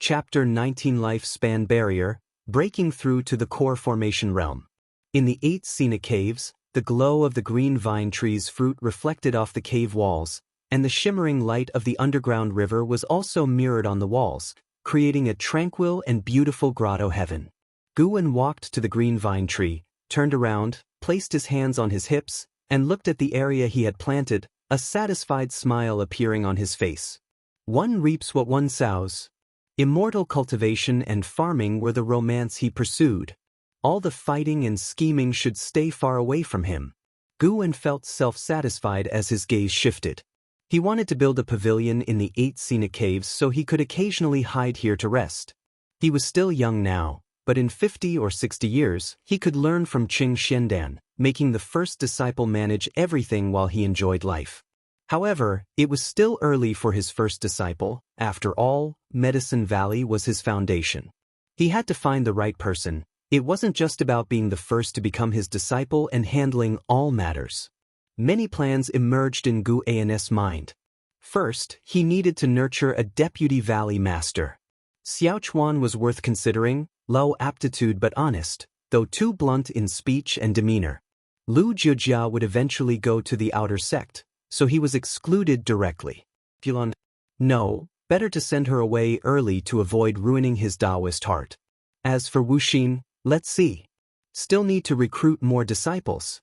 Chapter 19 Lifespan Barrier, Breaking Through to the Core Formation Realm. In the 8 scenic caves, the glow of the green vine tree's fruit reflected off the cave walls, and the shimmering light of the underground river was also mirrored on the walls, creating a tranquil and beautiful grotto heaven. Guwen walked to the green vine tree, turned around, placed his hands on his hips, and looked at the area he had planted, a satisfied smile appearing on his face. One reaps what one sows. Immortal cultivation and farming were the romance he pursued. All the fighting and scheming should stay far away from him. Guwen felt self-satisfied as his gaze shifted. He wanted to build a pavilion in the 8 scenic caves so he could occasionally hide here to rest. He was still young now, but in 50 or 60 years, he could learn from Qing Xiandan, making the first disciple manage everything while he enjoyed life. However, it was still early for his first disciple. After all, Medicine Valley was his foundation. He had to find the right person. It wasn't just about being the first to become his disciple and handling all matters. Many plans emerged in Guwen's mind. First, he needed to nurture a deputy valley master. Xiaochuan was worth considering, low aptitude but honest, though too blunt in speech and demeanor. Lu Jiujia would eventually go to the outer sect, so he was excluded directly. No, better to send her away early to avoid ruining his Daoist heart. As for Wuxin, let's see. Still need to recruit more disciples.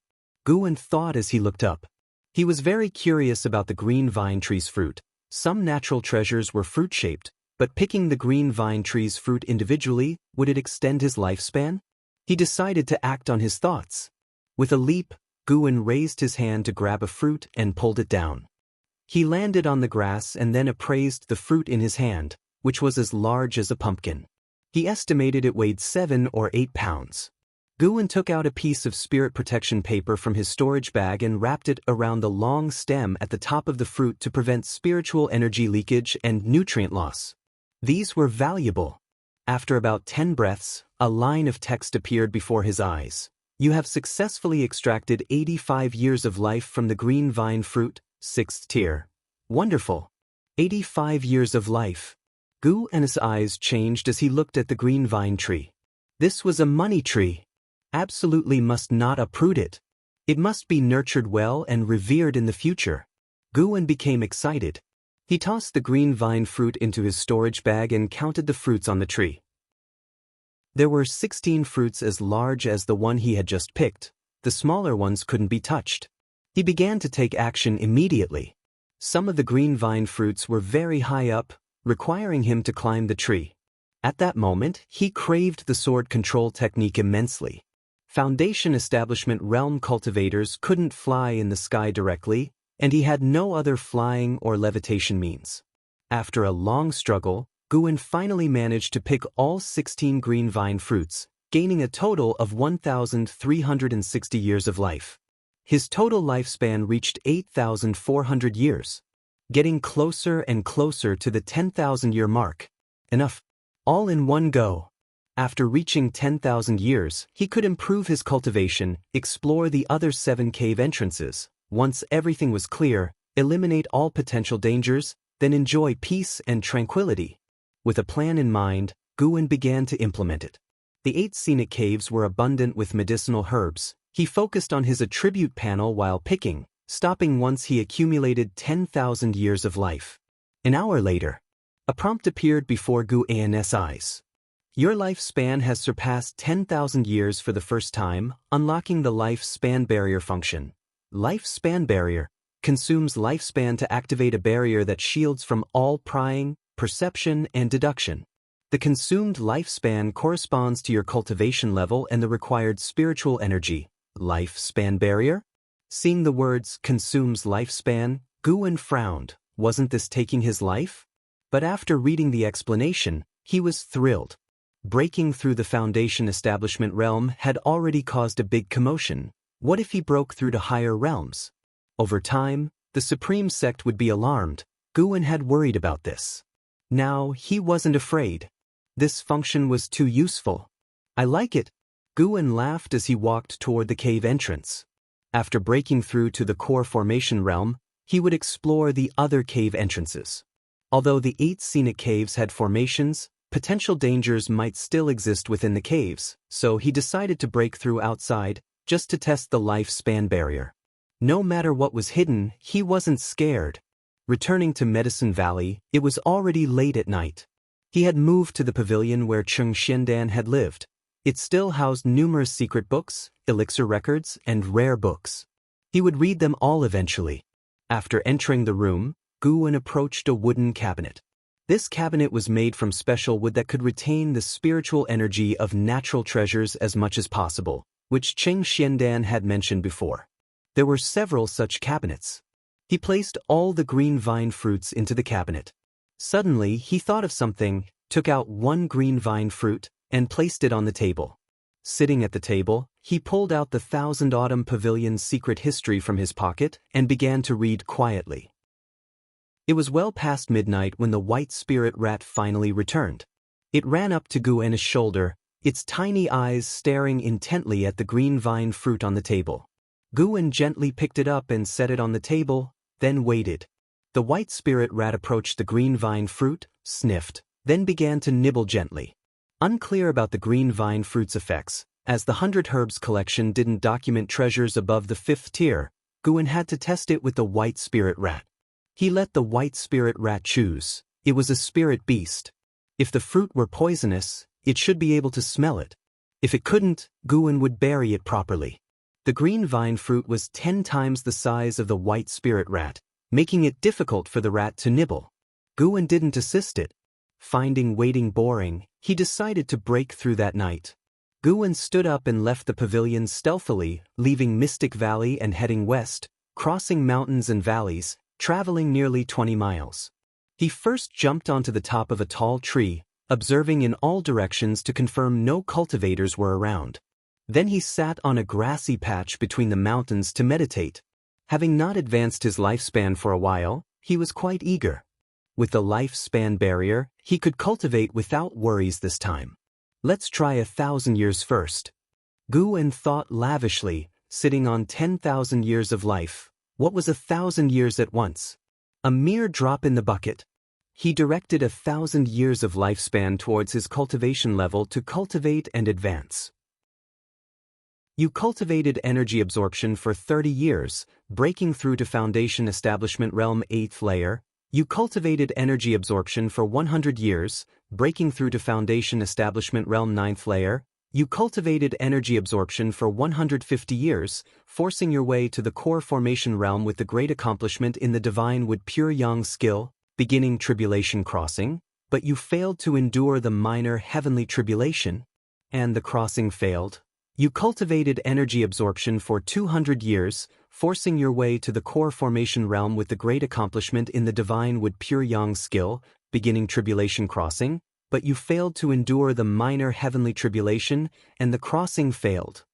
Guwen thought as he looked up. He was very curious about the green vine tree's fruit. Some natural treasures were fruit-shaped, but picking the green vine tree's fruit individually, would it extend his lifespan? He decided to act on his thoughts. With a leap, Guwen raised his hand to grab a fruit and pulled it down. He landed on the grass and then appraised the fruit in his hand, which was as large as a pumpkin. He estimated it weighed 7 or 8 pounds. Guwen took out a piece of spirit protection paper from his storage bag and wrapped it around the long stem at the top of the fruit to prevent spiritual energy leakage and nutrient loss. These were valuable. After about 10 breaths, a line of text appeared before his eyes. You have successfully extracted 85 years of life from the green vine fruit, 6th tier. Wonderful. 85 years of life. Guwen's eyes changed as he looked at the green vine tree. This was a money tree. Absolutely must not uproot it. It must be nurtured well and revered in the future. Guwen became excited. He tossed the green vine fruit into his storage bag and counted the fruits on the tree. There were 16 fruits as large as the one he had just picked. The smaller ones couldn't be touched. He began to take action immediately. Some of the green vine fruits were very high up, requiring him to climb the tree. At that moment, he craved the sword control technique immensely. Foundation Establishment Realm cultivators couldn't fly in the sky directly, and he had no other flying or levitation means. After a long struggle, Guwen finally managed to pick all 16 green vine fruits, gaining a total of 1,360 years of life. His total lifespan reached 8,400 years, getting closer and closer to the 10,000-year mark. Enough. All in one go. After reaching 10,000 years, he could improve his cultivation, explore the other 7 cave entrances. Once everything was clear, eliminate all potential dangers, then enjoy peace and tranquility. With a plan in mind, Guwen began to implement it. The 8 scenic caves were abundant with medicinal herbs. He focused on his attribute panel while picking, stopping once he accumulated 10,000 years of life. An hour later, a prompt appeared before Guwen's eyes. Your lifespan has surpassed 10,000 years for the first time, unlocking the lifespan barrier function. Lifespan barrier consumes lifespan to activate a barrier that shields from all prying, perception, and deduction. The consumed lifespan corresponds to your cultivation level and the required spiritual energy. Lifespan barrier? Seeing the words consumes lifespan, Guwen frowned. Wasn't this taking his life? But after reading the explanation, he was thrilled. Breaking through the Foundation Establishment Realm had already caused a big commotion. What if he broke through to higher realms? Over time, the Supreme Sect would be alarmed. Guwen had worried about this. Now, he wasn't afraid. This function was too useful. I like it. Guwen laughed as he walked toward the cave entrance. After breaking through to the core formation realm, he would explore the other cave entrances. Although the 8 scenic caves had formations, Potential dangers might still exist within the caves, so he decided to break through outside, just to test the lifespan barrier. No matter what was hidden, he wasn't scared. Returning to Medicine Valley, it was already late at night. He had moved to the pavilion where Cheng Xiandan had lived. It still housed numerous secret books, elixir records, and rare books. He would read them all eventually. After entering the room, Guwen approached a wooden cabinet. This cabinet was made from special wood that could retain the spiritual energy of natural treasures as much as possible, which Cheng Xiandan had mentioned before. There were several such cabinets. He placed all the green vine fruits into the cabinet. Suddenly, he thought of something, took out one green vine fruit, and placed it on the table. Sitting at the table, he pulled out the Thousand Autumn Pavilion's secret history from his pocket and began to read quietly. It was well past midnight when the white spirit rat finally returned. It ran up to Guwen's shoulder, its tiny eyes staring intently at the green vine fruit on the table. Guwen gently picked it up and set it on the table, then waited. The white spirit rat approached the green vine fruit, sniffed, then began to nibble gently. Unclear about the green vine fruit's effects, as the 100 Herbs collection didn't document treasures above the 5th tier, Guwen had to test it with the white spirit rat. He let the white spirit rat choose. It was a spirit beast. If the fruit were poisonous, it should be able to smell it. If it couldn't, Guwen would bury it properly. The green vine fruit was 10 times the size of the white spirit rat, making it difficult for the rat to nibble. Guwen didn't assist it. Finding waiting boring, he decided to break through that night. Guwen stood up and left the pavilion stealthily, leaving Mystic Valley and heading west, crossing mountains and valleys, traveling nearly 20 miles. He first jumped onto the top of a tall tree, observing in all directions to confirm no cultivators were around. Then he sat on a grassy patch between the mountains to meditate. Having not advanced his lifespan for a while, he was quite eager. With the lifespan barrier, he could cultivate without worries this time. Let's try 1,000 years first. Guwen thought lavishly, sitting on 10,000 years of life. What was 1,000 years at once? A mere drop in the bucket. He directed 1,000 years of lifespan towards his cultivation level to cultivate and advance. You cultivated energy absorption for 30 years, breaking through to Foundation Establishment Realm 8th layer. You cultivated energy absorption for 100 years, breaking through to Foundation Establishment Realm 9th layer. You cultivated energy absorption for 150 years, forcing your way to the core formation realm with the great accomplishment in the Divine Wood Pure Yang skill, beginning tribulation crossing, but you failed to endure the minor heavenly tribulation, and the crossing failed. You cultivated energy absorption for 200 years, forcing your way to the core formation realm with the great accomplishment in the Divine Wood Pure Yang skill, beginning tribulation crossing, but you failed to endure the minor heavenly tribulation, and the crossing failed.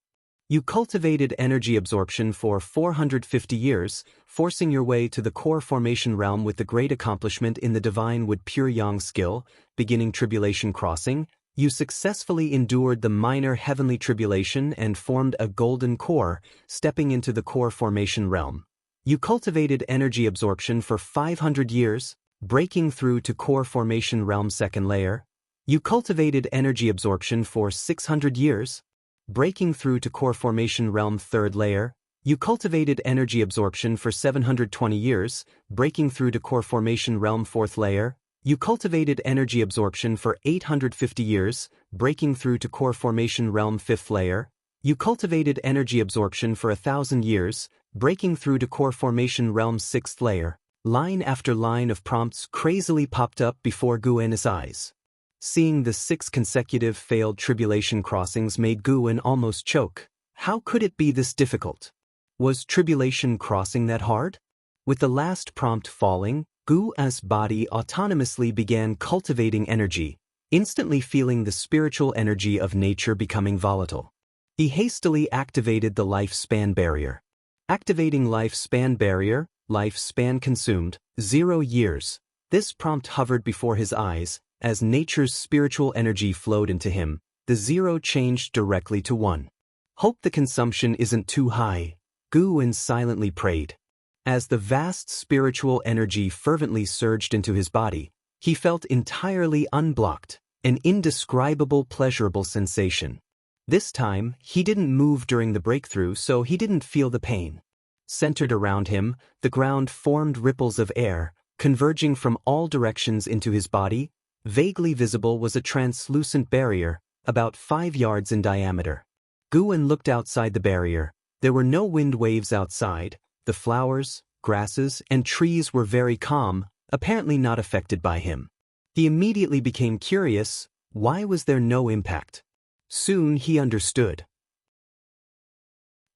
You cultivated energy absorption for 450 years, forcing your way to the core formation realm with the great accomplishment in the Divine Wood Pure Yang skill, beginning tribulation crossing. You successfully endured the minor heavenly tribulation and formed a golden core, stepping into the core formation realm. You cultivated energy absorption for 500 years, breaking through to core formation realm 2nd layer. You cultivated energy absorption for 600 years, breaking through to core formation realm 3rd layer. You cultivated energy absorption for 720 years, breaking through to core formation realm 4th layer. You cultivated energy absorption for 850 years, breaking through to core formation realm 5th layer. You cultivated energy absorption for 1,000 years, breaking through to core formation realm 6th layer. Line after line of prompts crazily popped up before Guwen's eyes. Seeing the 6 consecutive failed tribulation crossings made Guwen almost choke. How could it be this difficult? Was tribulation crossing that hard? With the last prompt falling, Guwen's body autonomously began cultivating energy, instantly feeling the spiritual energy of nature becoming volatile. He hastily activated the lifespan barrier. Activating lifespan barrier, lifespan consumed, 0 years. This prompt hovered before his eyes. As nature's spiritual energy flowed into him, the 0 changed directly to 1. Hope the consumption isn't too high, Guwen silently prayed. As the vast spiritual energy fervently surged into his body, he felt entirely unblocked. an indescribable pleasurable sensation. This time, he didn't move during the breakthrough, so he didn't feel the pain. Centered around him, the ground formed ripples of air, converging from all directions into his body. Vaguely visible was a translucent barrier, about 5 yards in diameter. Guwen looked outside the barrier. There were no wind waves outside. The flowers, grasses, and trees were very calm, apparently not affected by him. He immediately became curious. Why was there no impact? Soon he understood.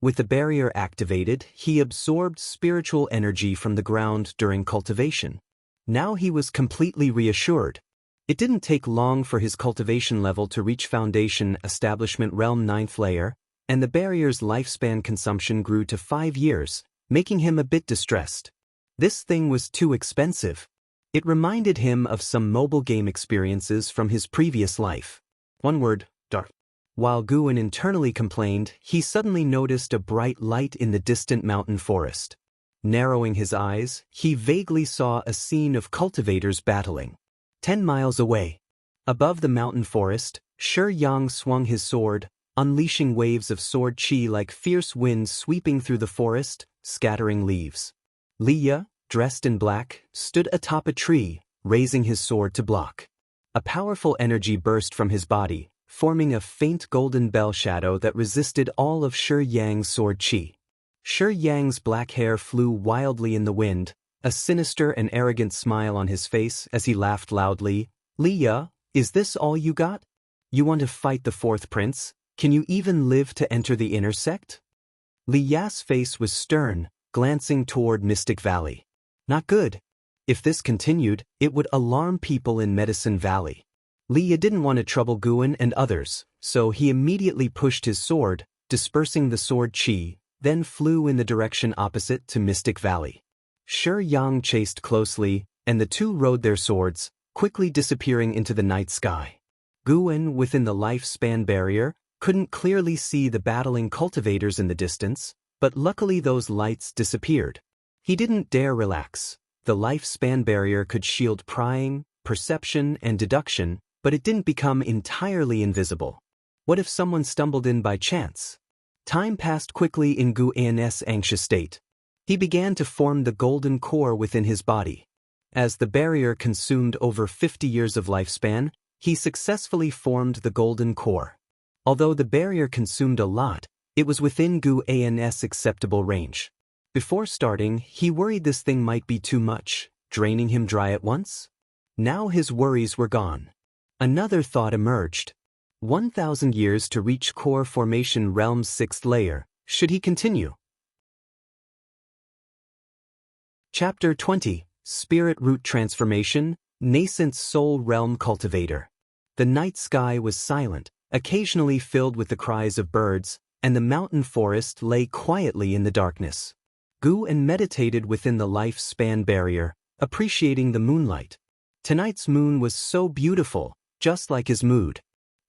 With the barrier activated, he absorbed spiritual energy from the ground during cultivation. Now he was completely reassured. It didn't take long for his cultivation level to reach Foundation Establishment Realm 9th layer, and the barrier's lifespan consumption grew to 5 years, making him a bit distressed. This thing was too expensive. It reminded him of some mobile game experiences from his previous life. One word, dark. While Guwen internally complained, he suddenly noticed a bright light in the distant mountain forest. Narrowing his eyes, he vaguely saw a scene of cultivators battling. 10 miles away. Above the mountain forest, Xianxia swung his sword, unleashing waves of sword chi like fierce winds sweeping through the forest, scattering leaves. Liye, dressed in black, stood atop a tree, raising his sword to block. A powerful energy burst from his body, forming a faint golden bell shadow that resisted all of Xianxia's sword chi. Xianxia's black hair flew wildly in the wind, a sinister and arrogant smile on his face as he laughed loudly. Liye, is this all you got? You want to fight the 4th prince? Can you even live to enter the inner sect? Liye's face was stern, glancing toward Mystic Valley. Not good. If this continued, it would alarm people in Medicine Valley. Liye didn't want to trouble Guwen and others, so he immediately pushed his sword, dispersing the sword chi, then flew in the direction opposite to Mystic Valley. Xianxia chased closely, and the two rode their swords, quickly disappearing into the night sky. Guwen, within the lifespan barrier, couldn't clearly see the battling cultivators in the distance, but luckily those lights disappeared. He didn't dare relax. The lifespan barrier could shield prying, perception, and deduction, but it didn't become entirely invisible. What if someone stumbled in by chance? Time passed quickly in Guwen's anxious state. He began to form the golden core within his body. As the barrier consumed over 50 years of lifespan, he successfully formed the golden core. Although the barrier consumed a lot, it was within Guwen's acceptable range. Before starting, he worried this thing might be too much, draining him dry at once. Now his worries were gone. Another thought emerged. 1,000 years to reach core formation realm's 6th layer. Should he continue? Chapter 20, Spirit Root Transformation, Nascent Soul Realm Cultivator. The night sky was silent, occasionally filled with the cries of birds, and the mountain forest lay quietly in the darkness. Guwen meditated within the lifespan barrier, appreciating the moonlight. Tonight's moon was so beautiful, just like his mood.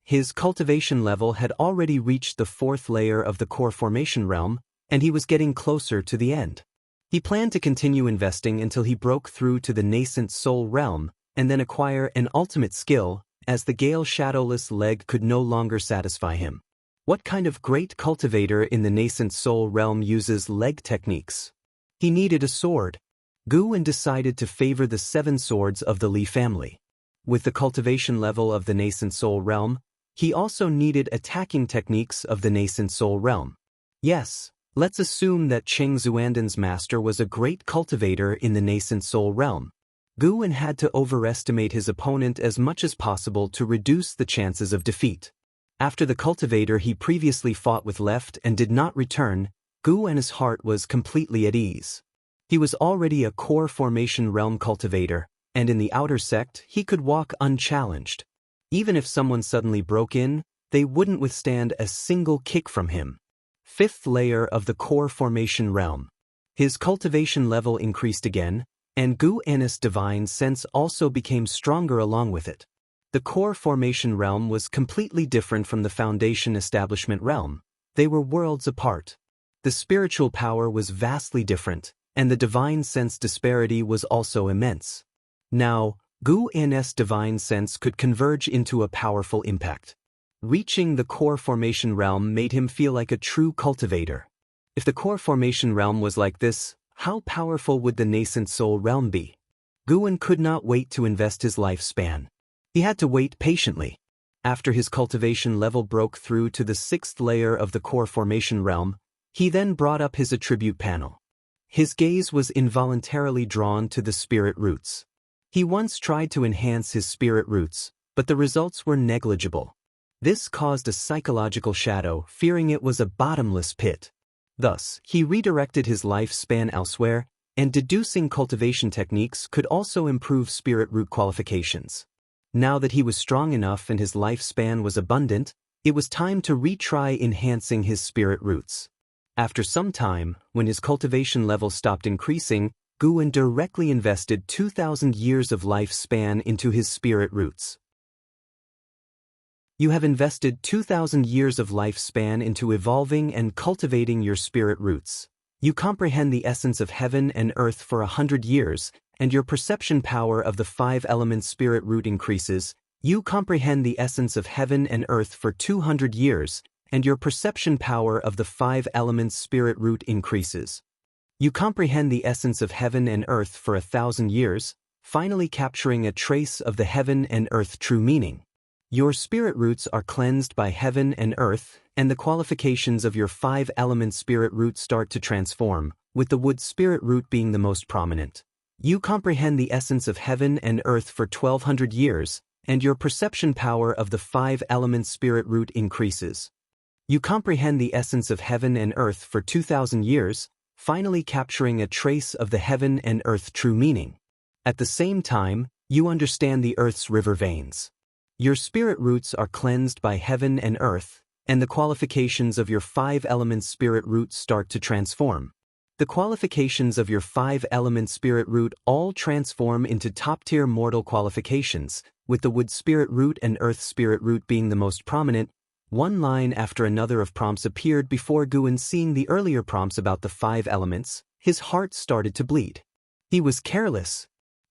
His cultivation level had already reached the 4th layer of the core formation realm, and he was getting closer to the end. He planned to continue investing until he broke through to the Nascent Soul Realm, and then acquire an ultimate skill, as the Gale Shadowless leg could no longer satisfy him. What kind of great cultivator in the Nascent Soul Realm uses leg techniques? He needed a sword. Guwen decided to favor the 7 swords of the Li family. With the cultivation level of the Nascent Soul Realm, he also needed attacking techniques of the Nascent Soul Realm. Yes, let's assume that Cheng Xuanden's master was a great cultivator in the Nascent Soul Realm. Guwen had to overestimate his opponent as much as possible to reduce the chances of defeat. After the cultivator he previously fought with left and did not return, Guwen's heart was completely at ease. He was already a core formation realm cultivator, and in the outer sect he could walk unchallenged. Even if someone suddenly broke in, they wouldn't withstand a single kick from him. 5th layer of the core formation realm. His cultivation level increased again, and Guwen's divine sense also became stronger along with it. The core formation realm was completely different from the foundation establishment realm. They were worlds apart. The spiritual power was vastly different, and the divine sense disparity was also immense. Now, Gu's divine sense could converge into a powerful impact. Reaching the core formation realm made him feel like a true cultivator. If the core formation realm was like this, how powerful would the Nascent Soul Realm be? Guan could not wait to invest his lifespan. He had to wait patiently. After his cultivation level broke through to the 6th layer of the core formation realm, he then brought up his attribute panel. His gaze was involuntarily drawn to the spirit roots. He once tried to enhance his spirit roots, but the results were negligible. This caused a psychological shadow, fearing it was a bottomless pit. Thus, he redirected his lifespan elsewhere, and deducing cultivation techniques could also improve spirit root qualifications. Now that he was strong enough and his lifespan was abundant, it was time to retry enhancing his spirit roots. After some time, when his cultivation level stopped increasing, Guan directly invested 2,000 years of lifespan into his spirit roots. You have invested 2,000 years of lifespan into evolving and cultivating your spirit roots. You comprehend the essence of heaven and earth for 100 years, and your perception power of the 5 elements spirit root increases. You comprehend the essence of heaven and earth for 200 years, and your perception power of the 5 elements spirit root increases. You comprehend the essence of heaven and earth for 1,000 years, finally capturing a trace of the heaven and earth true meaning. Your spirit roots are cleansed by heaven and earth, and the qualifications of your 5 element spirit root start to transform, with the wood spirit root being the most prominent. You comprehend the essence of heaven and earth for 1,200 years, and your perception power of the 5 element spirit root increases. You comprehend the essence of heaven and earth for 2,000 years, finally capturing a trace of the heaven and earth true meaning. At the same time, you understand the earth's river veins. Your spirit roots are cleansed by heaven and earth, and the qualifications of your 5 element spirit root start to transform. The qualifications of your 5 element spirit root all transform into top-tier mortal qualifications, with the wood spirit root and earth spirit root being the most prominent. One line after another of prompts appeared before Guan. Seeing the earlier prompts about the 5 elements, his heart started to bleed. He was careless.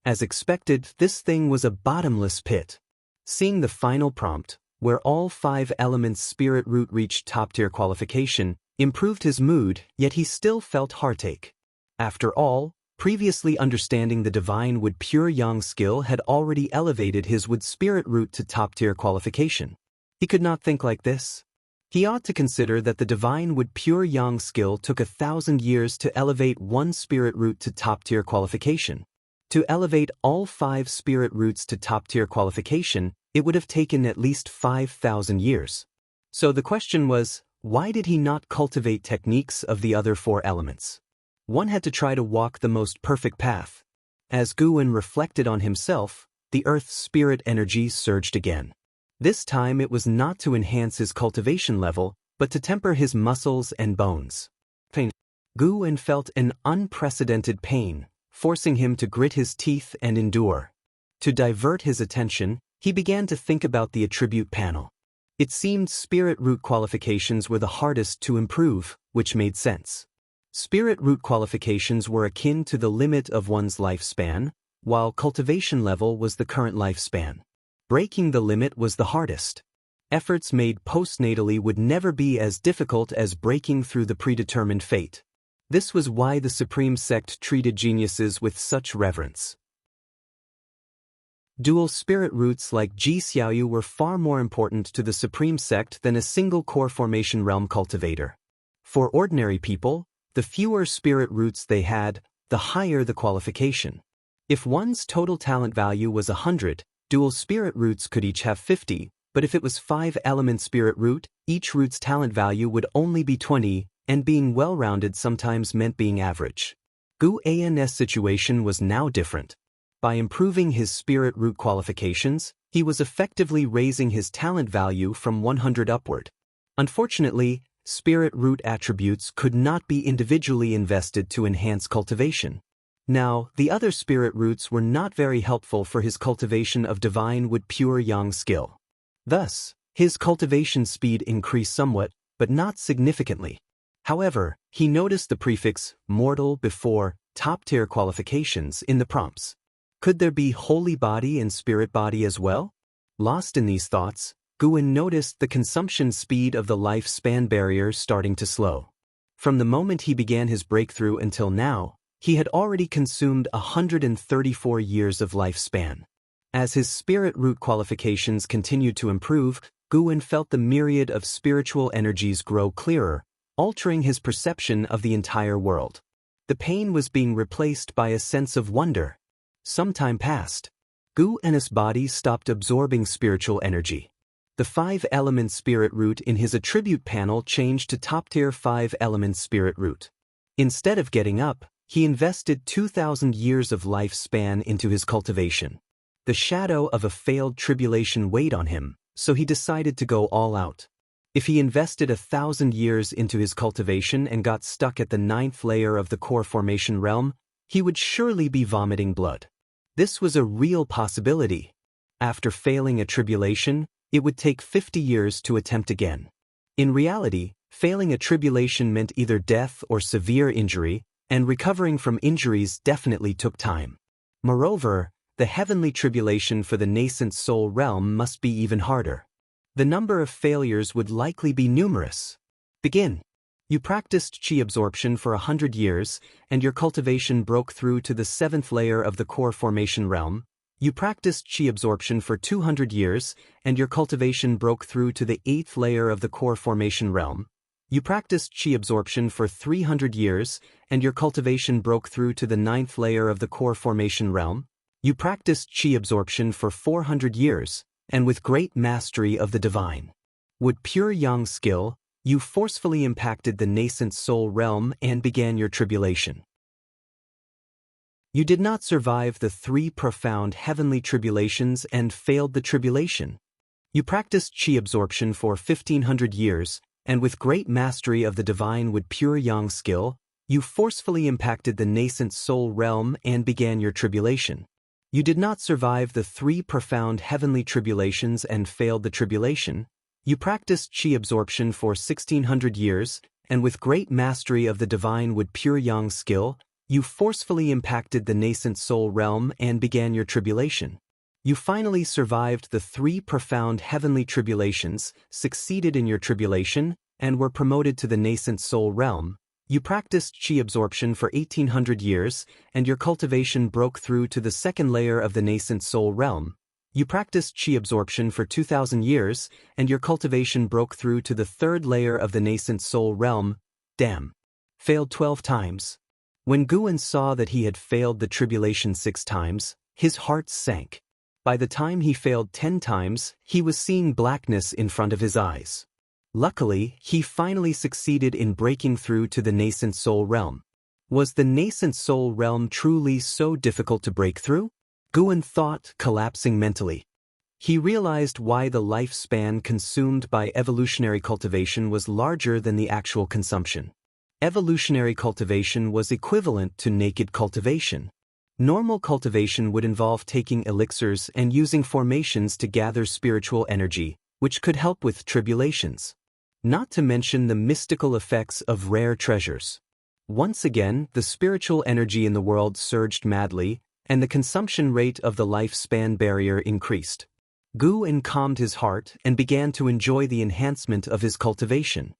As expected, this thing was a bottomless pit. Seeing the final prompt, where all 5 elements spirit root reached top-tier qualification, improved his mood, yet he still felt heartache. After all, previously understanding the divine wood pure yang skill had already elevated his wood spirit root to top-tier qualification. He could not think like this. He ought to consider that the divine wood pure yang skill took 1,000 years to elevate one spirit root to top-tier qualification. To elevate all 5 spirit roots to top-tier qualification, it would have taken at least 5,000 years. So the question was, why did he not cultivate techniques of the other 4 elements? One had to try to walk the most perfect path. As Guan reflected on himself, the earth's spirit energy surged again. This time it was not to enhance his cultivation level, but to temper his muscles and bones. Guan felt an unprecedented pain, forcing him to grit his teeth and endure. To divert his attention, he began to think about the attribute panel. It seemed spirit root qualifications were the hardest to improve, which made sense. Spirit root qualifications were akin to the limit of one's lifespan, while cultivation level was the current lifespan. Breaking the limit was the hardest. Efforts made postnatally would never be as difficult as breaking through the predetermined fate. This was why the Supreme Sect treated geniuses with such reverence. Dual spirit roots like Xiaoyu were far more important to the Supreme Sect than a single core formation realm cultivator. For ordinary people, the fewer spirit roots they had, the higher the qualification. If one's total talent value was 100, dual spirit roots could each have 50, but if it was 5 element spirit root, each root's talent value would only be 20, and being well-rounded sometimes meant being average. Guan's situation was now different. By improving his spirit root qualifications, he was effectively raising his talent value from 100 upward. Unfortunately, spirit root attributes could not be individually invested to enhance cultivation. Now, the other spirit roots were not very helpful for his cultivation of divine wood pure yang skill. Thus, his cultivation speed increased somewhat, but not significantly. However, he noticed the prefix mortal before top-tier qualifications in the prompts. Could there be holy body and spirit body as well? Lost in these thoughts, Guwen noticed the consumption speed of the lifespan barrier starting to slow. From the moment he began his breakthrough until now, he had already consumed 134 years of lifespan. As his spirit root qualifications continued to improve, Guwen felt the myriad of spiritual energies grow clearer, altering his perception of the entire world. The pain was being replaced by a sense of wonder. Some time passed. Guwen's body stopped absorbing spiritual energy. The 5-element spirit root in his attribute panel changed to top-tier 5-element spirit root. Instead of getting up, he invested 2,000 years of lifespan into his cultivation. The shadow of a failed tribulation weighed on him, so he decided to go all out. If he invested 1,000 years into his cultivation and got stuck at the 9th layer of the core formation realm, he would surely be vomiting blood. This was a real possibility. After failing a tribulation, it would take 50 years to attempt again. In reality, failing a tribulation meant either death or severe injury, and recovering from injuries definitely took time. Moreover, the heavenly tribulation for the Nascent Soul Realm must be even harder. The number of failures would likely be numerous. Begin. You practiced Qi absorption for 100 years, and your cultivation broke through to the 7th layer of the core formation realm. You practiced Qi absorption for 200 years, and your cultivation broke through to the 8th layer of the core formation realm. You practiced Qi absorption for 300 years, and your cultivation broke through to the 9th layer of the core formation realm. You practiced Qi absorption for 400 years, and with great mastery of the divine. With pure yang skill, you forcefully impacted the Nascent Soul Realm and began your tribulation. You did not survive the 3 profound heavenly tribulations and failed the tribulation. You practiced Qi absorption for 1,500 years, and with great mastery of the divine with pure yang skill, you forcefully impacted the Nascent Soul Realm and began your tribulation. You did not survive the 3 profound heavenly tribulations and failed the tribulation. You practiced Qi absorption for 1,600 years, and with great mastery of the divine with pure yang skill, you forcefully impacted the Nascent Soul Realm and began your tribulation. You finally survived the 3 profound heavenly tribulations, succeeded in your tribulation, and were promoted to the Nascent Soul Realm. You practiced Qi absorption for 1,800 years, and your cultivation broke through to the 2nd layer of the Nascent Soul Realm. You practiced Qi absorption for 2,000 years, and your cultivation broke through to the 3rd layer of the Nascent Soul Realm. Damn. Failed 12 times. When Guwen saw that he had failed the tribulation 6 times, his heart sank. By the time he failed 10 times, he was seeing blackness in front of his eyes. Luckily, he finally succeeded in breaking through to the Nascent Soul Realm. Was the Nascent Soul Realm truly so difficult to break through? Guwen thought, collapsing mentally. He realized why the lifespan consumed by evolutionary cultivation was larger than the actual consumption. Evolutionary cultivation was equivalent to naked cultivation. Normal cultivation would involve taking elixirs and using formations to gather spiritual energy, which could help with tribulations. Not to mention the mystical effects of rare treasures. Once again, the spiritual energy in the world surged madly, and the consumption rate of the lifespan barrier increased. Guwen calmed his heart and began to enjoy the enhancement of his cultivation.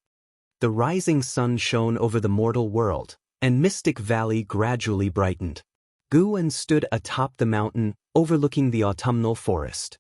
The rising sun shone over the mortal world, and Mystic Valley gradually brightened. Guwen stood atop the mountain, overlooking the autumnal forest.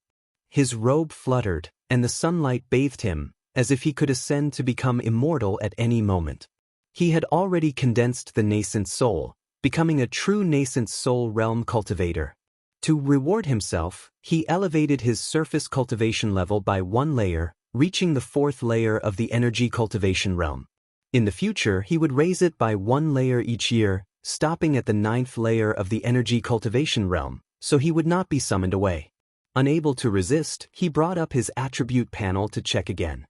His robe fluttered, and the sunlight bathed him, as if he could ascend to become immortal at any moment. He had already condensed the nascent soul, becoming a true Nascent Soul Realm cultivator. To reward himself, he elevated his surface cultivation level by 1 layer, reaching the 4th layer of the energy cultivation realm. In the future, he would raise it by 1 layer each year, stopping at the 9th layer of the energy cultivation realm, so he would not be summoned away. Unable to resist, he brought up his attribute panel to check again.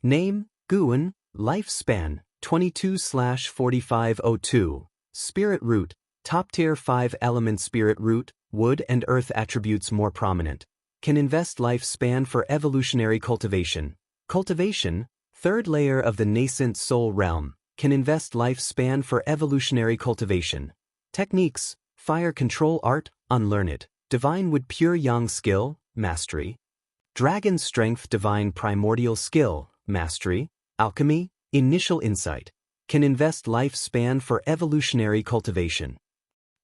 Name, Guwen, Lifespan, 22/4502, Spirit Root, Top Tier 5-Element Spirit Root, Wood and Earth attributes more prominent. Can invest lifespan for evolutionary cultivation. Cultivation, 3rd layer of the Nascent Soul Realm, can invest lifespan for evolutionary cultivation. Techniques, Fire Control Art, Unlearned. Divine Wood Pure Yang Skill, Mastery. Dragon Strength Divine Primordial Skill, Mastery. Alchemy, Initial Insight. Can invest lifespan for evolutionary cultivation.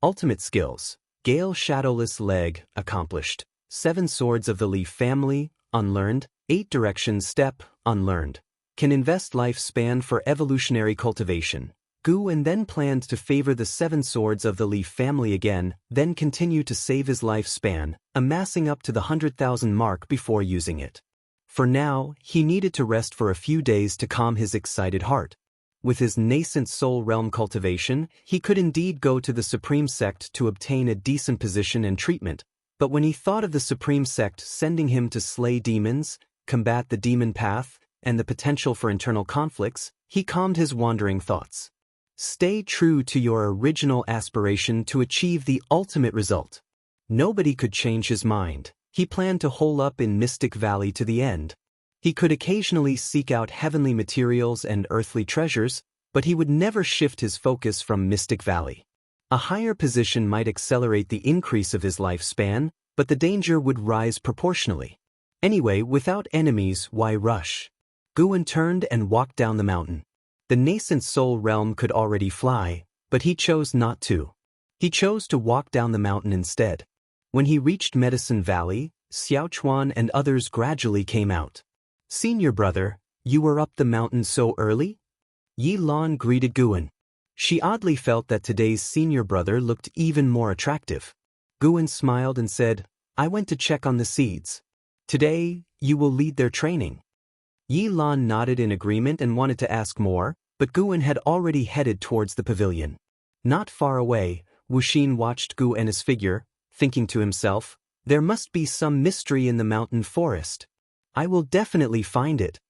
Ultimate Skills. Gale Shadowless Leg, Accomplished. 7 Swords of the Leaf Family, Unlearned. 8 Directions Step, Unlearned. Can invest lifespan for evolutionary cultivation. Guwen then planned to favor the 7 Swords of the Leaf Family again, then continue to save his lifespan, amassing up to the 100,000 mark before using it. For now, he needed to rest for a few days to calm his excited heart. With his Nascent Soul Realm cultivation, he could indeed go to the Supreme Sect to obtain a decent position and treatment, but when he thought of the Supreme Sect sending him to slay demons, combat the demon path, and the potential for internal conflicts, he calmed his wandering thoughts. Stay true to your original aspiration to achieve the ultimate result. Nobody could change his mind. He planned to hole up in Mystic Valley to the end. He could occasionally seek out heavenly materials and earthly treasures, but he would never shift his focus from Mystic Valley. A higher position might accelerate the increase of his lifespan, but the danger would rise proportionally. Anyway, without enemies, why rush? Guwen turned and walked down the mountain. The Nascent Soul Realm could already fly, but he chose not to. He chose to walk down the mountain instead. When he reached Medicine Valley, Xiaochuan and others gradually came out. "Senior brother, you were up the mountain so early?" Yi Lan greeted Guwen. She oddly felt that today's senior brother looked even more attractive. Guwen smiled and said, "I went to check on the seeds. Today, you will lead their training." Yi Lan nodded in agreement and wanted to ask more, but Guwen had already headed towards the pavilion. Not far away, Wuxia watched Guwen's figure, thinking to himself, "There must be some mystery in the mountain forest. I will definitely find it."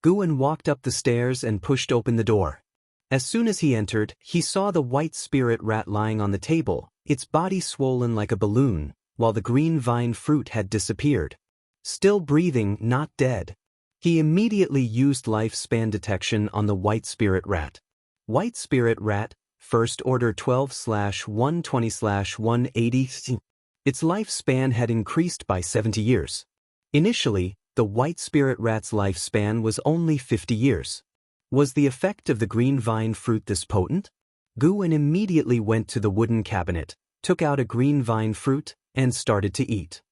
Guwen walked up the stairs and pushed open the door. As soon as he entered, he saw the white spirit rat lying on the table, its body swollen like a balloon, while the green vine fruit had disappeared. Still breathing, not dead. He immediately used lifespan detection on the white spirit rat. White spirit rat, First Order 12/120/180. Its lifespan had increased by 70 years. Initially, the white spirit rat's lifespan was only 50 years. Was the effect of the green vine fruit this potent? Guwen immediately went to the wooden cabinet, took out a green vine fruit, and started to eat.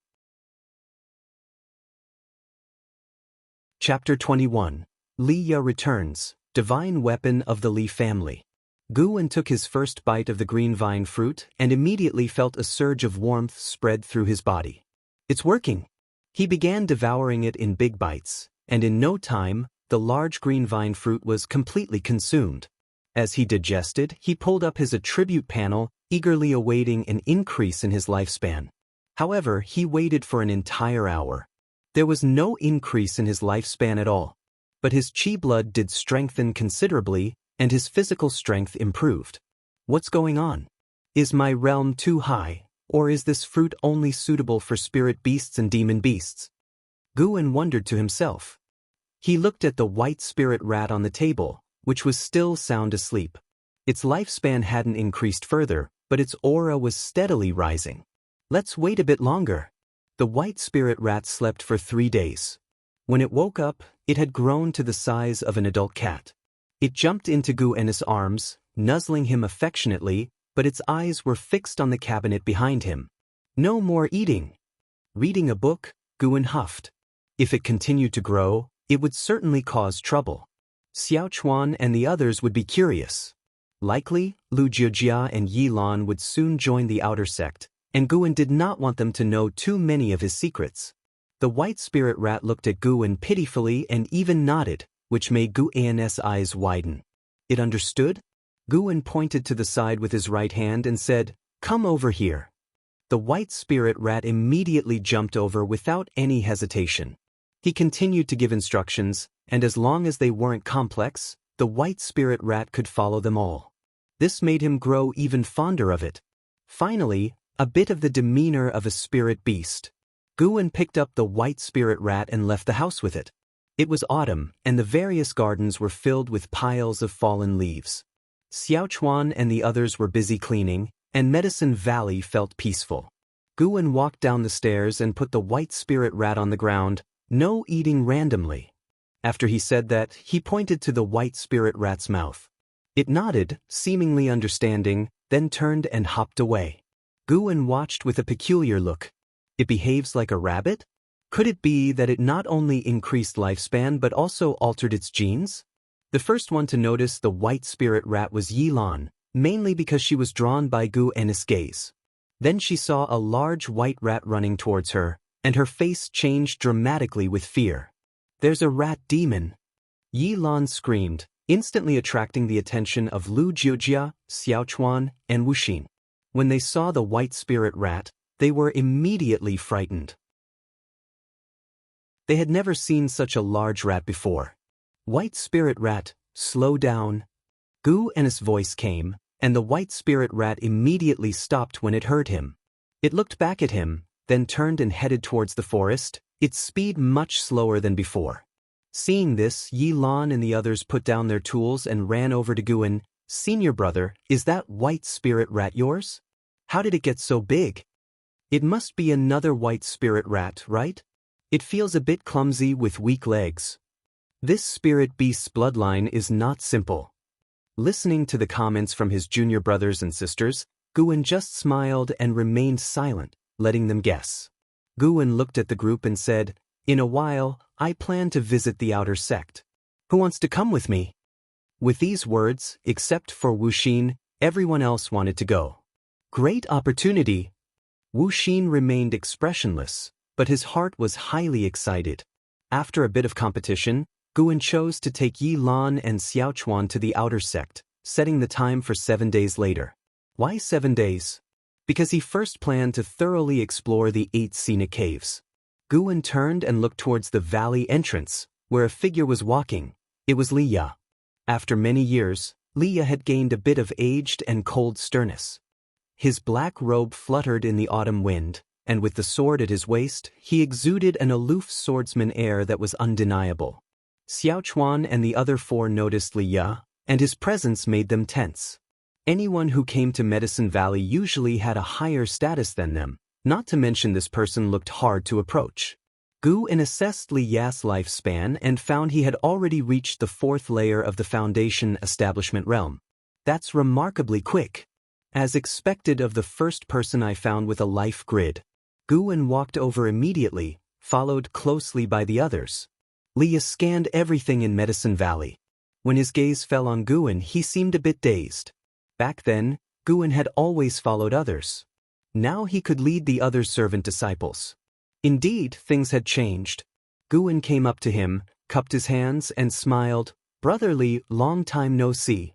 Chapter 21. Liya Returns, Divine Weapon of the Li Family. Guwen took his first bite of the green vine fruit and immediately felt a surge of warmth spread through his body. "It's working." He began devouring it in big bites, and in no time, the large green vine fruit was completely consumed. As he digested, he pulled up his attribute panel, eagerly awaiting an increase in his lifespan. However, he waited for an entire hour. There was no increase in his lifespan at all. But his chi blood did strengthen considerably, and his physical strength improved. What's going on? Is my realm too high, or is this fruit only suitable for spirit beasts and demon beasts? Guwen wondered to himself. He looked at the white spirit rat on the table, which was still sound asleep. Its lifespan hadn't increased further, but its aura was steadily rising. Let's wait a bit longer. The white spirit rat slept for 3 days. When it woke up, it had grown to the size of an adult cat. It jumped into Guwen's arms, nuzzling him affectionately, but its eyes were fixed on the cabinet behind him. No more eating. Reading a book, Guwen huffed. If it continued to grow, it would certainly cause trouble. Xiaochuan and the others would be curious. Likely, Lu Jiujia and Yi Lan would soon join the outer sect, and Guwen did not want them to know too many of his secrets. The white spirit rat looked at Guwen pitifully and even nodded, which made Guwen's eyes widen. It understood? Guwen pointed to the side with his right hand and said, "Come over here." The white spirit rat immediately jumped over without any hesitation. He continued to give instructions, and as long as they weren't complex, the white spirit rat could follow them all. This made him grow even fonder of it. Finally, a bit of the demeanor of a spirit beast. Guwen picked up the white spirit rat and left the house with it. It was autumn, and the various gardens were filled with piles of fallen leaves. Xiaochuan and the others were busy cleaning, and Medicine Valley felt peaceful. Guwen walked down the stairs and put the white spirit rat on the ground, no eating randomly. After he said that, he pointed to the white spirit rat's mouth. It nodded, seemingly understanding, then turned and hopped away. Guwen watched with a peculiar look. It behaves like a rabbit? Could it be that it not only increased lifespan but also altered its genes? The first one to notice the white spirit rat was Yilan, mainly because she was drawn by Guwen's gaze. Then she saw a large white rat running towards her, and her face changed dramatically with fear. "There's a rat demon!" Yilan screamed, instantly attracting the attention of Lu Jiujia, Xiaochuan, and Wuxin. When they saw the white spirit rat, they were immediately frightened. They had never seen such a large rat before. "White spirit rat, slow down." Guwen's voice came, and the white spirit rat immediately stopped when it heard him. It looked back at him, then turned and headed towards the forest, its speed much slower than before. Seeing this, Yilan and the others put down their tools and ran over to Guwen. "Senior brother, is that white spirit rat yours? How did it get so big?" "It must be another white spirit rat, right? It feels a bit clumsy with weak legs." This spirit beast's bloodline is not simple. Listening to the comments from his junior brothers and sisters, Guwen just smiled and remained silent, letting them guess. Guwen looked at the group and said, "In a while, I plan to visit the outer sect. Who wants to come with me?" With these words, except for Wuxin, everyone else wanted to go. "Great opportunity." Wuxin remained expressionless, but his heart was highly excited. After a bit of competition, Guwen chose to take Yilan and Xiaochuan to the outer sect, setting the time for 7 days later. Why 7 days? Because he first planned to thoroughly explore the 8 scenic caves. Guwen turned and looked towards the valley entrance, where a figure was walking. It was Liya. After many years, Liya had gained a bit of aged and cold sternness. His black robe fluttered in the autumn wind, and with the sword at his waist, he exuded an aloof swordsman air that was undeniable. Xiaochuan and the other 4 noticed Liya, and his presence made them tense. Anyone who came to Medicine Valley usually had a higher status than them, not to mention this person looked hard to approach. Guwen assessed Liya's lifespan and found he had already reached the 4th layer of the Foundation Establishment Realm. That's remarkably quick. As expected of the first person I found with a life grid. Guwen walked over immediately, followed closely by the others. Liya scanned everything in Medicine Valley. When his gaze fell on Guwen, he seemed a bit dazed. Back then, Guwen had always followed others. Now he could lead the other servant disciples. Indeed, things had changed. Guwen came up to him, cupped his hands, and smiled. "Brotherly, long time no see."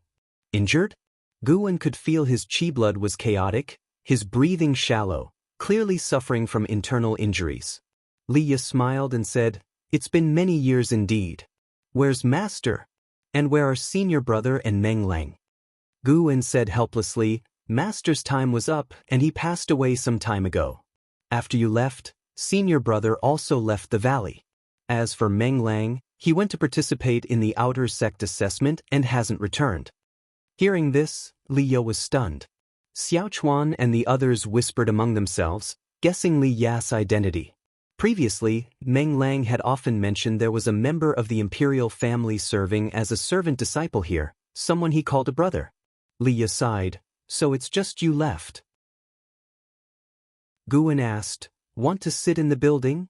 "Injured?" Guwen could feel his chi blood was chaotic, his breathing shallow, clearly suffering from internal injuries. Liya smiled and said, "It's been many years indeed. Where's Master? And where are Senior Brother and Meng Lang?" Guwen said helplessly, "Master's time was up and he passed away some time ago. After you left, Senior Brother also left the valley. As for Meng Lang, he went to participate in the outer sect assessment and hasn't returned." Hearing this, Liya was stunned. Xiaochuan and the others whispered among themselves, guessing Liya's identity. Previously, Meng Lang had often mentioned there was a member of the imperial family serving as a servant disciple here, someone he called a brother. Liya sighed, "So it's just you left?" Guwen asked, "Want to sit in the building?"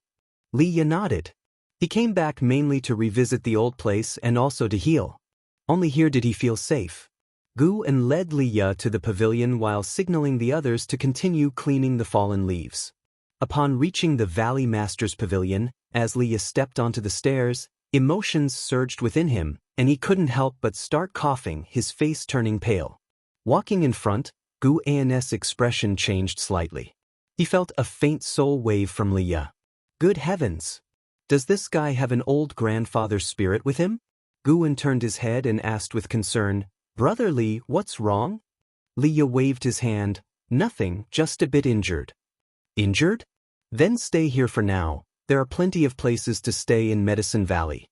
Liya nodded. He came back mainly to revisit the old place and also to heal. Only here did he feel safe. Guwen led Liya to the pavilion while signaling the others to continue cleaning the fallen leaves. Upon reaching the Valley Master's pavilion, as Liya stepped onto the stairs, emotions surged within him, and he couldn't help but start coughing, his face turning pale. Walking in front, Guwen's expression changed slightly. He felt a faint soul wave from Liya. Good heavens! Does this guy have an old grandfather's spirit with him? Guwen turned his head and asked with concern, "Brotherly, what's wrong?" Liya waved his hand, "Nothing, just a bit injured." "Injured? Then stay here for now. There are plenty of places to stay in Medicine Valley."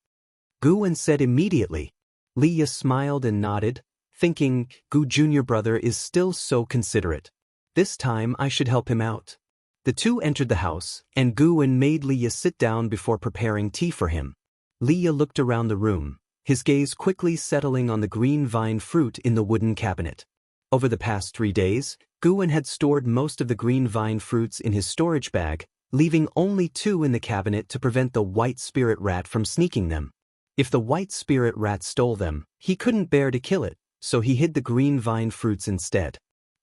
Guwen said immediately. Liya smiled and nodded, thinking, Gu Junior Brother is still so considerate. This time I should help him out. The two entered the house, and Guwen made Liya sit down before preparing tea for him. Liya looked around the room, his gaze quickly settling on the green vine fruit in the wooden cabinet. Over the past 3 days, Guwen had stored most of the green vine fruits in his storage bag, leaving only 2 in the cabinet to prevent the white spirit rat from sneaking them. If the white spirit rat stole them, he couldn't bear to kill it, so he hid the green vine fruits instead.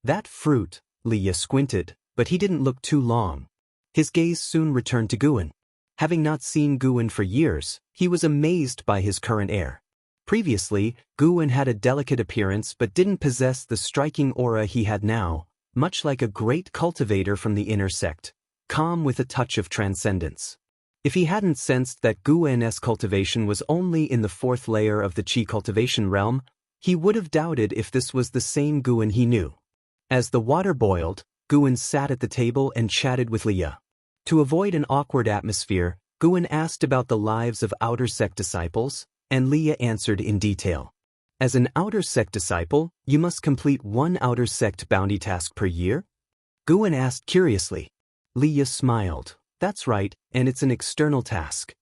That fruit, Liya squinted, but he didn't look too long. His gaze soon returned to Guwen. Having not seen Guwen for years, he was amazed by his current air. Previously, Guwen had a delicate appearance but didn't possess the striking aura he had now, much like a great cultivator from the inner sect, calm with a touch of transcendence. If he hadn't sensed that Guwen's cultivation was only in the 4th layer of the Qi cultivation realm, he would have doubted if this was the same Guwen he knew. As the water boiled, Guwen sat at the table and chatted with Liya. To avoid an awkward atmosphere, Guwen asked about the lives of Outer Sect disciples, and Liya answered in detail. As an Outer Sect disciple, you must complete 1 Outer Sect bounty task per year? Guwen asked curiously. Liya smiled. That's right, and it's an external task.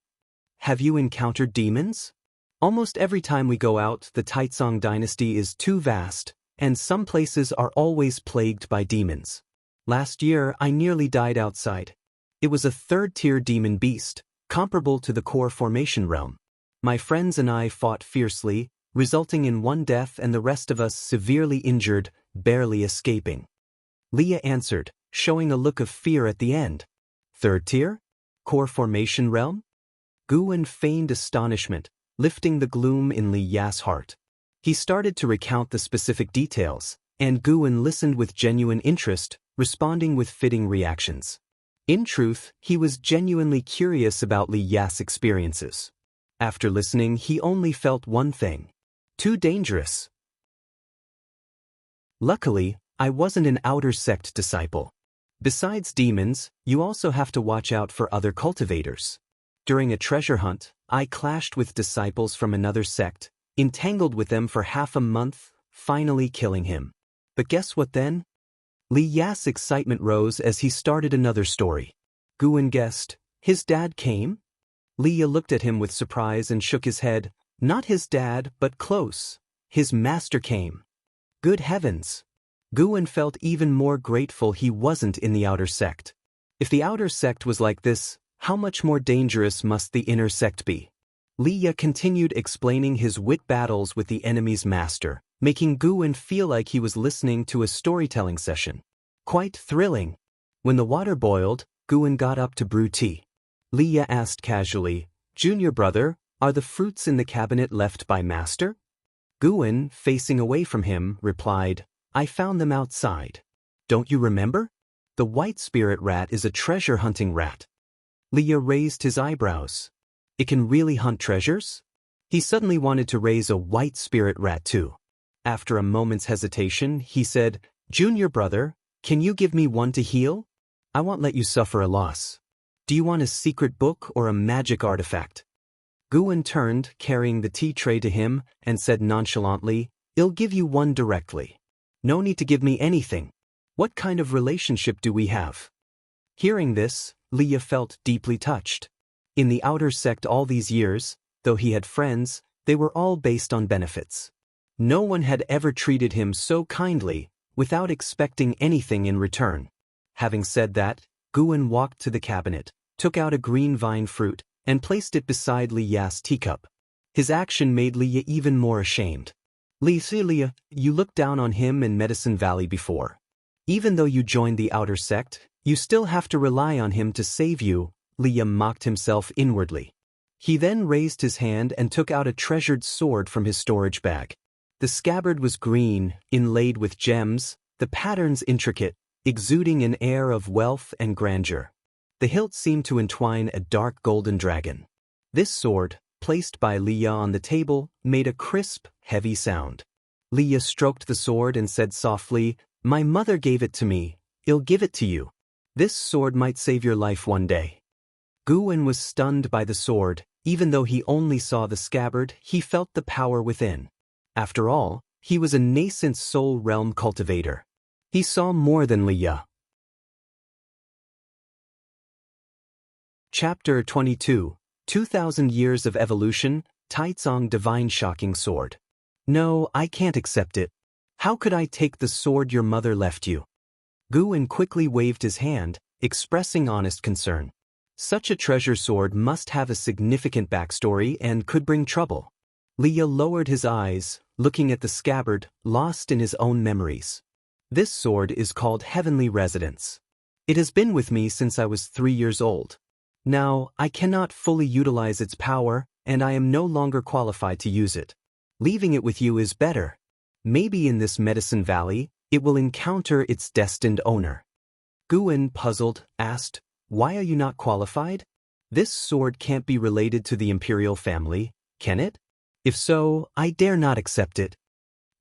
Have you encountered demons? Almost every time we go out, the Taicang dynasty is too vast, and some places are always plagued by demons. Last year, I nearly died outside. It was a 3rd-tier demon beast, comparable to the core formation realm. My friends and I fought fiercely, resulting in 1 death and the rest of us severely injured, barely escaping. Liya answered, showing a look of fear at the end. 3rd tier? Core formation realm? Guwen feigned astonishment, lifting the gloom in Liya's heart. He started to recount the specific details, and Guwen listened with genuine interest, responding with fitting reactions. In truth, he was genuinely curious about Liya's experiences. After listening, he only felt one thing. Too dangerous. Luckily, I wasn't an Outer Sect disciple. Besides demons, you also have to watch out for other cultivators. During a treasure hunt, I clashed with disciples from another sect, entangled with them for half a month, finally killing him. But guess what then? Liya's excitement rose as he started another story. Guwen guessed, his dad came? Liya looked at him with surprise and shook his head. Not his dad, but close. His master came. Good heavens! Guwen felt even more grateful he wasn't in the Outer Sect. If the Outer Sect was like this, how much more dangerous must the Inner Sect be? Liya continued explaining his wit battles with the enemy's master, making Guwen feel like he was listening to a storytelling session. Quite thrilling. When the water boiled, Guwen got up to brew tea. Liya asked casually, "Junior brother, are the fruits in the cabinet left by master?" Guwen, facing away from him, replied, "I found them outside. Don't you remember? The white spirit rat is a treasure-hunting rat." Liya raised his eyebrows. It can really hunt treasures? He suddenly wanted to raise a white spirit rat too. After a moment's hesitation, he said, "Junior brother, can you give me one to heal? I won't let you suffer a loss. Do you want a secret book or a magic artifact?" Guwen turned, carrying the tea tray to him, and said nonchalantly, "I'll give you one directly. No need to give me anything. What kind of relationship do we have?" Hearing this, Liya felt deeply touched. In the Outer Sect all these years, though he had friends, they were all based on benefits. No one had ever treated him so kindly, without expecting anything in return. Having said that, Guwen walked to the cabinet, took out a green vine fruit, and placed it beside Liya's teacup. His action made Liya even more ashamed. "Liya, you looked down on him in Medicine Valley before. Even though you joined the Outer Sect, you still have to rely on him to save you," Liya mocked himself inwardly. He then raised his hand and took out a treasured sword from his storage bag. The scabbard was green, inlaid with gems, the patterns intricate, exuding an air of wealth and grandeur. The hilt seemed to entwine a dark golden dragon. This sword, placed by Liya on the table, made a crisp, heavy sound. Liya stroked the sword and said softly, "My mother gave it to me. I'll give it to you. This sword might save your life one day." Guwen was stunned by the sword. Even though he only saw the scabbard, he felt the power within. After all, he was a Nascent Soul Realm cultivator. He saw more than Liye. Chapter 22, 2000 Years of Evolution, Taicang Divine Shocking Sword. No, I can't accept it. How could I take the sword your mother left you? Guwen quickly waved his hand, expressing honest concern. Such a treasure sword must have a significant backstory and could bring trouble. Liye lowered his eyes, looking at the scabbard, lost in his own memories. This sword is called Heavenly Residence. It has been with me since I was 3 years old. Now, I cannot fully utilize its power, and I am no longer qualified to use it. Leaving it with you is better. Maybe in this Medicine Valley, it will encounter its destined owner. Guwen, puzzled, asked, "Why are you not qualified? This sword can't be related to the imperial family, can it? If so, I dare not accept it."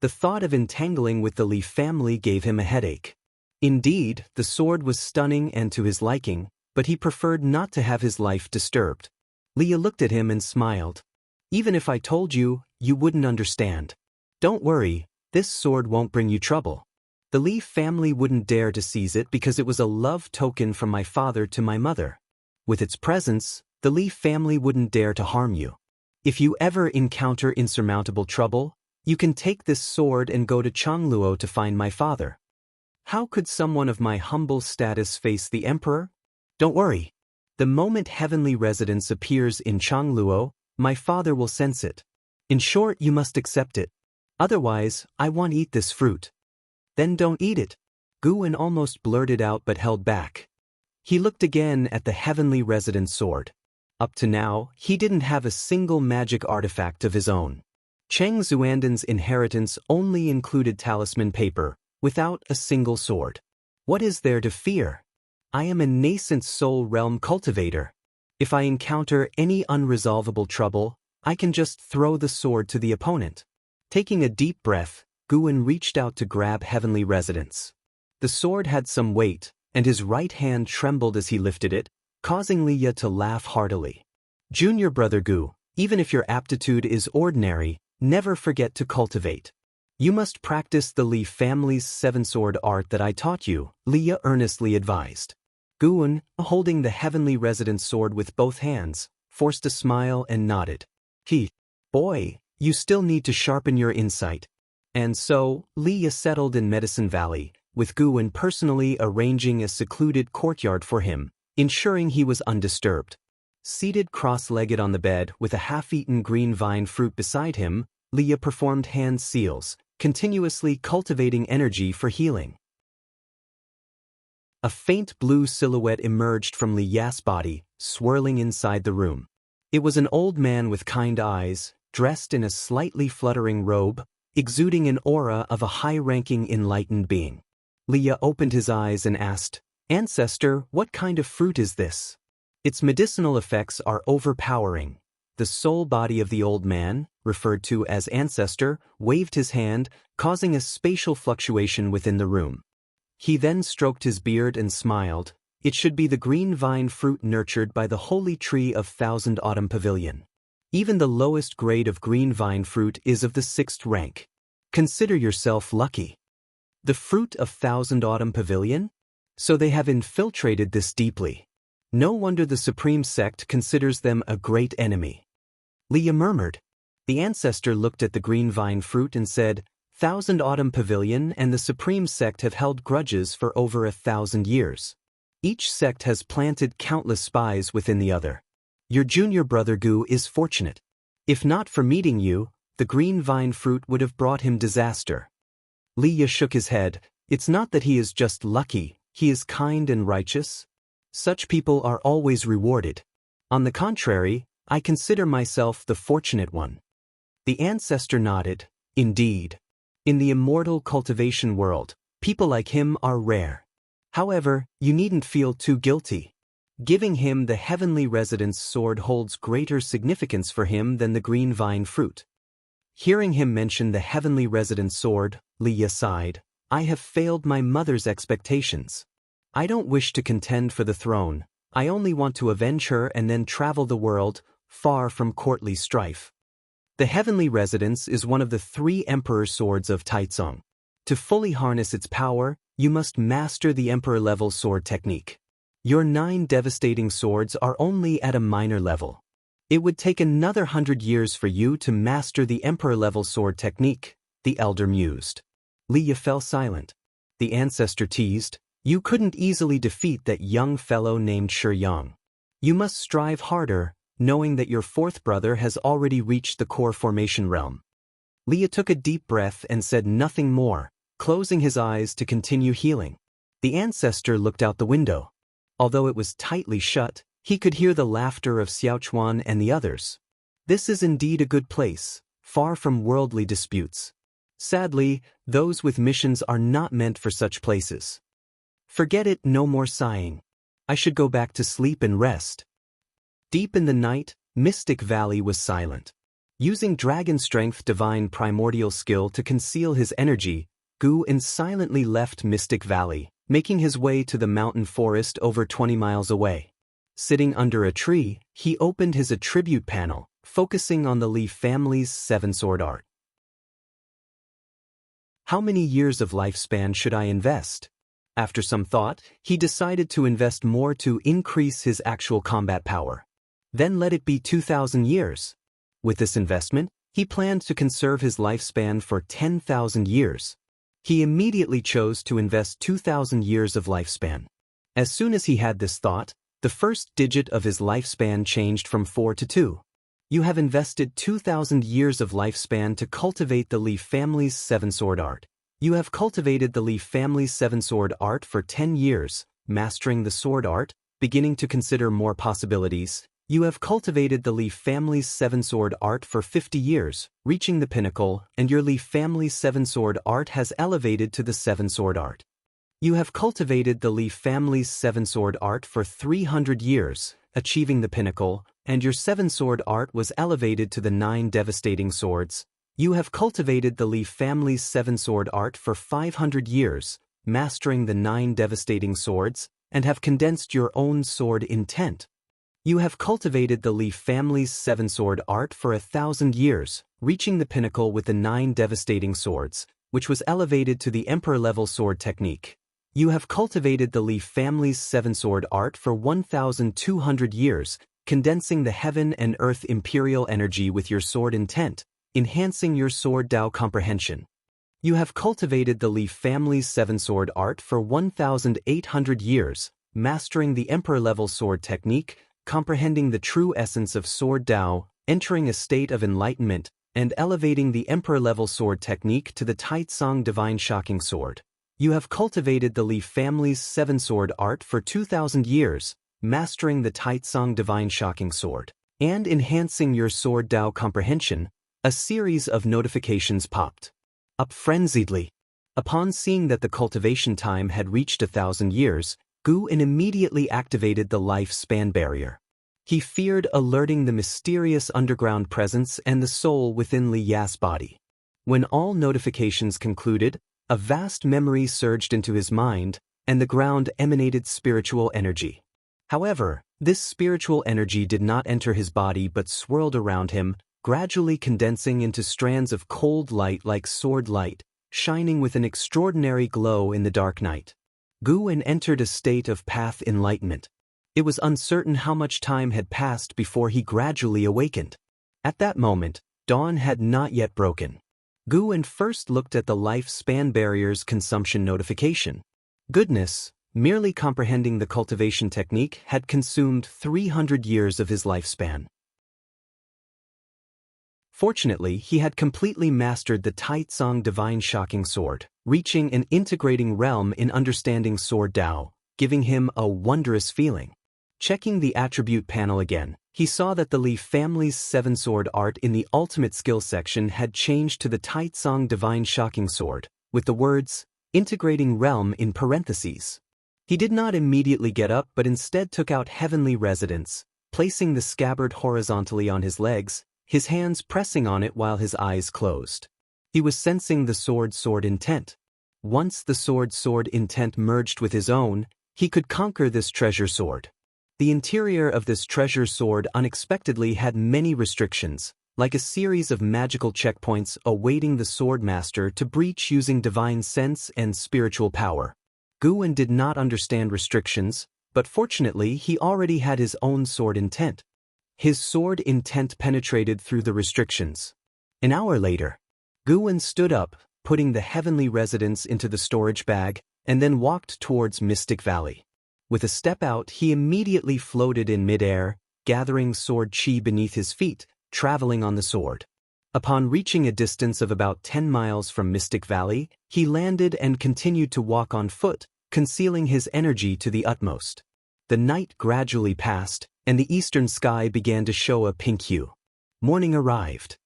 The thought of entangling with the Li family gave him a headache. Indeed, the sword was stunning and to his liking, but he preferred not to have his life disturbed. Liye looked at him and smiled. "Even if I told you, you wouldn't understand. Don't worry, this sword won't bring you trouble. The Li family wouldn't dare to seize it because it was a love token from my father to my mother. With its presence, the Li family wouldn't dare to harm you. If you ever encounter insurmountable trouble, you can take this sword and go to Changluo to find my father." How could someone of my humble status face the emperor? Don't worry. The moment Heavenly Residence appears in Changluo, my father will sense it. In short, you must accept it. Otherwise, I won't eat this fruit. Then don't eat it. Guwen almost blurted out but held back. He looked again at the Heavenly Residence sword. Up to now, he didn't have a single magic artifact of his own. Cheng Xuanden's inheritance only included talisman paper, without a single sword. What is there to fear? I am a Nascent Soul Realm cultivator. If I encounter any unresolvable trouble, I can just throw the sword to the opponent. Taking a deep breath, Guwen reached out to grab Heavenly Residence. The sword had some weight, and his right hand trembled as he lifted it, causing Liye to laugh heartily. "Junior brother Gu, even if your aptitude is ordinary, never forget to cultivate. You must practice the Li family's seven-sword art that I taught you," Liye earnestly advised. Guwen, holding the Heavenly Residence sword with both hands, forced a smile and nodded. Boy, you still need to sharpen your insight." And so, Liye settled in Medicine Valley, with Guwen personally arranging a secluded courtyard for him, ensuring he was undisturbed. Seated cross-legged on the bed with a half-eaten green vine fruit beside him, Liye performed hand seals, continuously cultivating energy for healing. A faint blue silhouette emerged from Liye's body, swirling inside the room. It was an old man with kind eyes, dressed in a slightly fluttering robe, exuding an aura of a high-ranking enlightened being. Liye opened his eyes and asked, "Ancestor, what kind of fruit is this? Its medicinal effects are overpowering." The soul body of the old man, referred to as Ancestor, waved his hand, causing a spatial fluctuation within the room. He then stroked his beard and smiled. "It should be the green vine fruit nurtured by the holy tree of Thousand Autumn Pavilion. Even the lowest grade of green vine fruit is of the 6th rank. Consider yourself lucky." The fruit of Thousand Autumn Pavilion? So they have infiltrated this deeply. No wonder the Supreme Sect considers them a great enemy. Liye murmured. The Ancestor looked at the green vine fruit and said, "Thousand Autumn Pavilion and the Supreme Sect have held grudges for over 1,000 years. Each sect has planted countless spies within the other. Your junior brother Gu is fortunate. If not for meeting you, the green vine fruit would have brought him disaster." Liye shook his head. "It's not that he is just lucky, he is kind and righteous. Such people are always rewarded. On the contrary, I consider myself the fortunate one." The Ancestor nodded. "Indeed. In the immortal cultivation world, people like him are rare. However, you needn't feel too guilty. Giving him the Heavenly Residence sword holds greater significance for him than the green vine fruit." Hearing him mention the Heavenly Residence sword, Liye sighed. "I have failed my mother's expectations. I don't wish to contend for the throne. I only want to avenge her and then travel the world, far from courtly strife. The Heavenly Residence is one of the 3 Emperor swords of Taicang. To fully harness its power, you must master the Emperor-level sword technique. Your 9 devastating swords are only at a minor level. It would take another 100 years for you to master the Emperor-level sword technique, the Elder mused. Liye fell silent. The ancestor teased, "You couldn't easily defeat that young fellow named Qiong. You must strive harder, knowing that your 4th brother has already reached the core formation realm." Liye took a deep breath and said nothing more, closing his eyes to continue healing. The ancestor looked out the window. Although it was tightly shut, he could hear the laughter of Xiaochuan and the others. This is indeed a good place, far from worldly disputes. Sadly, those with missions are not meant for such places. Forget it, no more sighing. I should go back to sleep and rest. Deep in the night, Mystic Valley was silent. Using dragon strength divine primordial skill to conceal his energy, Guin silently left Mystic Valley, making his way to the mountain forest over 20 miles away. Sitting under a tree, he opened his attribute panel, focusing on the Li family's 7-sword art. How many years of lifespan should I invest? After some thought, he decided to invest more to increase his actual combat power. Then let it be 2,000 years. With this investment, he planned to conserve his lifespan for 10,000 years. He immediately chose to invest 2,000 years of lifespan. As soon as he had this thought, the first digit of his lifespan changed from 4 to 2. You have invested 2,000 years of lifespan to cultivate the Li family's 7-sword art. You have cultivated the Li family's 7-sword art for 10 years, mastering the sword art, beginning to consider more possibilities. You have cultivated the Li family's 7-sword art for 50 years, reaching the pinnacle, and your Li family's 7-sword art has elevated to the 7-sword art. You have cultivated the Li family's 7-sword art for 300 years, achieving the pinnacle, and your 7-sword art was elevated to the 9 devastating swords. You have cultivated the Li family's 7-sword art for 500 years, mastering the 9 devastating swords, and have condensed your own sword intent. You have cultivated the Li family's 7-sword art for 1,000 years, reaching the pinnacle with the 9 devastating swords, which was elevated to the Emperor-level sword technique. You have cultivated the Li family's 7-sword art for 1,200 years, condensing the heaven and earth imperial energy with your sword intent, enhancing your sword Dao comprehension. You have cultivated the Li family's 7-sword art for 1,800 years, mastering the Emperor-level sword technique, comprehending the true essence of sword Dao, entering a state of enlightenment, and elevating the Emperor-level sword technique to the Taicang divine shocking sword. You have cultivated the Li family's 7-sword art for 2,000 years, mastering the Taicang divine shocking sword, and enhancing your sword Dao comprehension. A series of notifications popped up frenziedly. Upon seeing that the cultivation time had reached 1,000 years, Guin immediately activated the lifespan barrier. He feared alerting the mysterious underground presence and the soul within Li Ya's body. When all notifications concluded, a vast memory surged into his mind, and the ground emanated spiritual energy. However, this spiritual energy did not enter his body but swirled around him, gradually condensing into strands of cold light like sword light, shining with an extraordinary glow in the dark night. Guin entered a state of path enlightenment. It was uncertain how much time had passed before he gradually awakened. At that moment, dawn had not yet broken. Guin first looked at the lifespan barrier's consumption notification. Goodness, merely comprehending the cultivation technique had consumed 300 years of his lifespan. Fortunately, he had completely mastered the Taicang divine shocking sword, reaching an integrating realm in understanding sword Dao, giving him a wondrous feeling. Checking the attribute panel again, he saw that the Li family's 7-sword art in the ultimate skill section had changed to the Taicang divine shocking sword, with the words, integrating realm in parentheses. He did not immediately get up but instead took out heavenly residence, placing the scabbard horizontally on his legs, his hands pressing on it while his eyes closed. He was sensing the sword intent. Once the sword intent merged with his own, he could conquer this treasure sword. The interior of this treasure sword unexpectedly had many restrictions, like a series of magical checkpoints awaiting the sword master to breach using divine sense and spiritual power. Guwen did not understand restrictions, but fortunately he already had his own sword intent. His sword intent penetrated through the restrictions. An hour later, Guwen stood up, putting the heavenly residence into the storage bag, and then walked towards Mystic Valley. With a step out, he immediately floated in midair, gathering sword chi beneath his feet, traveling on the sword. Upon reaching a distance of about 10 miles from Mystic Valley, he landed and continued to walk on foot, concealing his energy to the utmost. The night gradually passed, and the eastern sky began to show a pink hue. Morning arrived.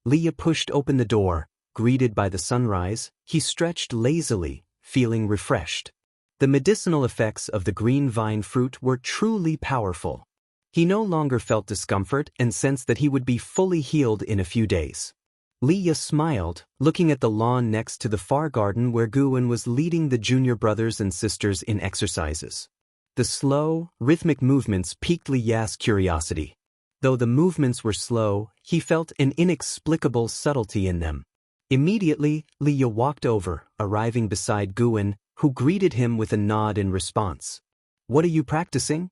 Liya pushed open the door. Greeted by the sunrise, he stretched lazily, feeling refreshed. The medicinal effects of the green vine fruit were truly powerful. He no longer felt discomfort and sensed that he would be fully healed in a few days. Liya smiled, looking at the lawn next to the far garden where Guwen was leading the junior brothers and sisters in exercises. The slow, rhythmic movements piqued Liya's curiosity. Though the movements were slow, he felt an inexplicable subtlety in them. Immediately, Liya walked over, arriving beside Guwen, who greeted him with a nod in response. "What are you practicing?"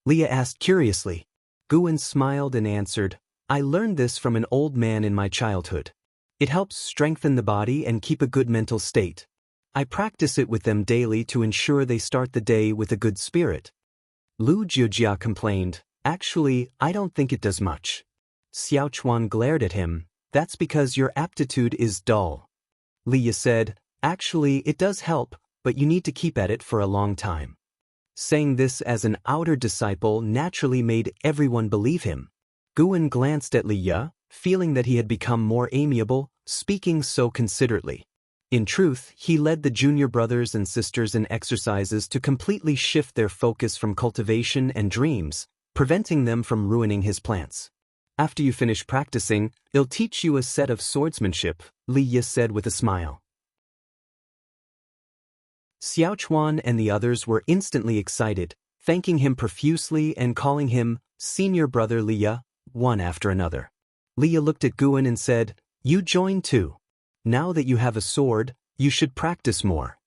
Liya asked curiously. Guwen smiled and answered, "I learned this from an old man in my childhood. It helps strengthen the body and keep a good mental state. I practice it with them daily to ensure they start the day with a good spirit." Lu Jiujia complained, "Actually, I don't think it does much." Xiaochuan glared at him, "That's because your aptitude is dull." Liya said, "Actually, it does help, but you need to keep at it for a long time." Saying this as an outer disciple naturally made everyone believe him. Guwen glanced at Liya, feeling that he had become more amiable, speaking so considerately. In truth, he led the junior brothers and sisters in exercises to completely shift their focus from cultivation and dreams, preventing them from ruining his plants. "After you finish practicing, it'll teach you a set of swordsmanship," Liya said with a smile. Xiaochuan and the others were instantly excited, thanking him profusely and calling him senior brother Liya, one after another. Liya looked at Guwen and said, "You join too. Now that you have a sword, you should practice more."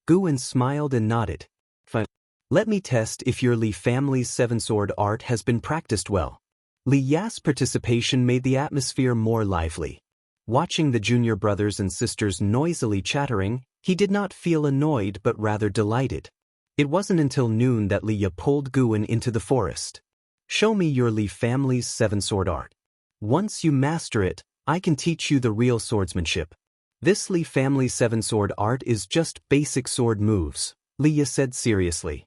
Guwen smiled and nodded. "Fine. Let me test if your Li family's seven-sword art has been practiced well." Liya's participation made the atmosphere more lively. Watching the junior brothers and sisters noisily chattering, he did not feel annoyed but rather delighted. It wasn't until noon that Liya pulled Guwen into the forest. "Show me your Li family's seven-sword art. Once you master it, I can teach you the real swordsmanship. This Li family seven-sword art is just basic sword moves," Liya said seriously.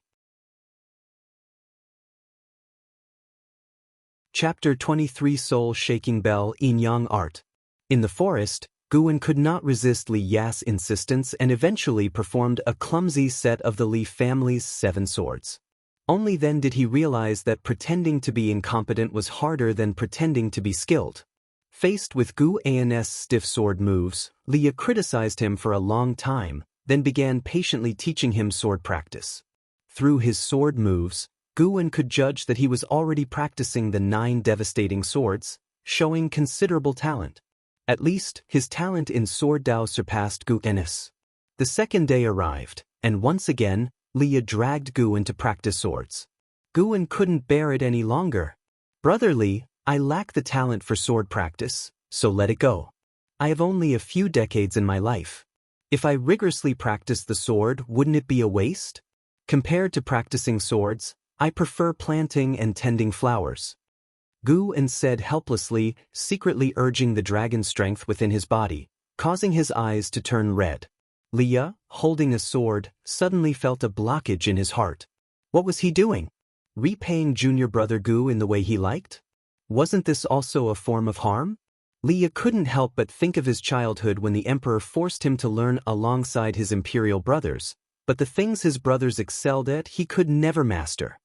Chapter 23 Soul-Shaking Bell Yin-Yang Art. In the forest, Guwen could not resist Liya's insistence and eventually performed a clumsy set of the Li family's seven swords. Only then did he realize that pretending to be incompetent was harder than pretending to be skilled. Faced with Guwen's stiff sword moves, Liya criticized him for a long time, then began patiently teaching him sword practice. Through his sword moves, Guwen could judge that he was already practicing the 9 devastating swords, showing considerable talent. At least, his talent in sword Dao surpassed Guwen's. The second day arrived, and once again, Liya dragged Guwen to practice swords. Guwen couldn't bear it any longer. "Brother Li, I lack the talent for sword practice, so let it go. I have only a few decades in my life. If I rigorously practice the sword, wouldn't it be a waste? Compared to practicing swords, I prefer planting and tending flowers." Guwen said helplessly, secretly urging the dragon strength within his body, causing his eyes to turn red. Liya, holding a sword, suddenly felt a blockage in his heart. What was he doing? Repaying junior brother Gu in the way he liked? Wasn't this also a form of harm? Liya couldn't help but think of his childhood when the emperor forced him to learn alongside his imperial brothers, but the things his brothers excelled at he could never master.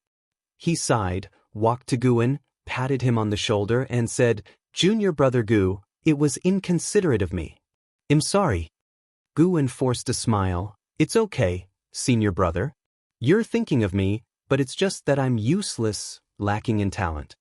He sighed, walked to Guwen, patted him on the shoulder and said, "Junior brother Gu, it was inconsiderate of me. I'm sorry." Guwen forced a smile. "It's okay, senior brother. You're thinking of me, but it's just that I'm useless, lacking in talent."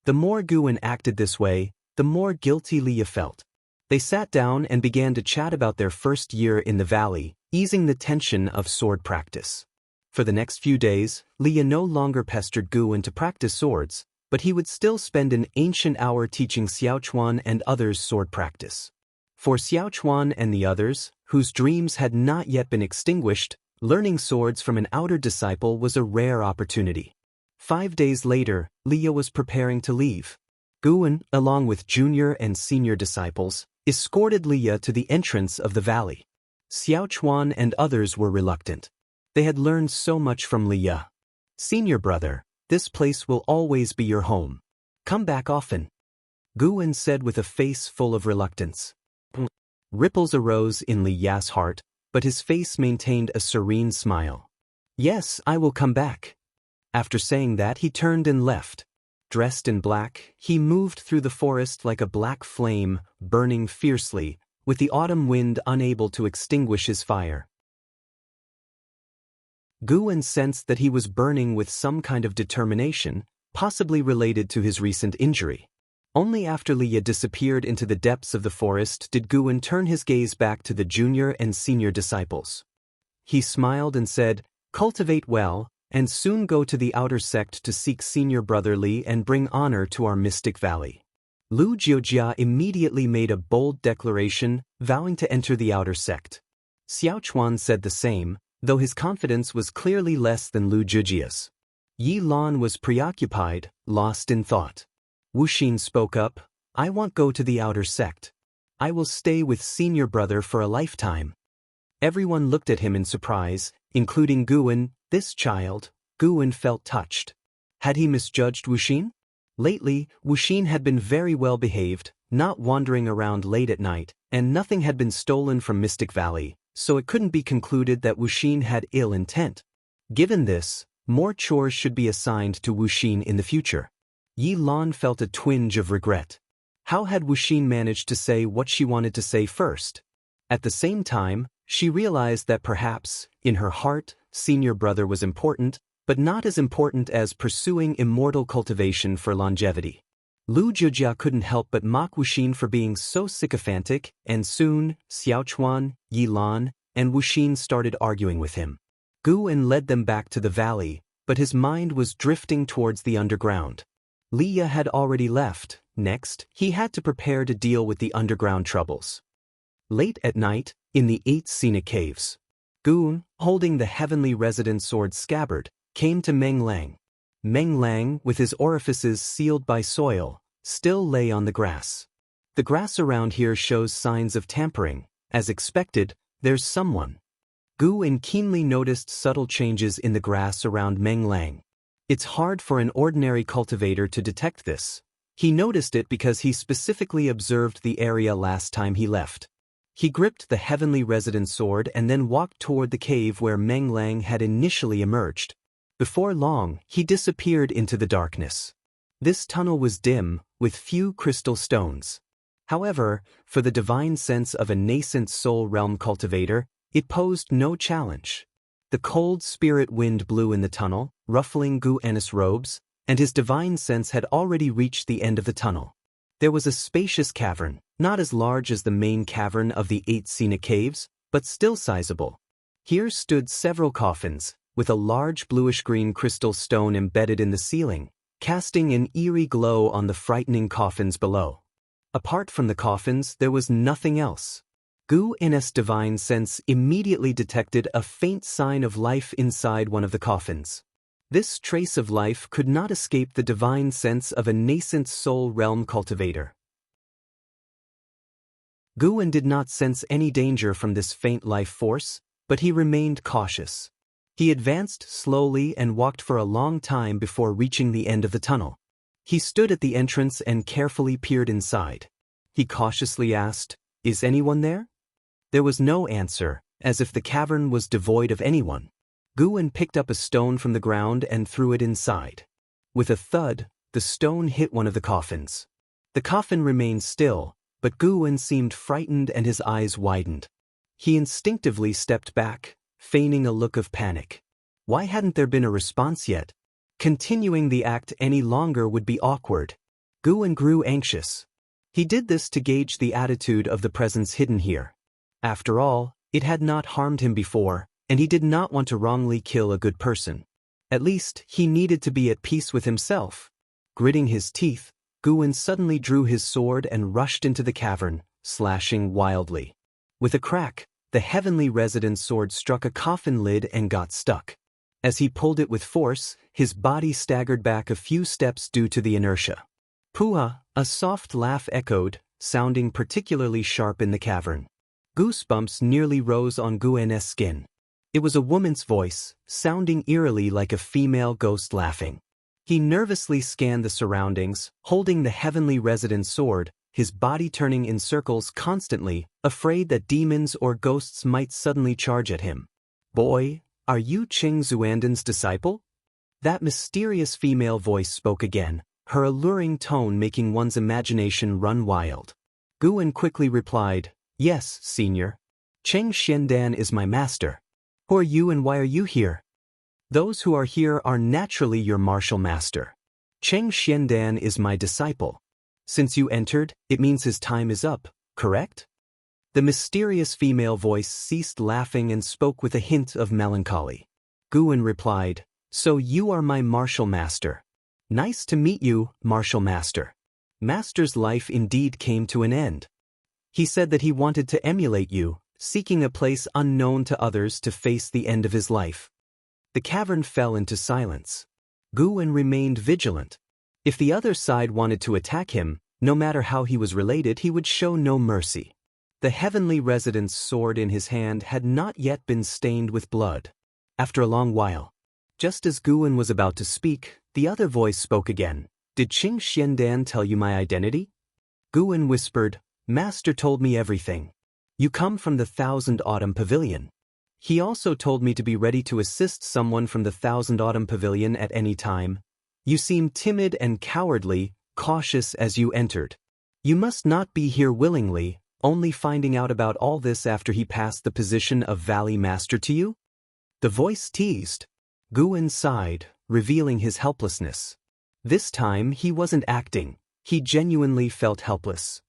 The more Guwen acted this way, the the more guilty Liya felt. They sat down and began to chat about their first year in the valley, easing the tension of sword practice. For the next few days, Liya no longer pestered Guwen to practice swords, but he would still spend an ancient hour teaching Xiaochuan and others sword practice. For Xiaochuan and the others, whose dreams had not yet been extinguished, learning swords from an outer disciple was a rare opportunity. 5 days later, Liya was preparing to leave. Guwen, along with junior and senior disciples, escorted Liya to the entrance of the valley. Xiaochuan and others were reluctant. They had learned so much from Liya. "Senior brother, this place will always be your home. Come back often," Guwen said with a face full of reluctance. Ripples arose in Liya's heart, but his face maintained a serene smile. "Yes, I will come back." After saying that, he turned and left. Dressed in black, he moved through the forest like a black flame, burning fiercely, with the autumn wind unable to extinguish his fire. Guwen sensed that he was burning with some kind of determination, possibly related to his recent injury. Only after Liya disappeared into the depths of the forest did Guwen turn his gaze back to the junior and senior disciples. He smiled and said, "Cultivate well, and soon go to the outer sect to seek senior brother Li and bring honor to our mystic valley." Lu Jiojia immediately made a bold declaration, vowing to enter the outer sect. Xiaochuan said the same, though his confidence was clearly less than Lu Jiojia's. Yi Lan was preoccupied, lost in thought. Wuxia spoke up, "I won't go to the outer sect. I will stay with senior brother for a lifetime." Everyone looked at him in surprise, including Guwen. This child, Guwen felt touched. Had he misjudged Wuxia? Lately, Wuxia had been very well behaved, not wandering around late at night, and nothing had been stolen from Mystic Valley, so it couldn't be concluded that Wuxia had ill intent. Given this, more chores should be assigned to Wuxia in the future. Yi Lan felt a twinge of regret. How had Wuxia managed to say what she wanted to say first? At the same time, she realized that perhaps, in her heart, senior brother was important, but not as important as pursuing immortal cultivation for longevity. Lu Jiojia couldn't help but mock Wuxia for being so sycophantic, and soon, Xiaochuan, Yi Lan, and Wuxia started arguing with him. Guwen led them back to the valley, but his mind was drifting towards the underground. Liya had already left. Next, he had to prepare to deal with the underground troubles. Late at night, in the 8 scenic caves, Guwen, holding the heavenly resident sword scabbard, came to Meng Lang. Meng Lang, with his orifices sealed by soil, still lay on the grass. The grass around here shows signs of tampering. As expected, there's someone. Guwen keenly noticed subtle changes in the grass around Meng Lang. It's hard for an ordinary cultivator to detect this. He noticed it because he specifically observed the area last time he left. He gripped the heavenly resident sword and then walked toward the cave where Meng Lang had initially emerged. Before long, he disappeared into the darkness. This tunnel was dim, with few crystal stones. However, for the divine sense of a nascent soul realm cultivator, it posed no challenge. The cold spirit wind blew in the tunnel, ruffling Guwen's robes, and his divine sense had already reached the end of the tunnel. There was a spacious cavern, not as large as the main cavern of the 8 scenic caves, but still sizable. Here stood several coffins, with a large bluish-green crystal stone embedded in the ceiling, casting an eerie glow on the frightening coffins below. Apart from the coffins, there was nothing else. Guwen's divine sense immediately detected a faint sign of life inside one of the coffins. This trace of life could not escape the divine sense of a nascent soul realm cultivator. Guwen did not sense any danger from this faint life force, but he remained cautious. He advanced slowly and walked for a long time before reaching the end of the tunnel. He stood at the entrance and carefully peered inside. He cautiously asked, "Is anyone there?" There was no answer, as if the cavern was devoid of anyone. Guwen picked up a stone from the ground and threw it inside. With a thud, the stone hit one of the coffins. The coffin remained still, but Guwen seemed frightened and his eyes widened. He instinctively stepped back, feigning a look of panic. Why hadn't there been a response yet? Continuing the act any longer would be awkward. Guwen grew anxious. He did this to gauge the attitude of the presence hidden here. After all, it had not harmed him before, and he did not want to wrongly kill a good person. At least, he needed to be at peace with himself. Gritting his teeth, Guwen suddenly drew his sword and rushed into the cavern, slashing wildly. With a crack, the heavenly resident's sword struck a coffin lid and got stuck. As he pulled it with force, his body staggered back a few steps due to the inertia. Puha, a soft laugh echoed, sounding particularly sharp in the cavern. Goosebumps nearly rose on Guwen's skin. It was a woman's voice, sounding eerily like a female ghost laughing. He nervously scanned the surroundings, holding the heavenly resident's sword, his body turning in circles constantly, afraid that demons or ghosts might suddenly charge at him. "Boy, are you Qing Xuanden's disciple?" That mysterious female voice spoke again, her alluring tone making one's imagination run wild. Guwen quickly replied, "Yes, senior. Cheng Xiandan is my master. Who are you and why are you here?" "Those who are here are naturally your martial master. Cheng Xiandan is my disciple. Since you entered, it means his time is up, correct?" The mysterious female voice ceased laughing and spoke with a hint of melancholy. Guwen replied, "So you are my martial master. Nice to meet you, martial master." Master's life indeed came to an end. He said that he wanted to emulate you, seeking a place unknown to others to face the end of his life. The cavern fell into silence. Guwen remained vigilant. If the other side wanted to attack him, no matter how he was related, he would show no mercy. The heavenly resident's sword in his hand had not yet been stained with blood. After a long while, just as Guwen was about to speak, the other voice spoke again. "Did Qing Xiandan tell you my identity?" Guwen whispered, "Master told me everything. You come from the Thousand Autumn Pavilion. He also told me to be ready to assist someone from the Thousand Autumn Pavilion at any time. You seem timid and cowardly, cautious as you entered. You must not be here willingly, only finding out about all this after he passed the position of Valley Master to you?" The voice teased. Guwen sighed, revealing his helplessness. This time he wasn't acting, he genuinely felt helpless.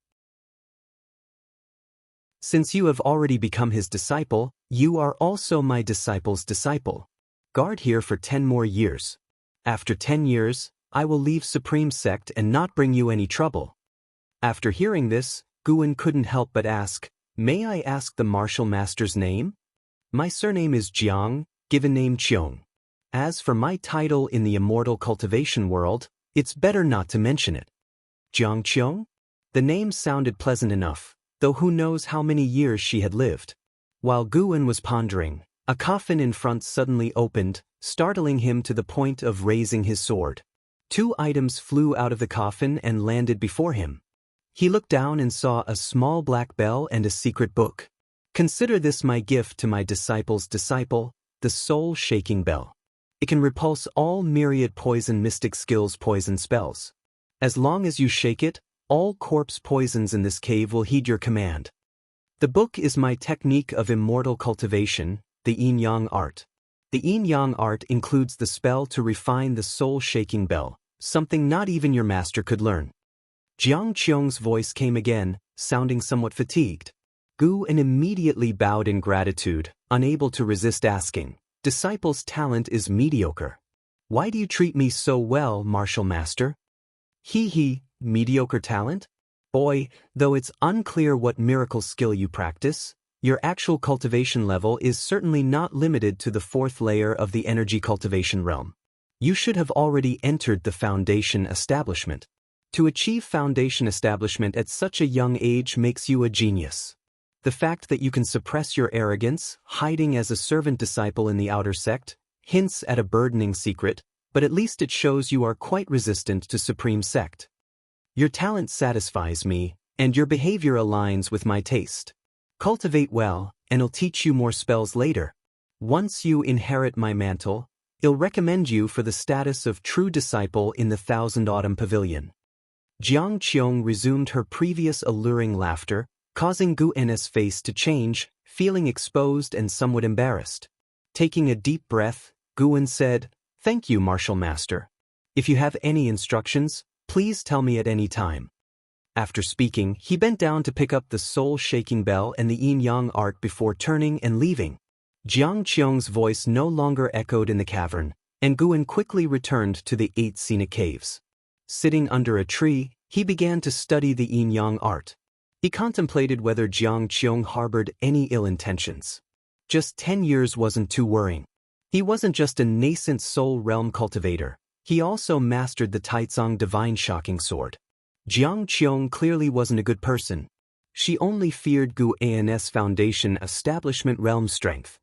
"Since you have already become his disciple, you are also my disciple's disciple. Guard here for 10 more years. After 10 years, I will leave Supreme Sect and not bring you any trouble." After hearing this, Guwen couldn't help but ask, "May I ask the martial master's name?" "My surname is Jiang, given name Qiong. As for my title in the Immortal Cultivation world, it's better not to mention it." Jiang Qiong? The name sounded pleasant enough, though who knows how many years she had lived. While Guwen was pondering, a coffin in front suddenly opened, startling him to the point of raising his sword. 2 items flew out of the coffin and landed before him. He looked down and saw a small black bell and a secret book. "Consider this my gift to my disciple's disciple, the soul-shaking bell. It can repulse all myriad poison mystic skills poison spells. As long as you shake it, all corpse poisons in this cave will heed your command. The book is my technique of immortal cultivation, the yin-yang art. The yin-yang art includes the spell to refine the soul-shaking bell, something not even your master could learn." Jiang Qiong's voice came again, sounding somewhat fatigued. Guwen immediately bowed in gratitude, unable to resist asking, "Disciple's talent is mediocre. Why do you treat me so well, martial master?" "He, mediocre talent? Boy, though it's unclear what miracle skill you practice, your actual cultivation level is certainly not limited to the 4th layer of the energy cultivation realm. You should have already entered the foundation establishment. To achieve foundation establishment at such a young age makes you a genius. The fact that you can suppress your arrogance, hiding as a servant disciple in the outer sect, hints at a burdening secret, but at least it shows you are quite resistant to Supreme Sect. Your talent satisfies me, and your behavior aligns with my taste. Cultivate well, and I'll teach you more spells later. Once you inherit my mantle, I'll recommend you for the status of true disciple in the Thousand Autumn Pavilion." Jiang Qiong resumed her previous alluring laughter, causing Guwen's face to change, feeling exposed and somewhat embarrassed. Taking a deep breath, Guwen said, "Thank you, martial master. If you have any instructions, please tell me at any time." After speaking, he bent down to pick up the soul-shaking bell and the yin-yang art before turning and leaving. Jiang Qiong's voice no longer echoed in the cavern, and Guwen quickly returned to the 8 scenic caves. Sitting under a tree, he began to study the yin-yang art. He contemplated whether Jiang Qiong harbored any ill intentions. Just 10 years wasn't too worrying. He wasn't just a nascent soul realm cultivator, he also mastered the Taicang divine shocking sword. Jiang Qiong clearly wasn't a good person. She only feared Gu An's foundation establishment realm strength.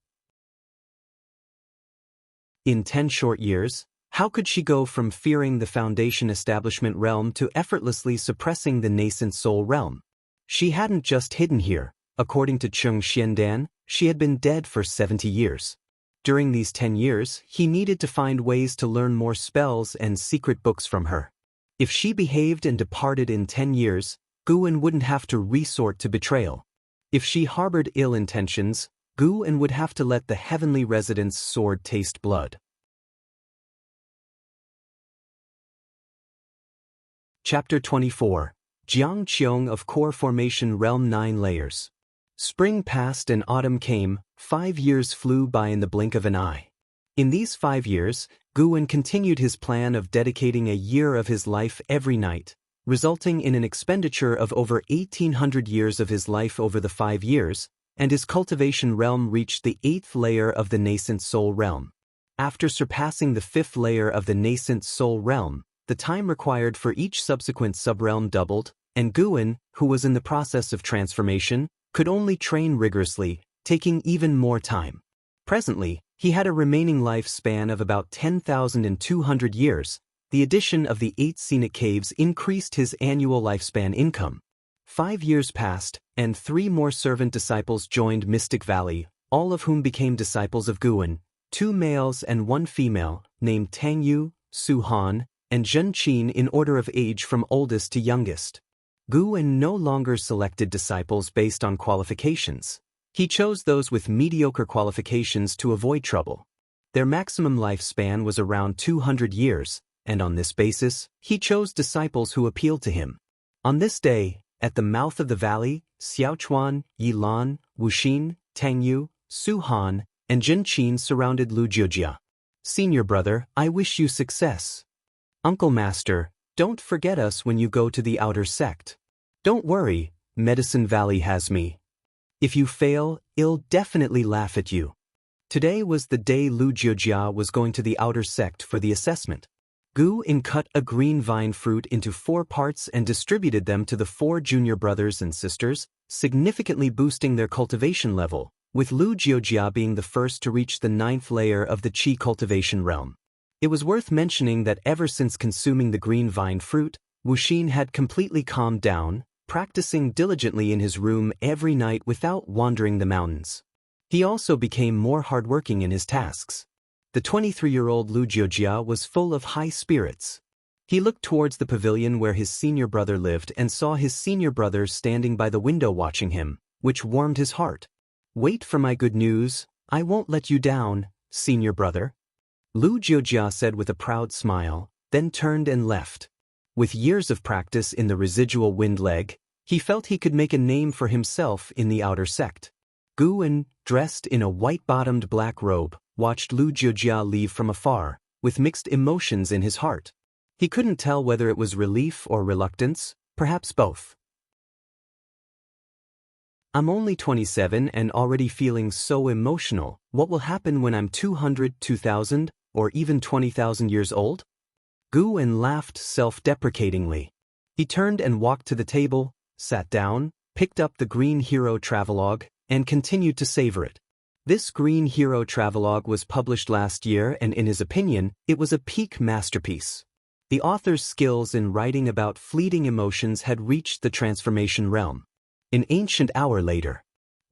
In 10 short years, how could she go from fearing the foundation establishment realm to effortlessly suppressing the nascent soul realm? She hadn't just hidden here. According to Cheng Xiandan, she had been dead for 70 years. During these 10 years, he needed to find ways to learn more spells and secret books from her. If she behaved and departed in 10 years, Guwen wouldn't have to resort to betrayal. If she harbored ill intentions, Guwen would have to let the heavenly resident's sword taste blood. Chapter 24. Jiang Qiong of Core Formation Realm 9 Layers. Spring passed and autumn came, 5 years flew by in the blink of an eye. In these 5 years, Guwen continued his plan of dedicating a year of his life every night, resulting in an expenditure of over 1,800 years of his life over the 5 years, and his cultivation realm reached the 8th layer of the Nascent Soul Realm. After surpassing the 5th layer of the Nascent Soul Realm, the time required for each subsequent subrealm doubled, and Guwen, who was in the process of transformation, could only train rigorously, taking even more time. Presently, he had a remaining lifespan of about 10,200 years. The addition of the 8 scenic caves increased his annual lifespan income. 5 years passed, and 3 more servant disciples joined Mystic Valley, all of whom became disciples of Guwen, 2 males and 1 female, named Tangyu, Su Han, and Zhenqin in order of age from oldest to youngest. Guwen no longer selected disciples based on qualifications. He chose those with mediocre qualifications to avoid trouble. Their maximum lifespan was around 200 years, and on this basis, he chose disciples who appealed to him. On this day, at the mouth of the valley, Xiaochuan, Yilan, Wuxin, Tangyu, Su Han, and Zhenqin surrounded Lu Jiujia. "Senior brother, I wish you success. Uncle Master, don't forget us when you go to the outer sect. Don't worry, Medicine Valley has me. If you fail, I'll definitely laugh at you." Today was the day Lu Jiujia was going to the outer sect for the assessment. Guwen cut a green vine fruit into 4 parts and distributed them to the 4 junior brothers and sisters, significantly boosting their cultivation level, with Lu Jiujia being the first to reach the 9th layer of the Qi cultivation realm. It was worth mentioning that ever since consuming the green vine fruit, Wuxin had completely calmed down, practicing diligently in his room every night without wandering the mountains. He also became more hardworking in his tasks. The 23-year-old Lu Jiujia was full of high spirits. He looked towards the pavilion where his senior brother lived and saw his senior brother standing by the window watching him, which warmed his heart. "Wait for my good news, I won't let you down, senior brother," Lu Jiujia said with a proud smile, then turned and left. With years of practice in the residual wind leg, he felt he could make a name for himself in the outer sect. Guwen, dressed in a white-bottomed black robe, watched Lu Jiujia leave from afar, with mixed emotions in his heart. He couldn't tell whether it was relief or reluctance, perhaps both. "I'm only 27 and already feeling so emotional. What will happen when I'm 200, 2,000, or even 20,000 years old?" Guwen laughed self-deprecatingly. He turned and walked to the table, sat down, picked up the Green Hero Travelogue, and continued to savor it. This Green Hero Travelogue was published last year and in his opinion, it was a peak masterpiece. The author's skills in writing about fleeting emotions had reached the transformation realm. An ancient hour later,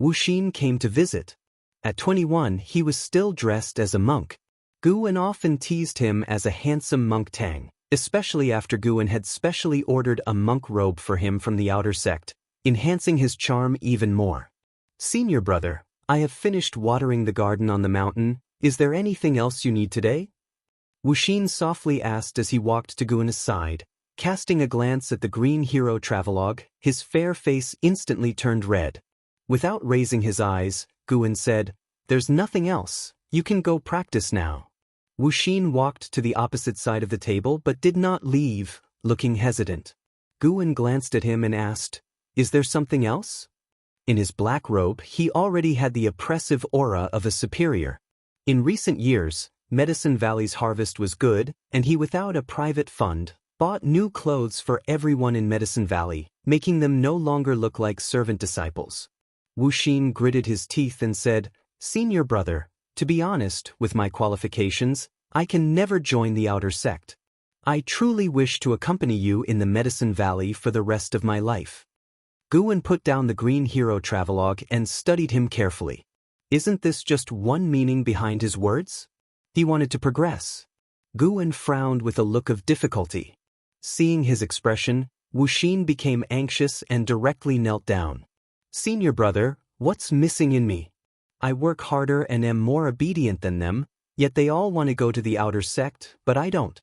Wuxin came to visit. At 21, he was still dressed as a monk. Guwen often teased him as a handsome monk Tang, especially after Guwen had specially ordered a monk robe for him from the outer sect, enhancing his charm even more. "Senior brother, I have finished watering the garden on the mountain. Is there anything else you need today?" Wuxin softly asked as he walked to Guwen's side, Casting a glance at the green hero travelogue, his fair face instantly turned red. Without raising his eyes, Guwen said, "There's nothing else. You can go practice now." Wuxin walked to the opposite side of the table but did not leave, looking hesitant. Guwen glanced at him and asked, "Is there something else?" In his black robe, he already had the oppressive aura of a superior. In recent years, Medicine Valley's harvest was good, and he, without a private fund, bought new clothes for everyone in Medicine Valley, making them no longer look like servant disciples. Wuxin gritted his teeth and said, "Senior brother, to be honest, with my qualifications, I can never join the outer sect. I truly wish to accompany you in the Medicine Valley for the rest of my life." Guwen put down the green hero travelogue and studied him carefully. Isn't this just one meaning behind his words? He wanted to progress. Guwen frowned with a look of difficulty. Seeing his expression, Wuxin became anxious and directly knelt down. "Senior brother, what's missing in me? I work harder and am more obedient than them, yet they all want to go to the outer sect, but I don't."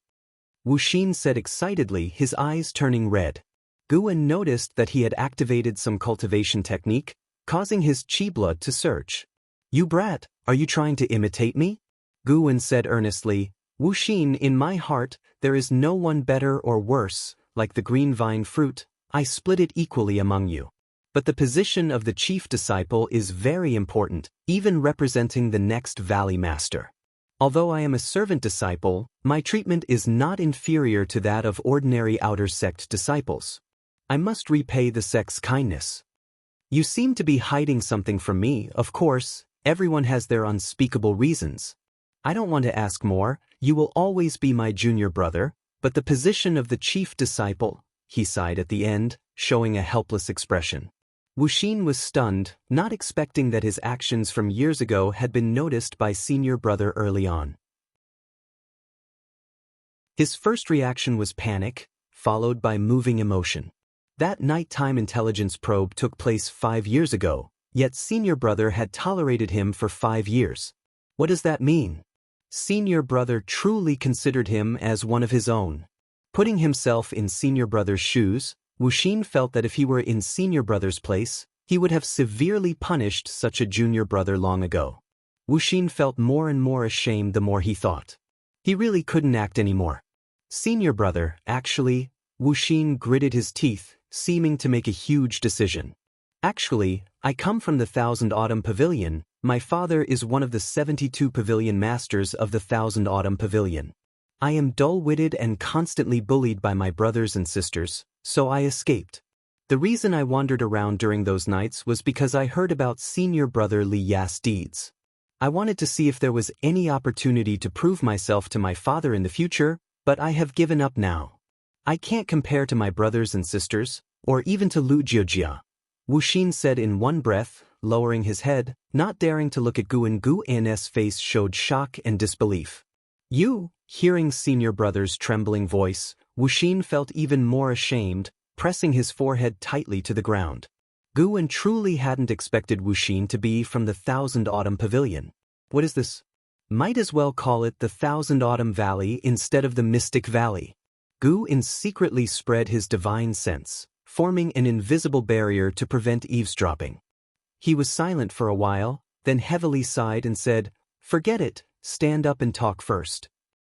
Wuxin said excitedly, his eyes turning red. Guwen noticed that he had activated some cultivation technique, causing his chi blood to surge. "You brat, are you trying to imitate me?" Guwen said earnestly, "Wuxin, in my heart, there is no one better or worse, like the green vine fruit, I split it equally among you. But the position of the chief disciple is very important, even representing the next valley master. Although I am a servant disciple, my treatment is not inferior to that of ordinary outer sect disciples. I must repay the sect's kindness. You seem to be hiding something from me, of course, everyone has their unspeakable reasons. I don't want to ask more, you will always be my junior brother, but the position of the chief disciple," he sighed at the end, showing a helpless expression. Wuxin was stunned, not expecting that his actions from years ago had been noticed by senior brother early on. His first reaction was panic, followed by moving emotion. That nighttime intelligence probe took place 5 years ago, yet senior brother had tolerated him for 5 years. What does that mean? Senior brother truly considered him as one of his own. Putting himself in senior brother's shoes, Wuxin felt that if he were in senior brother's place, he would have severely punished such a junior brother long ago. Wuxin felt more and more ashamed the more he thought. He really couldn't act anymore. "Senior brother, actually," Wuxin gritted his teeth, seeming to make a huge decision. "Actually, I come from the Thousand Autumn Pavilion. My father is one of the 72 pavilion masters of the Thousand Autumn Pavilion. I am dull-witted and constantly bullied by my brothers and sisters, so I escaped. The reason I wandered around during those nights was because I heard about senior brother Li Ya's deeds. I wanted to see if there was any opportunity to prove myself to my father in the future, but I have given up now. I can't compare to my brothers and sisters, or even to Lu Jiojia," Wuxin said in one breath, lowering his head, not daring to look at Guwen. Guwen's face showed shock and disbelief. "You?" Hearing senior brother's trembling voice, Wuxin felt even more ashamed, pressing his forehead tightly to the ground. Guwen truly hadn't expected Wuxin to be from the Thousand Autumn Pavilion. What is this? Might as well call it the Thousand Autumn Valley instead of the Mystic Valley. Guwen secretly spread his divine sense, forming an invisible barrier to prevent eavesdropping. He was silent for a while, then heavily sighed and said, "Forget it, stand up and talk first."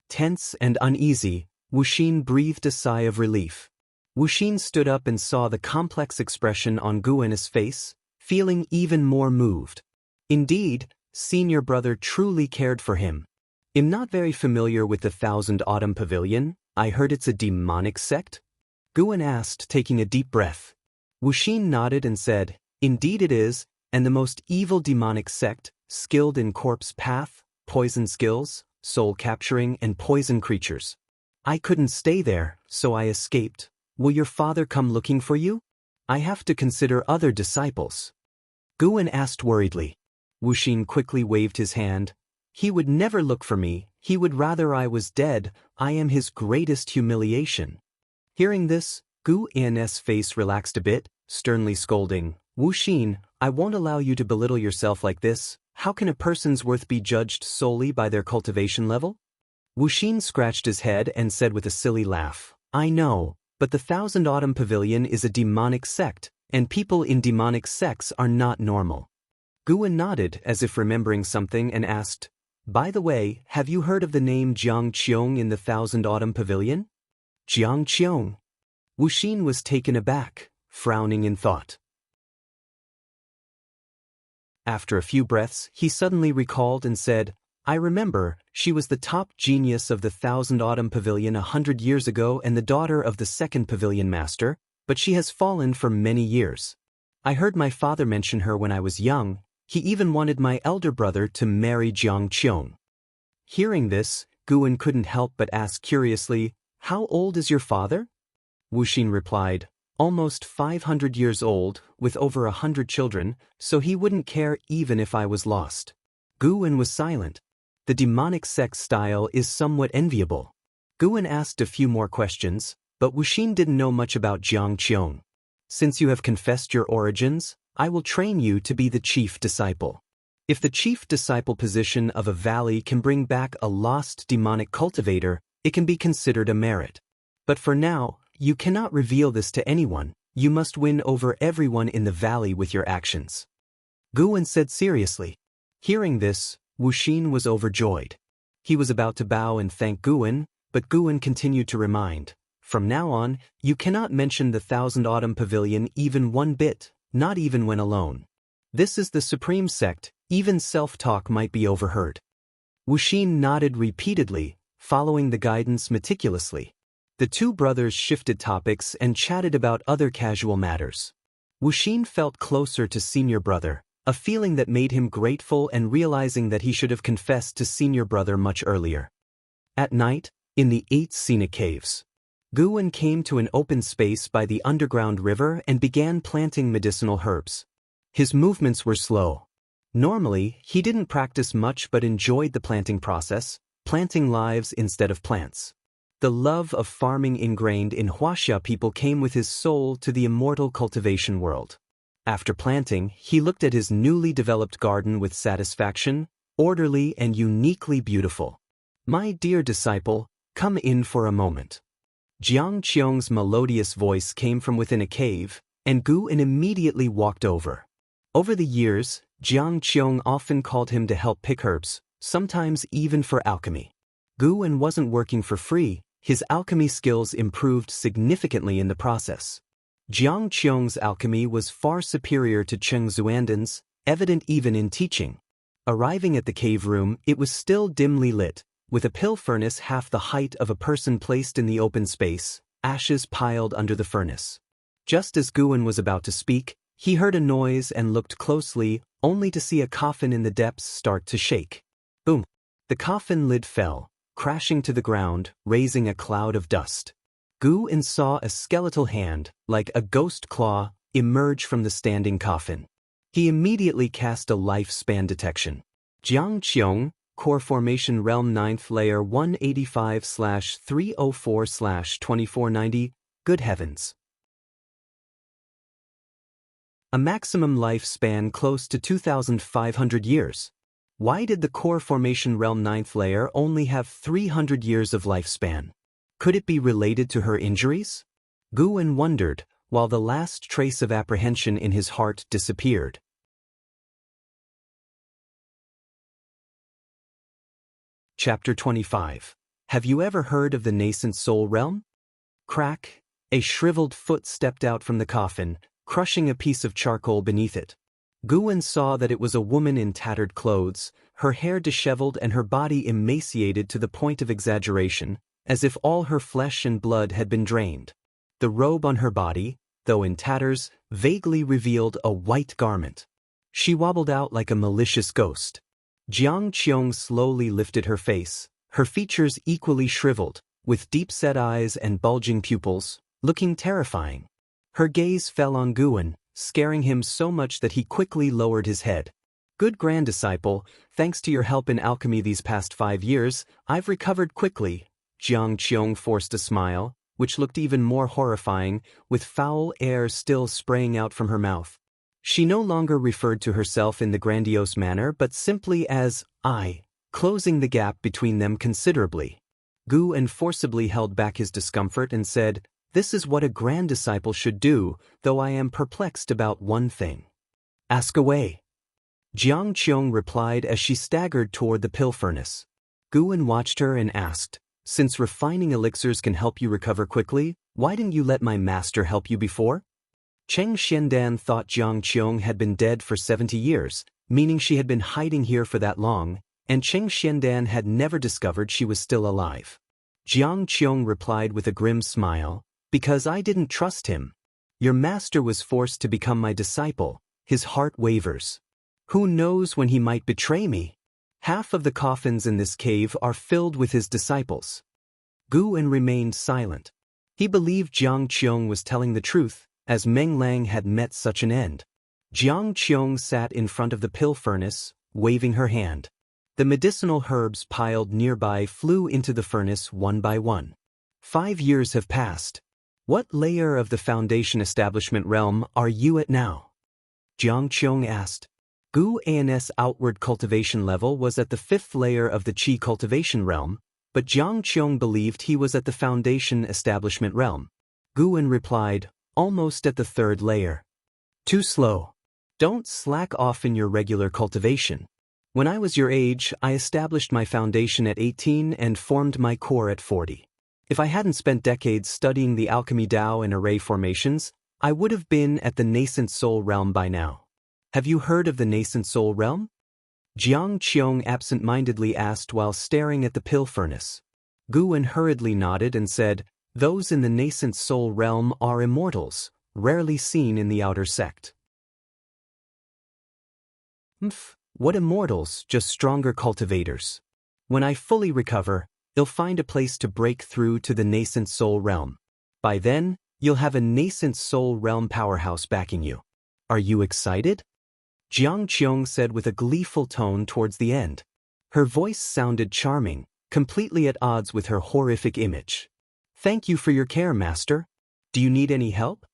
Tense and uneasy, Wuxin breathed a sigh of relief. Wuxin stood up and saw the complex expression on Guwen's face, feeling even more moved. Indeed, senior brother truly cared for him. "I'm not very familiar with the Thousand Autumn Pavilion. I heard it's a demonic sect?" Guwen asked, taking a deep breath. Wuxin nodded and said, "Indeed it is, and the most evil demonic sect, skilled in corpse path, poison skills, soul capturing, and poison creatures. I couldn't stay there, so I escaped. Will your father come looking for you? I have to consider other disciples." Guwen asked worriedly. Wuxin quickly waved his hand. "He would never look for me, he would rather I was dead. I am his greatest humiliation." Hearing this, Guwen's face relaxed a bit, sternly scolding, "Wuxin, I won't allow you to belittle yourself like this. How can a person's worth be judged solely by their cultivation level?" Wuxin scratched his head and said with a silly laugh, "I know, But the Thousand Autumn Pavilion is a demonic sect, and people in demonic sects are not normal. Guwen nodded as if remembering something and asked, "By the way, have you heard of the name Jiang Qiong in the Thousand Autumn Pavilion?" Jiang Qiong. Wuxin was taken aback, frowning in thought. After a few breaths, he suddenly recalled and said, "I remember, she was the top genius of the Thousand Autumn Pavilion 100 years ago and the daughter of the second pavilion master, but she has fallen for many years. I heard my father mention her when I was young. He even wanted my elder brother to marry Jiang Qiong." Hearing this, Guwen couldn't help but ask curiously, "How old is your father?" Wuxin replied, "Almost 500 years old, with over 100 children, so he wouldn't care even if I was lost." Guwen was silent. The demonic sect style is somewhat enviable. Guwen asked a few more questions, but Wuxin didn't know much about Jiang Qiong. "Since you have confessed your origins, I will train you to be the chief disciple. If the chief disciple position of a valley can bring back a lost demonic cultivator, it can be considered a merit. But for now, you cannot reveal this to anyone. You must win over everyone in the valley with your actions," Guwen said seriously. Hearing this, Wuxin was overjoyed. He was about to bow and thank Guwen, but Guwen continued to remind, "From now on, you cannot mention the Thousand Autumn Pavilion even one bit, not even when alone. This is the supreme sect, even self-talk might be overheard." Wuxin nodded repeatedly, following the guidance meticulously. The two brothers shifted topics and chatted about other casual matters. Wuxin felt closer to senior brother, a feeling that made him grateful and realizing that he should have confessed to senior brother much earlier. At night, in the 8 Sina caves, Guwen came to an open space by the underground river and began planting medicinal herbs. His movements were slow. Normally, he didn't practice much but enjoyed the planting process, planting lives instead of plants. The love of farming ingrained in Wuxia people came with his soul to the immortal cultivation world. After planting, he looked at his newly developed garden with satisfaction, orderly and uniquely beautiful. "My dear disciple, come in for a moment." Jiang Qiong's melodious voice came from within a cave, and Guwen immediately walked over. Over the years, Jiang Qiong often called him to help pick herbs, sometimes even for alchemy. Guwen wasn't working for free. His alchemy skills improved significantly in the process. Jiang Qiong's alchemy was far superior to Cheng Xuanden's, evident even in teaching. Arriving at the cave room, it was still dimly lit, with a pill furnace half the height of a person placed in the open space, ashes piled under the furnace. Just as Guwen was about to speak, he heard a noise and looked closely, only to see a coffin in the depths start to shake. Boom! The coffin lid fell, crashing to the ground, raising a cloud of dust. Guwen saw a skeletal hand, like a ghost claw, emerge from the standing coffin. He immediately cast a lifespan detection. Jiang Qiong, Core Formation Realm 9th Layer 185/304/2490, Good Heavens. A maximum lifespan close to 2,500 years. Why did the Core Formation Realm 9th Layer only have 300 years of lifespan? Could it be related to her injuries? Guwen wondered, while the last trace of apprehension in his heart disappeared. Chapter 25. Have you ever heard of the Nascent Soul Realm? Crack! A shriveled foot stepped out from the coffin, crushing a piece of charcoal beneath it. Guwen saw that it was a woman in tattered clothes, her hair disheveled and her body emaciated to the point of exaggeration, as if all her flesh and blood had been drained. The robe on her body, though in tatters, vaguely revealed a white garment. She wobbled out like a malicious ghost. Jiang Qiong slowly lifted her face, her features equally shriveled, with deep-set eyes and bulging pupils, looking terrifying. Her gaze fell on Guwen, scaring him so much that he quickly lowered his head. "Good grand disciple, thanks to your help in alchemy these past 5 years, I've recovered quickly." Jiang Qiong forced a smile, which looked even more horrifying, with foul air still spraying out from her mouth. She no longer referred to herself in the grandiose manner but simply as I, closing the gap between them considerably. Guwen forcibly held back his discomfort and said, This is what a grand disciple should do, though I am perplexed about one thing. Ask away. Qiong replied as she staggered toward the pill furnace. Guwen watched her and asked, since refining elixirs can help you recover quickly, why didn't you let my master help you before? Cheng Xiandan thought Qiong had been dead for 70 years, meaning she had been hiding here for that long, and Cheng Xiandan had never discovered she was still alive. Qiong replied with a grim smile, because I didn't trust him. Your master was forced to become my disciple, his heart wavers. Who knows when he might betray me? Half of the coffins in this cave are filled with his disciples. Guwen remained silent. He believed Qiong was telling the truth, as Meng Lang had met such an end. Qiong sat in front of the pill furnace, waving her hand. The medicinal herbs piled nearby flew into the furnace one by one. 5 years have passed. What layer of the Foundation Establishment Realm are you at now? Qiong asked. Guwen's outward cultivation level was at the 5th layer of the Qi Cultivation Realm, but Qiong believed he was at the Foundation Establishment Realm. Guwen replied, almost at the 3rd layer. Too slow. Don't slack off in your regular cultivation. When I was your age, I established my foundation at 18 and formed my core at 40. If I hadn't spent decades studying the alchemy Dao and array formations, I would have been at the Nascent Soul Realm by now. Have you heard of the Nascent Soul Realm? Qiong absent-mindedly asked while staring at the pill furnace. Guwen hurriedly nodded and said, those in the Nascent Soul Realm are immortals, rarely seen in the outer sect. What immortals, just stronger cultivators. When I fully recover, you'll find a place to break through to the Nascent Soul Realm. By then, you'll have a Nascent Soul Realm powerhouse backing you. Are you excited? Qiong said with a gleeful tone towards the end. Her voice sounded charming, completely at odds with her horrific image. Thank you for your care, Master. Do you need any help?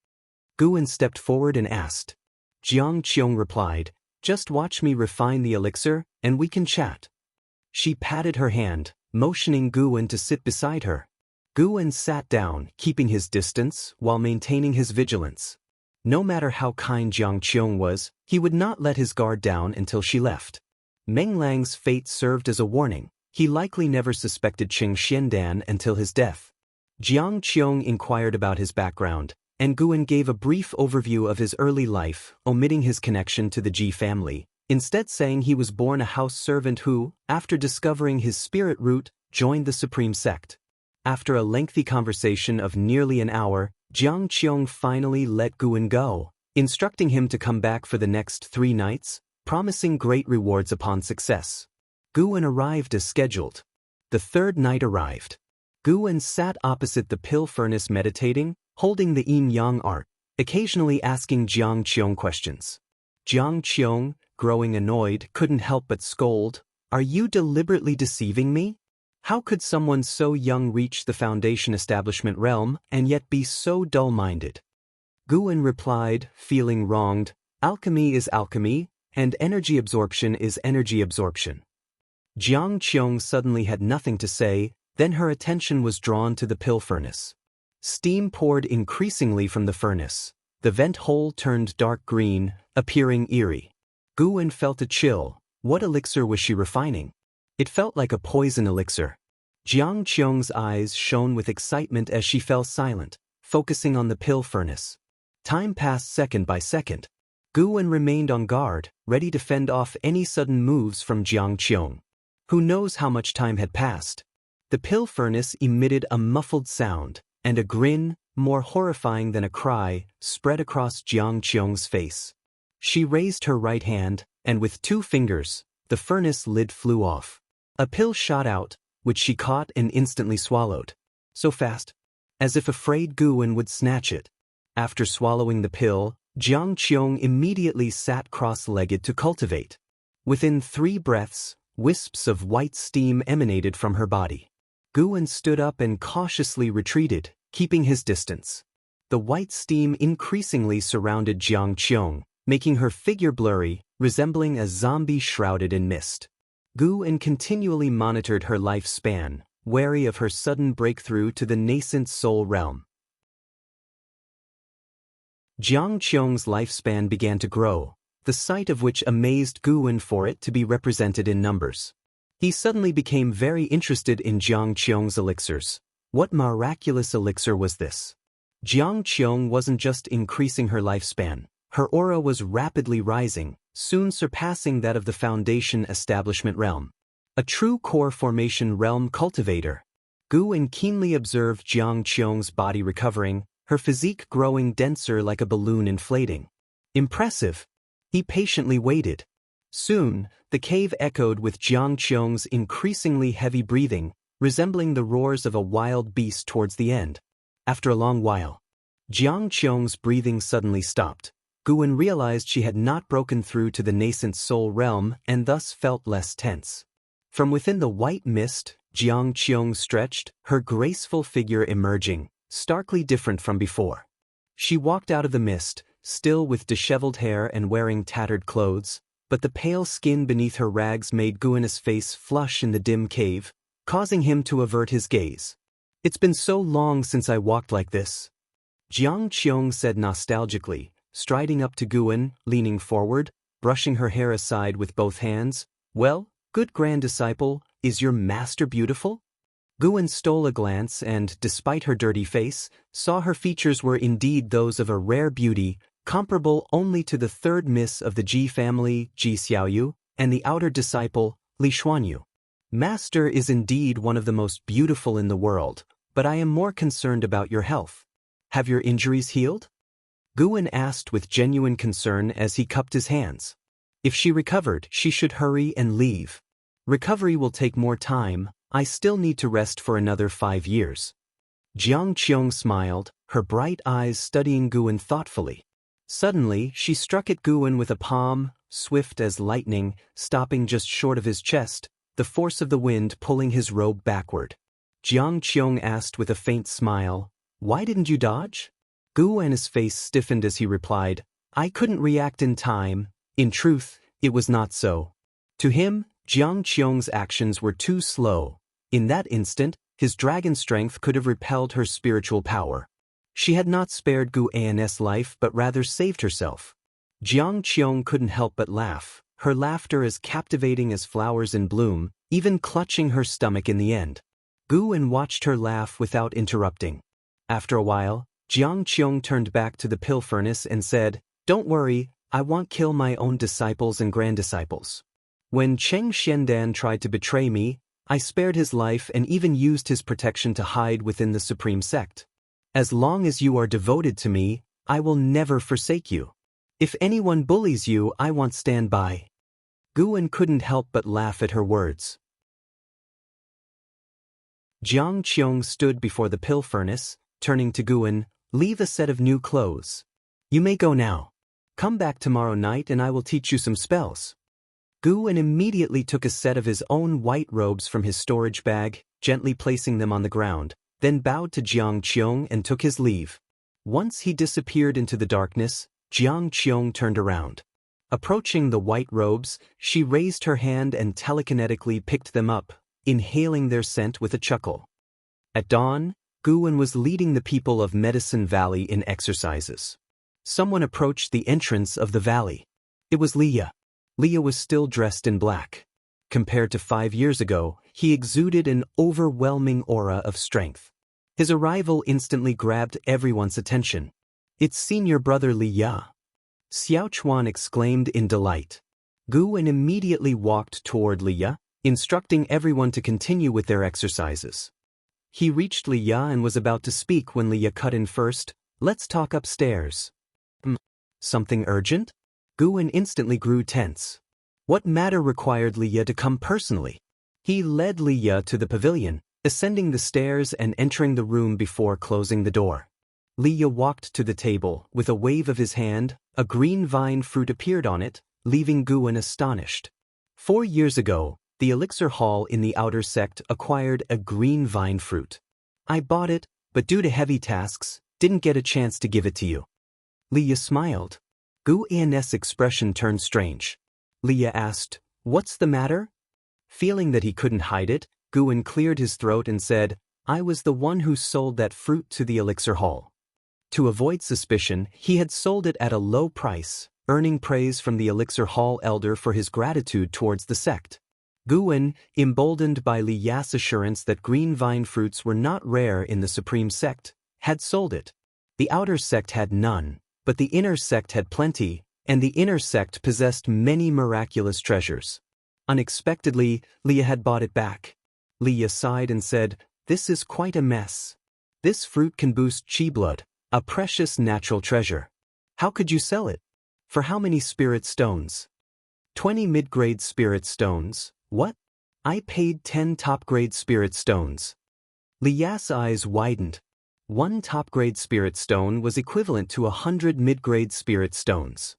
Guwen stepped forward and asked. Qiong replied, just watch me refine the elixir, and we can chat. She patted her hand, motioning Guwen to sit beside her. Guwen sat down, keeping his distance while maintaining his vigilance. No matter how kind Qiong was, he would not let his guard down until she left. Meng Lang's fate served as a warning. He likely never suspected Cheng Xiandan until his death. Qiong inquired about his background, and Guwen gave a brief overview of his early life, omitting his connection to the Ji family, instead saying he was born a house servant who, after discovering his spirit root, joined the Supreme Sect. After a lengthy conversation of nearly an hour, Qiong finally let Guwen go, instructing him to come back for the next 3 nights, promising great rewards upon success. Guwen arrived as scheduled. The 3rd night arrived. Guwen sat opposite the pill furnace meditating, holding the yin-yang art, occasionally asking Qiong questions. Qiong, growing annoyed, couldn't help but scold, are you deliberately deceiving me? How could someone so young reach the Foundation Establishment Realm and yet be so dull-minded? Guwen replied, feeling wronged, alchemy is alchemy, and energy absorption is energy absorption. Qiong suddenly had nothing to say, then her attention was drawn to the pill furnace. Steam poured increasingly from the furnace. The vent hole turned dark green, appearing eerie. Guwen felt a chill. What elixir was she refining? It felt like a poison elixir. Qiong's eyes shone with excitement as she fell silent, focusing on the pill furnace. Time passed second by second. Guwen remained on guard, ready to fend off any sudden moves from Qiong. Who knows how much time had passed? The pill furnace emitted a muffled sound, and a grin, more horrifying than a cry, spread across Qiong's face. She raised her right hand, and with 2 fingers, the furnace lid flew off. A pill shot out, which she caught and instantly swallowed. So fast, as if afraid Guwen would snatch it. After swallowing the pill, Qiong immediately sat cross-legged to cultivate. Within 3 breaths, wisps of white steam emanated from her body. Guwen stood up and cautiously retreated, keeping his distance. The white steam increasingly surrounded Qiong, making her figure blurry, resembling a zombie shrouded in mist. Guwen continually monitored her lifespan, wary of her sudden breakthrough to the Nascent Soul Realm. Qiong's lifespan began to grow, the sight of which amazed Guwen for it to be represented in numbers. He suddenly became very interested in Qiong's elixirs. What miraculous elixir was this? Qiong wasn't just increasing her lifespan, her aura was rapidly rising, soon surpassing that of the Foundation Establishment realm. A true core formation realm cultivator. Guwen keenly observed Qiong's body recovering, her physique growing denser like a balloon inflating. Impressive. He patiently waited. Soon, the cave echoed with Qiong's increasingly heavy breathing, resembling the roars of a wild beast towards the end. After a long while, Qiong's breathing suddenly stopped. Guwen realized she had not broken through to the Nascent Soul Realm and thus felt less tense. From within the white mist, Qiong stretched, her graceful figure emerging, starkly different from before. She walked out of the mist, still with disheveled hair and wearing tattered clothes, but the pale skin beneath her rags made Guwen's face flush in the dim cave, causing him to avert his gaze. "It's been so long since I walked like this," Qiong said nostalgically, striding up to Guwen, leaning forward, brushing her hair aside with both hands. "Well, good grand disciple, is your master beautiful?" Guwen stole a glance and, despite her dirty face, saw her features were indeed those of a rare beauty, comparable only to the third miss of the Ji family, Ji Xiaoyu, and the outer disciple, Li Xuanyu. "Master is indeed one of the most beautiful in the world, but I am more concerned about your health. Have your injuries healed?" Guwen asked with genuine concern as he cupped his hands. If she recovered, she should hurry and leave. "Recovery will take more time, I still need to rest for another 5 years." Qiong smiled, her bright eyes studying Guwen thoughtfully. Suddenly, she struck at Guwen with a palm, swift as lightning, stopping just short of his chest, the force of the wind pulling his robe backward. Qiong asked with a faint smile, "Why didn't you dodge?" Guwen's face stiffened as he replied, "I couldn't react in time. In truth, it was not so." To him, Qiong's actions were too slow. In that instant, his dragon strength could have repelled her spiritual power. She had not spared Guwen's life but rather saved herself. Qiong couldn't help but laugh, her laughter as captivating as flowers in bloom, even clutching her stomach in the end. Guwen watched her laugh without interrupting. After a while, Qiong turned back to the pill furnace and said, "Don't worry, I won't kill my own disciples and grand disciples. When Cheng Xiandan tried to betray me, I spared his life and even used his protection to hide within the Supreme Sect. As long as you are devoted to me, I will never forsake you. If anyone bullies you, I won't stand by." Guwen couldn't help but laugh at her words. Qiong stood before the pill furnace, turning to Guwen, "Leave a set of new clothes. You may go now. Come back tomorrow night and I will teach you some spells." Guwen immediately took a set of his own white robes from his storage bag, gently placing them on the ground, then bowed to Qiong and took his leave. Once he disappeared into the darkness, Qiong turned around. Approaching the white robes, she raised her hand and telekinetically picked them up, inhaling their scent with a chuckle. At dawn, Guwen was leading the people of Medicine Valley in exercises. Someone approached the entrance of the valley. It was Liye. Liye was still dressed in black. Compared to 5 years ago, he exuded an overwhelming aura of strength. His arrival instantly grabbed everyone's attention. "It's senior brother Liye," Xiaochuan exclaimed in delight. Guwen immediately walked toward Liye, instructing everyone to continue with their exercises. He reached Liye and was about to speak when Liye cut in first. "Let's talk upstairs." Something urgent? Guwen instantly grew tense. What matter required Liye to come personally? He led Liye to the pavilion, ascending the stairs and entering the room before closing the door. Liye walked to the table. With a wave of his hand, a green vine fruit appeared on it, leaving Guwen astonished. 4 years ago, the elixir hall in the outer sect acquired a green vine fruit. I bought it, but due to heavy tasks, didn't get a chance to give it to you. Liye smiled. Guwen's expression turned strange. Liye asked, "What's the matter?" Feeling that he couldn't hide it, Guwen cleared his throat and said, "I was the one who sold that fruit to the elixir hall." To avoid suspicion, he had sold it at a low price, earning praise from the Elixir Hall elder for his gratitude towards the sect. Guwen, emboldened by Li Ya's assurance that green vine fruits were not rare in the Supreme Sect, had sold it. The outer sect had none, but the inner sect had plenty, and the inner sect possessed many miraculous treasures. Unexpectedly, Leah had bought it back. Leah sighed and said, "This is quite a mess. This fruit can boost chi blood, a precious natural treasure. How could you sell it? For how many spirit stones?" 20 mid-grade spirit stones. What? I paid 10 top-grade spirit stones. Li Ya's eyes widened. 1 top-grade spirit stone was equivalent to 100 mid-grade spirit stones.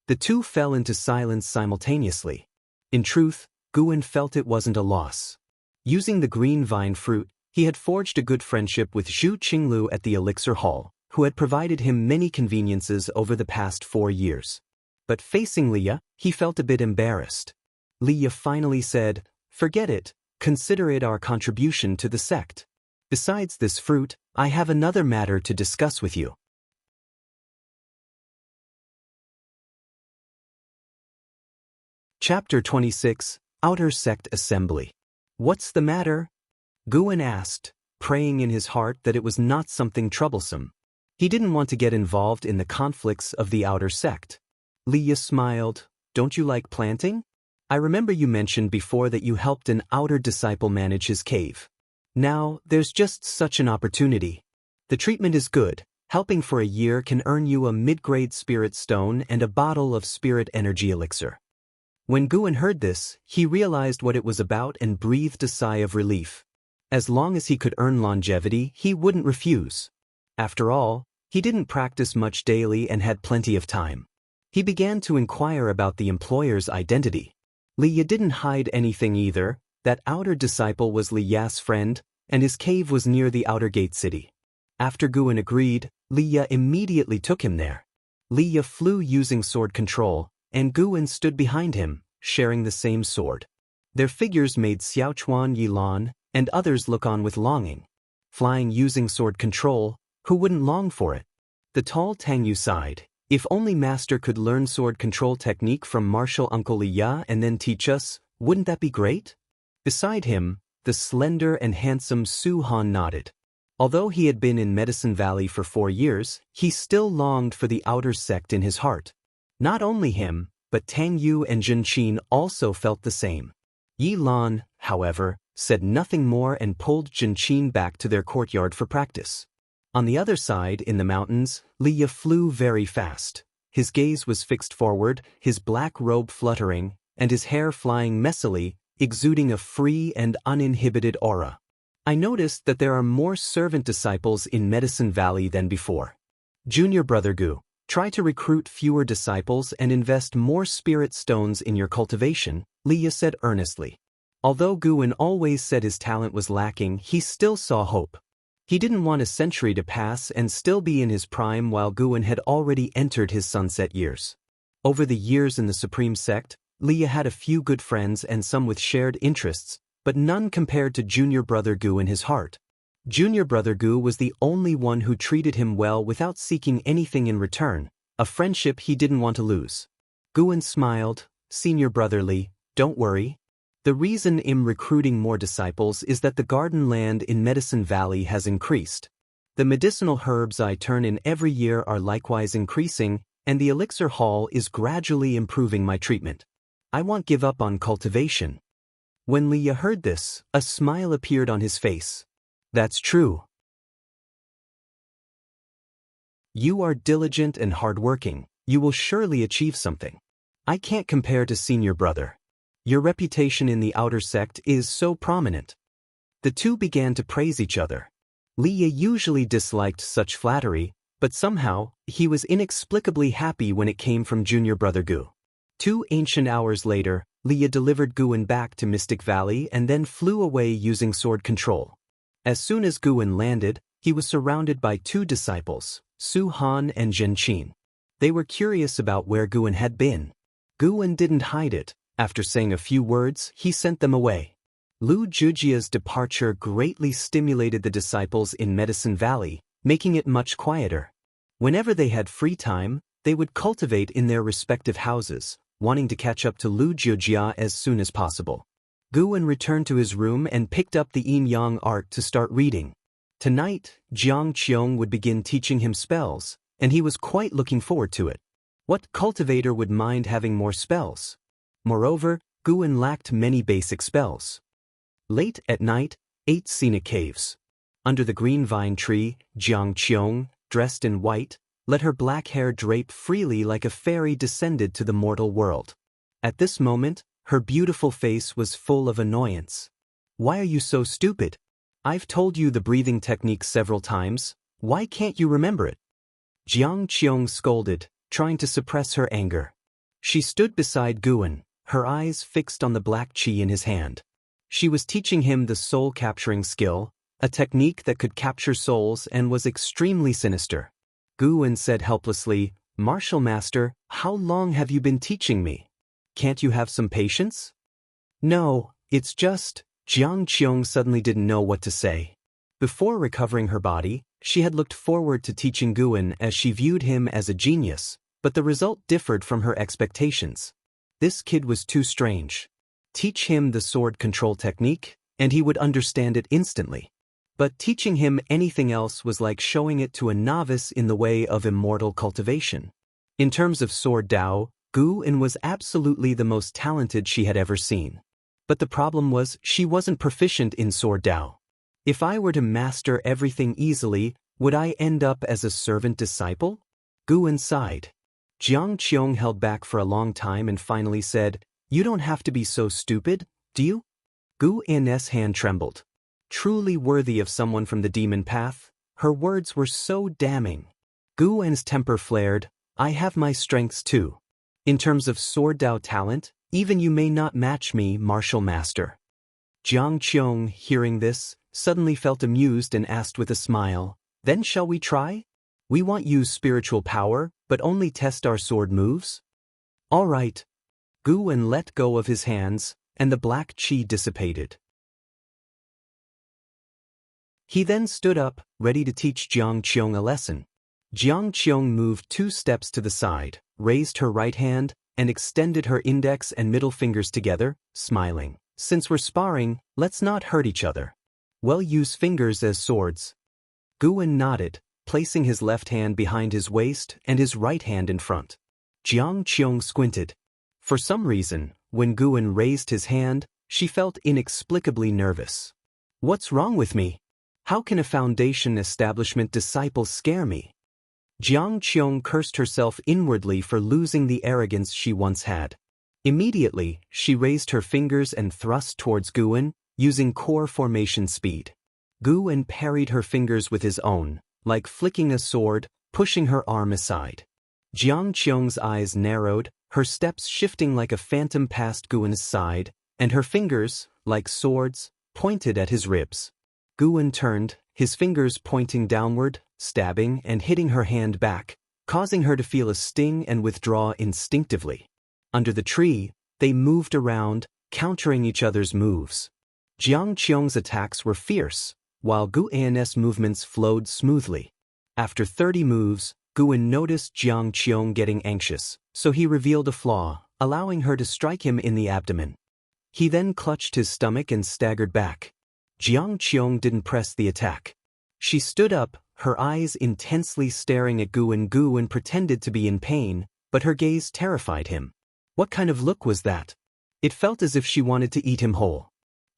The two fell into silence simultaneously. In truth, Guwen felt it wasn't a loss. Using the green vine fruit, he had forged a good friendship with Zhu Qinglu at the Elixir Hall, who had provided him many conveniences over the past 4 years. But facing Leah, he felt a bit embarrassed. Leah finally said, "Forget it, consider it our contribution to the sect. Besides this fruit, I have another matter to discuss with you." Chapter 26, Outer Sect Assembly. "What's the matter?" Guwen asked, praying in his heart that it was not something troublesome. He didn't want to get involved in the conflicts of the outer sect. Leah smiled. "Don't you like planting? I remember you mentioned before that you helped an outer disciple manage his cave. Now, there's just such an opportunity. The treatment is good. Helping for a year can earn you a mid-grade spirit stone and a bottle of spirit energy elixir." When Guwen heard this, he realized what it was about and breathed a sigh of relief. As long as he could earn longevity, he wouldn't refuse. After all, he didn't practice much daily and had plenty of time. He began to inquire about the employer's identity. Leah didn't hide anything either. That outer disciple was Li Ya's friend, and his cave was near the outer gate city. After Guwen agreed, Leah immediately took him there. Leah flew using sword control, and Guwen stood behind him, sharing the same sword. Their figures made Xiaochuan Yilan and others look on with longing. Flying using sword control, who wouldn't long for it? The tall Tangyu sighed. "If only Master could learn sword control technique from martial Uncle Li Ya and then teach us, wouldn't that be great?" Beside him, the slender and handsome Su Han nodded. Although he had been in Medicine Valley for 4 years, he still longed for the outer sect in his heart. Not only him, but Tang Yu and Jin Qin also felt the same. Yi Lan, however, said nothing more and pulled Jin Qin back to their courtyard for practice. On the other side, in the mountains, Leah flew very fast. His gaze was fixed forward, his black robe fluttering, and his hair flying messily, exuding a free and uninhibited aura. "I noticed that there are more servant disciples in Medicine Valley than before. Junior Brother Gu, try to recruit fewer disciples and invest more spirit stones in your cultivation," Leah said earnestly. Although Guwen always said his talent was lacking, he still saw hope. He didn't want a century to pass and still be in his prime while Guwen had already entered his sunset years. Over the years in the Supreme Sect, Leah had a few good friends and some with shared interests, but none compared to Junior Brother Gu in his heart. Junior Brother Gu was the only one who treated him well without seeking anything in return, a friendship he didn't want to lose. Guwen smiled. "Senior Brother Li, don't worry. The reason I'm recruiting more disciples is that the garden land in Medicine Valley has increased. The medicinal herbs I turn in every year are likewise increasing, and the Elixir Hall is gradually improving my treatment. I won't give up on cultivation." When Leah heard this, a smile appeared on his face. "That's true. You are diligent and hardworking. You will surely achieve something. I can't compare to Senior Brother. Your reputation in the outer sect is so prominent." The two began to praise each other. Leah usually disliked such flattery, but somehow, he was inexplicably happy when it came from Junior Brother Gu. 2 ancient hours later, Leah delivered Guwen back to Mystic Valley and then flew away using sword control. As soon as Guwen landed, he was surrounded by 2 disciples, Su Han and Jin Qin. They were curious about where Guwen had been. Guwen didn't hide it. After saying a few words, he sent them away. Lu Jujia's departure greatly stimulated the disciples in Medicine Valley, making it much quieter. Whenever they had free time, they would cultivate in their respective houses, wanting to catch up to Lu Jiujia as soon as possible. Guwen returned to his room and picked up the yin-yang art to start reading. Tonight, Qiong would begin teaching him spells, and he was quite looking forward to it. What cultivator would mind having more spells? Moreover, Guwen lacked many basic spells. Late at night, 8 scenic caves. Under the green vine tree, Qiong, dressed in white, let her black hair drape freely like a fairy descended to the mortal world. At this moment, her beautiful face was full of annoyance. Why are you so stupid? I've told you the breathing technique several times, why can't you remember it? Qiong scolded, trying to suppress her anger. She stood beside Guwen, her eyes fixed on the black qi in his hand. She was teaching him the soul-capturing skill, a technique that could capture souls and was extremely sinister. Guwen said helplessly, "Martial Master, how long have you been teaching me? Can't you have some patience?" "No, it's just..." Qiong suddenly didn't know what to say. Before recovering her body, she had looked forward to teaching Guwen as she viewed him as a genius, but the result differed from her expectations. This kid was too strange. Teach him the sword control technique, and he would understand it instantly. But teaching him anything else was like showing it to a novice in the way of immortal cultivation. In terms of sword Dao, Guwen was absolutely the most talented she had ever seen. But the problem was she wasn't proficient in sword Dao. If I were to master everything easily, would I end up as a servant disciple? Guwen sighed. Qiong held back for a long time and finally said, "You don't have to be so stupid, do you?" Guwen's hand trembled. Truly worthy of someone from the demon path, her words were so damning. Guwen's temper flared, "I have my strengths too. In terms of sword Dao talent, even you may not match me, martial master." Qiong, hearing this, suddenly felt amused and asked with a smile, "Then shall we try? We won't use spiritual power, but only test our sword moves?" "All right." Guwen let go of his hands, and the black qi dissipated. He then stood up, ready to teach Qiong a lesson. Qiong moved 2 steps to the side, raised her right hand, and extended her index and middle fingers together, smiling. "Since we're sparring, let's not hurt each other. We'll use fingers as swords." Guwen nodded, placing his left hand behind his waist and his right hand in front. Qiong squinted. For some reason, when Guwen raised his hand, she felt inexplicably nervous. "What's wrong with me? How can a foundation establishment disciple scare me?" Qiong cursed herself inwardly for losing the arrogance she once had. Immediately, she raised her fingers and thrust towards Guwen, using core formation speed. Guwen parried her fingers with his own, like flicking a sword, pushing her arm aside. Qiong's eyes narrowed, her steps shifting like a phantom past Guwen's side, and her fingers, like swords, pointed at his ribs. Guwen turned, his fingers pointing downward, stabbing and hitting her hand back, causing her to feel a sting and withdraw instinctively. Under the tree, they moved around, countering each other's moves. Qiong's attacks were fierce, while Guwen's movements flowed smoothly. After 30 moves, Guwen noticed Qiong getting anxious, so he revealed a flaw, allowing her to strike him in the abdomen. He then clutched his stomach and staggered back. Qiong didn't press the attack. She stood up, her eyes intensely staring at Guwen. Guwen pretended to be in pain, but her gaze terrified him. What kind of look was that? It felt as if she wanted to eat him whole.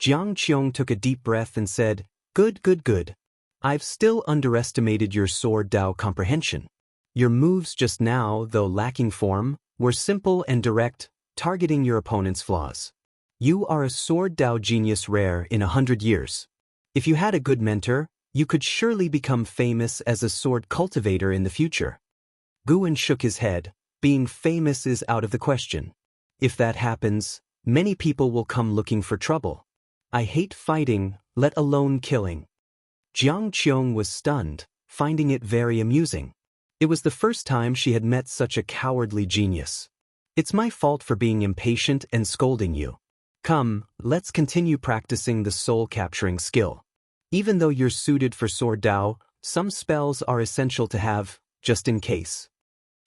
Qiong took a deep breath and said, Good. I've still underestimated your sword Dao comprehension. Your moves just now, though lacking form, were simple and direct, targeting your opponent's flaws. You are a sword Dao genius rare in 100 years. If you had a good mentor, you could surely become famous as a sword cultivator in the future." Guwen shook his head. "Being famous is out of the question. If that happens, many people will come looking for trouble. I hate fighting, let alone killing." Qiong was stunned, finding it very amusing. It was the first time she had met such a cowardly genius. "It's my fault for being impatient and scolding you. Come, let's continue practicing the soul-capturing skill. Even though you're suited for sword Dao, some spells are essential to have, just in case.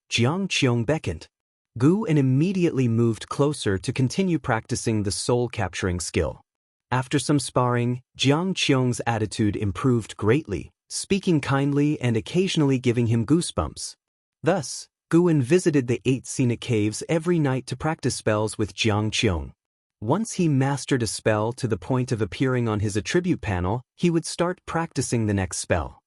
Qiong beckoned. Gu-en immediately moved closer to continue practicing the soul-capturing skill. After some sparring, Qiong's attitude improved greatly, speaking kindly and occasionally giving him goosebumps. Thus, Gu-en visited the 8 scenic caves every night to practice spells with Qiong. Once he mastered a spell to the point of appearing on his attribute panel, he would start practicing the next spell.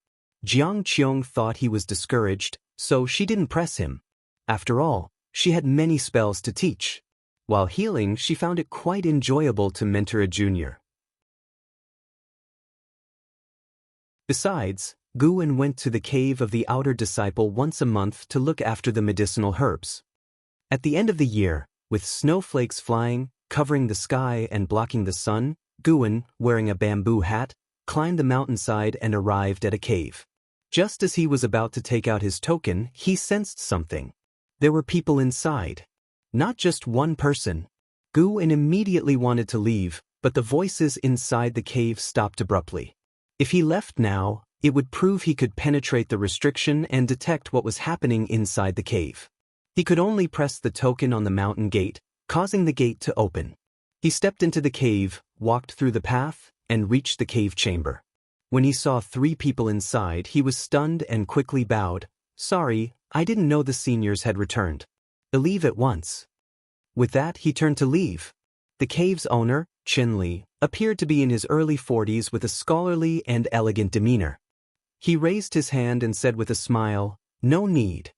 Qiong thought he was discouraged, so she didn't press him. After all, she had many spells to teach. While healing, she found it quite enjoyable to mentor a junior. Besides, Gu-en went to the cave of the outer disciple once a month to look after the medicinal herbs. At the end of the year, with snowflakes flying, covering the sky and blocking the sun, Gu-en, wearing a bamboo hat, climbed the mountainside and arrived at a cave. Just as he was about to take out his token, he sensed something. There were people inside. Not just one person. Gu-en immediately wanted to leave, but the voices inside the cave stopped abruptly. If he left now, it would prove he could penetrate the restriction and detect what was happening inside the cave. He could only press the token on the mountain gate, causing the gate to open. He stepped into the cave, walked through the path, and reached the cave chamber. When he saw 3 people inside, he was stunned and quickly bowed. "Sorry, I didn't know the seniors had returned. Leave at once." With that, he turned to leave. The cave's owner, Li, appeared to be in his early 40s with a scholarly and elegant demeanor. He raised his hand and said with a smile, "No need.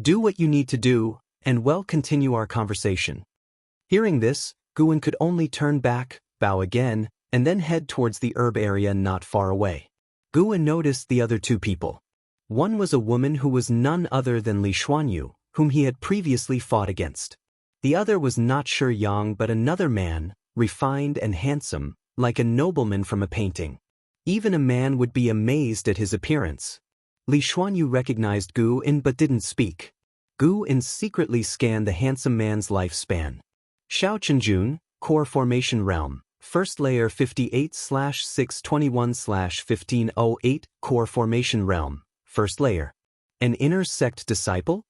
Do what you need to do, and we'll continue our conversation." Hearing this, Gu-en could only turn back, bow again, and then head towards the herb area not far away. Gu-en noticed the other 2 people. One was a woman who was none other than Li Xuanyu, whom he had previously fought against. The other was not Xiang but another man, refined and handsome, like a nobleman from a painting. Even a man would be amazed at his appearance. Li Xuanyu recognized Gu-en but didn't speak. Gu-en secretly scanned the handsome man's lifespan. Xianxia, Core Formation Realm, First Layer 58/621/1508, Core Formation Realm, First Layer. An inner sect disciple?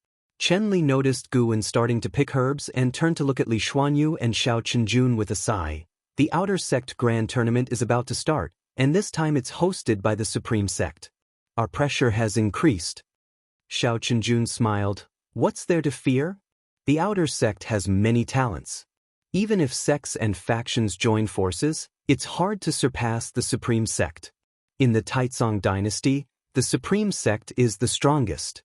Li noticed Gu-en starting to pick herbs and turned to look at Li Xuanyu and Xianxia with a sigh. The Outer Sect Grand Tournament is about to start, and this time it's hosted by the Supreme Sect. Our pressure has increased. Xianxia smiled. What's there to fear? The Outer Sect has many talents. Even if sects and factions join forces, it's hard to surpass the Supreme Sect. In the Taicang dynasty, the Supreme Sect is the strongest.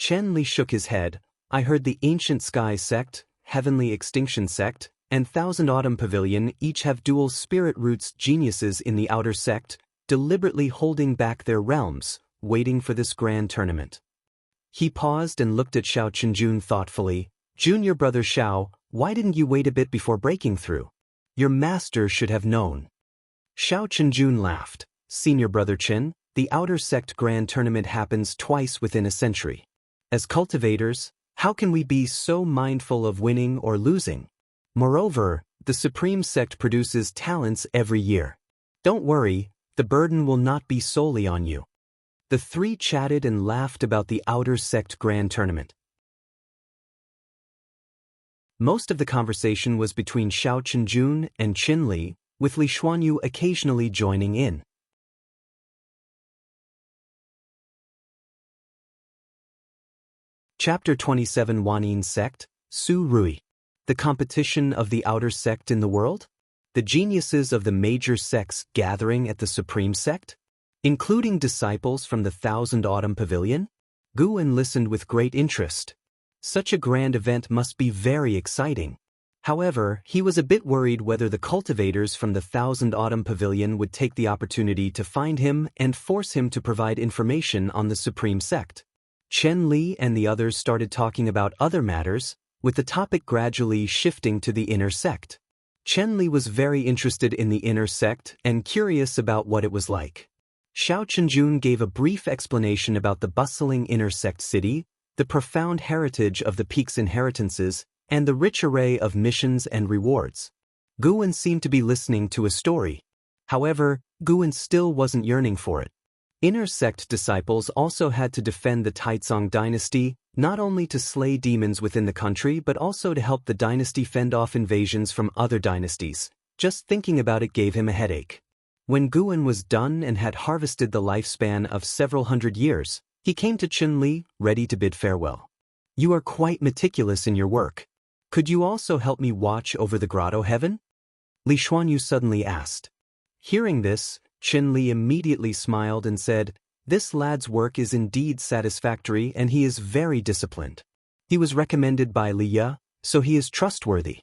Li shook his head. I heard the Ancient Sky Sect, Heavenly Extinction Sect, and Thousand Autumn Pavilion each have dual spirit roots geniuses in the Outer Sect, deliberately holding back their realms, waiting for this grand tournament. He paused and looked at Xianxia thoughtfully. Junior brother Xiao, why didn't you wait a bit before breaking through? Your master should have known. Xianxia laughed. Senior brother Qin, the Outer Sect Grand Tournament happens twice within a century. As cultivators, how can we be so mindful of winning or losing? Moreover, the Supreme Sect produces talents every year. Don't worry, the burden will not be solely on you. The 3 chatted and laughed about the Outer Sect Grand Tournament. Most of the conversation was between Xianxia and Li, with Li Xuanyu occasionally joining in. Chapter 27 Wanyin Sect, Su Ruye. The competition of the Outer Sect in the world? The geniuses of the major sects gathering at the Supreme Sect? Including disciples from the Thousand Autumn Pavilion? Gu-en listened with great interest. Such a grand event must be very exciting. However, he was a bit worried whether the cultivators from the Thousand Autumn Pavilion would take the opportunity to find him and force him to provide information on the Supreme Sect. Li and the others started talking about other matters, with the topic gradually shifting to the inner sect. Li was very interested in the inner sect and curious about what it was like. Xianxia gave a brief explanation about the bustling inner sect city, the profound heritage of the peak's inheritances, and the rich array of missions and rewards. Gu-en seemed to be listening to a story. However, Gu-en still wasn't yearning for it. Inner sect disciples also had to defend the Taicang dynasty, not only to slay demons within the country but also to help the dynasty fend off invasions from other dynasties. Just thinking about it gave him a headache. When Guan was done and had harvested the lifespan of several hundred years, he came to Qinli, ready to bid farewell. You are quite meticulous in your work. Could you also help me watch over the grotto heaven? Li Xuanyu suddenly asked. Hearing this, Qinli immediately smiled and said, This lad's work is indeed satisfactory and he is very disciplined. He was recommended by Li Ye, so he is trustworthy.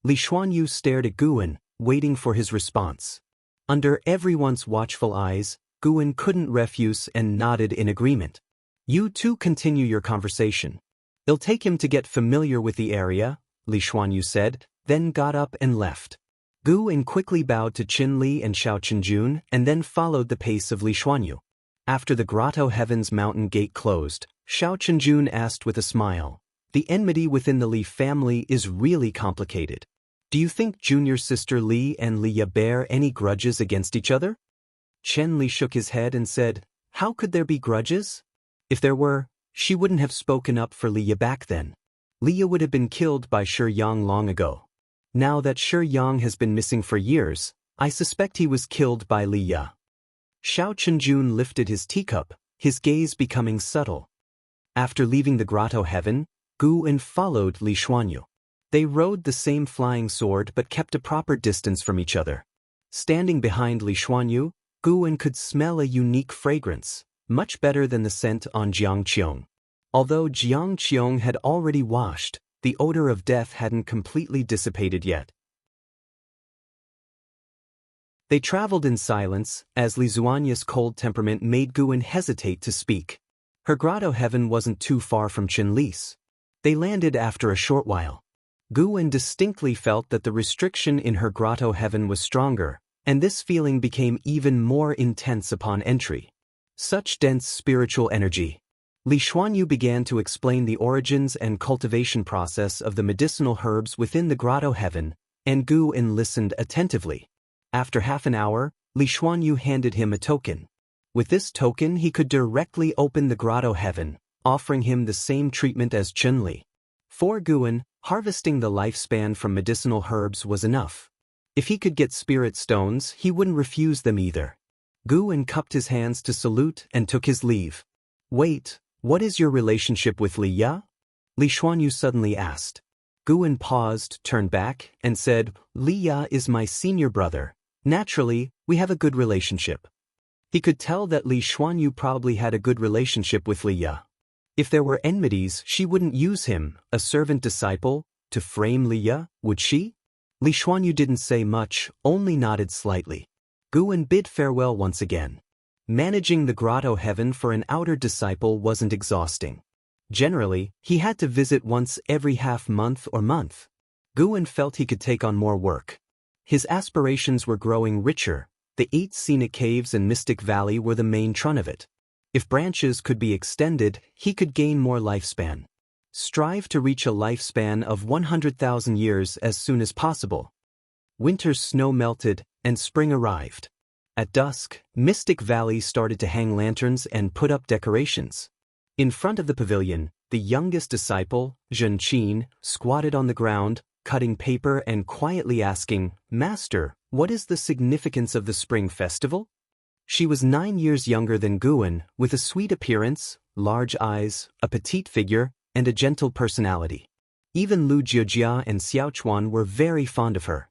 Li Xuanyu stared at Guan, waiting for his response. Under everyone's watchful eyes, Guan couldn't refuse and nodded in agreement. You two continue your conversation. It'll take him to get familiar with the area, Li Xuanyu said, then got up and left. Guan quickly bowed to Qinli and Xiao Qinjun and then followed the pace of Li Xuanyu. After the grotto heaven's mountain gate closed, Xiao Qinjun asked with a smile, The enmity within the Li family is really complicated. Do you think junior sister Li and Li Ye bear any grudges against each other? Chen Li shook his head and said, How could there be grudges? If there were, she wouldn't have spoken up for Li Ye back then. Li Ye would have been killed by Xiang long ago. Now that Xiang has been missing for years, I suspect he was killed by Li Ye. Xiao Qinjun lifted his teacup, his gaze becoming subtle. After leaving the grotto heaven, Guan followed Li Xuanyu. They rode the same flying sword but kept a proper distance from each other. Standing behind Li Xuanyu, Guan could smell a unique fragrance, much better than the scent on Qiong. Although Qiong had already washed, the odor of death hadn't completely dissipated yet. They traveled in silence, as Li Xuanya's cold temperament made Guan hesitate to speak. Her grotto heaven wasn't too far from Qinli's. They landed after a short while. Guan distinctly felt that the restriction in her grotto heaven was stronger, and this feeling became even more intense upon entry. Such dense spiritual energy. Li Xuanyu began to explain the origins and cultivation process of the medicinal herbs within the grotto heaven, and Guan listened attentively. After half an hour, Li Xuanyu handed him a token. With this token he could directly open the grotto heaven, offering him the same treatment as Qinli. For Guan, harvesting the lifespan from medicinal herbs was enough. If he could get spirit stones, he wouldn't refuse them either. Guan cupped his hands to salute and took his leave. Wait, what is your relationship with Li Ye? Li Xuanyu suddenly asked. Guan paused, turned back, and said, Li Ye is my senior brother. Naturally, we have a good relationship. He could tell that Li Xuanyu probably had a good relationship with Li Ye. If there were enmities, she wouldn't use him, a servant disciple, to frame Li Ye, would she? Li Xuanyu didn't say much, only nodded slightly. Guan bid farewell once again. Managing the grotto heaven for an outer disciple wasn't exhausting. Generally, he had to visit once every half-month or month. Guan felt he could take on more work. His aspirations were growing richer. The 8 scenic caves and Mystic Valley were the main trunk of it. If branches could be extended, he could gain more lifespan. Strive to reach a lifespan of 100,000 years as soon as possible. Winter's snow melted, and spring arrived. At dusk, Mystic Valley started to hang lanterns and put up decorations. In front of the pavilion, the youngest disciple, Zhenqin, squatted on the ground, cutting paper and quietly asking, Master, what is the significance of the spring festival? She was 9 years younger than Guan, with a sweet appearance, large eyes, a petite figure, and a gentle personality. Even Lu Jiojia and Xiaochuan were very fond of her.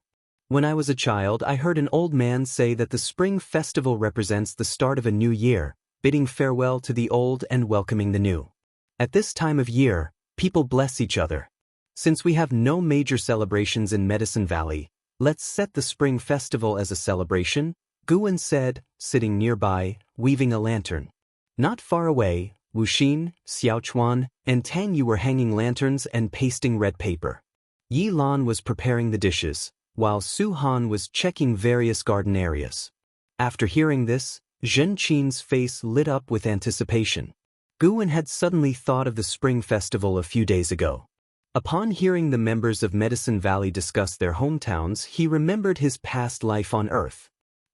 When I was a child, I heard an old man say that the spring festival represents the start of a new year, bidding farewell to the old and welcoming the new. At this time of year, people bless each other. Since we have no major celebrations in Medicine Valley, let's set the spring festival as a celebration, Guan said, sitting nearby, weaving a lantern. Not far away, Wuxin, Xiaochuan, and Tang Yu were hanging lanterns and pasting red paper. Yi Lan was preparing the dishes, while Su Han was checking various garden areas. After hearing this, Zhenqin's face lit up with anticipation. Guan had suddenly thought of the spring festival a few days ago. Upon hearing the members of Medicine Valley discuss their hometowns, he remembered his past life on Earth.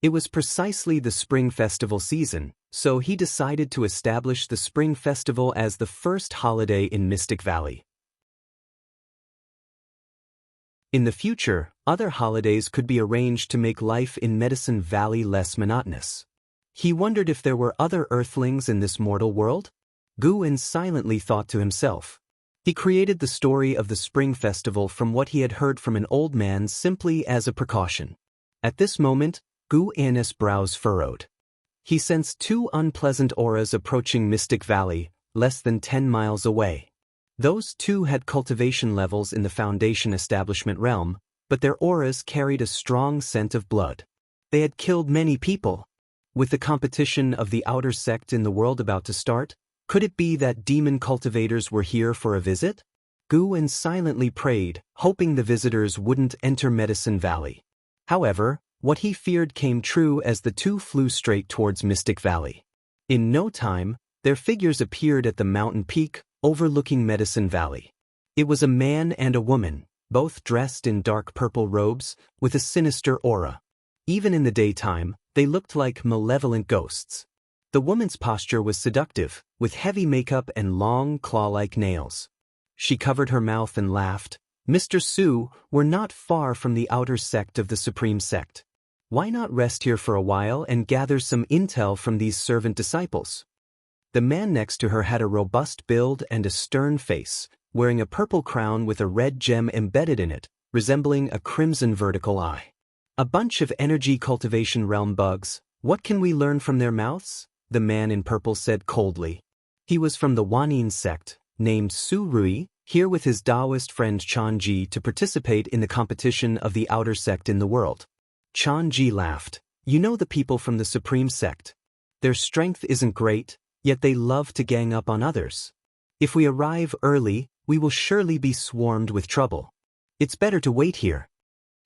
It was precisely the spring festival season, so he decided to establish the spring festival as the first holiday in Mystic Valley. In the future, other holidays could be arranged to make life in Medicine Valley less monotonous. He wondered if there were other Earthlings in this mortal world? Guwen silently thought to himself. He created the story of the Spring Festival from what he had heard from an old man simply as a precaution. At this moment, Guwen's brows furrowed. He sensed two unpleasant auras approaching Mystic Valley, less than 10 miles away. Those two had cultivation levels in the Foundation Establishment realm, but their auras carried a strong scent of blood. They had killed many people. With the competition of the outer sect in the world about to start, could it be that demon cultivators were here for a visit? Guwen silently prayed, hoping the visitors wouldn't enter Medicine Valley. However, what he feared came true as the two flew straight towards Mystic Valley. In no time, their figures appeared at the mountain peak, overlooking Medicine Valley. It was a man and a woman, both dressed in dark purple robes, with a sinister aura. Even in the daytime, they looked like malevolent ghosts. The woman's posture was seductive, with heavy makeup and long, claw-like nails. She covered her mouth and laughed. Mr. Su, we're not far from the outer sect of the Supreme Sect. Why not rest here for a while and gather some intel from these servant disciples? The man next to her had a robust build and a stern face, wearing a purple crown with a red gem embedded in it, resembling a crimson vertical eye. A bunch of energy cultivation realm bugs. What can we learn from their mouths? The man in purple said coldly. He was from the Wanyin sect, named Su Ruye, here with his Daoist friend Changji to participate in the competition of the outer sect in the world. Changji laughed. You know the people from the Supreme Sect. Their strength isn't great, yet they love to gang up on others. If we arrive early, we will surely be swarmed with trouble. It's better to wait here.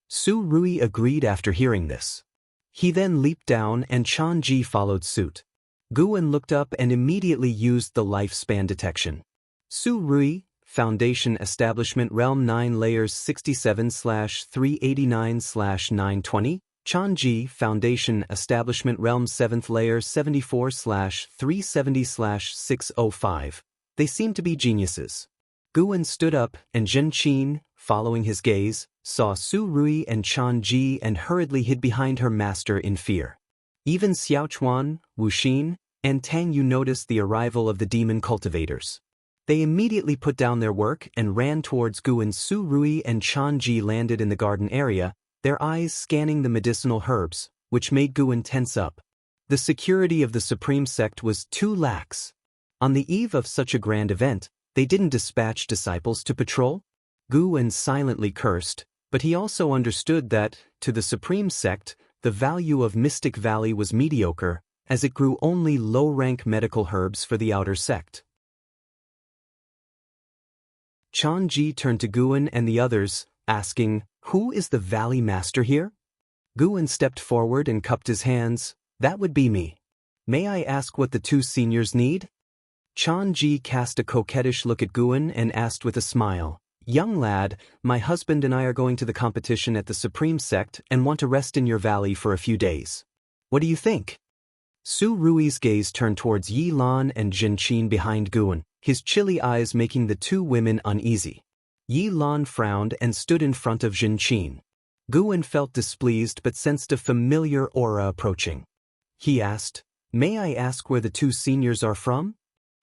Su Ruye agreed after hearing this. He then leaped down and Changji followed suit. Guwen looked up and immediately used the lifespan detection. Su Ruye, Foundation Establishment Realm 9 Layers 67/389/920, Changji, Foundation Establishment Realm 7th Layer 74/370/605. They seemed to be geniuses. Guwen stood up, and Zhenqin, following his gaze, saw Su Ruye and Changji and hurriedly hid behind her master in fear. Even Xiaochuan, Wuxia, and Tang Yu noticed the arrival of the demon cultivators. They immediately put down their work and ran towards Guwen. Su Ruye and Changji landed in the garden area, their eyes scanning the medicinal herbs, which made Guwen tense up. The security of the Supreme Sect was too lax. On the eve of such a grand event, they didn't dispatch disciples to patrol? Guwen silently cursed, but he also understood that, to the Supreme Sect, the value of Mystic Valley was mediocre, as it grew only low-rank medical herbs for the outer sect. Changji turned to Guwen and the others, asking, "Who is the Valley Master here?" Guwen stepped forward and cupped his hands. "That would be me. May I ask what the two seniors need?" Changji cast a coquettish look at Guwen and asked with a smile, "Young lad, my husband and I are going to the competition at the Supreme Sect and want to rest in your valley for a few days. What do you think?" Su Rui's gaze turned towards Yi Lan and Zhenqin behind Guwen, his chilly eyes making the two women uneasy. Yi Lan frowned and stood in front of Zhenqin. Guwen felt displeased but sensed a familiar aura approaching. He asked, "May I ask where the two seniors are from?"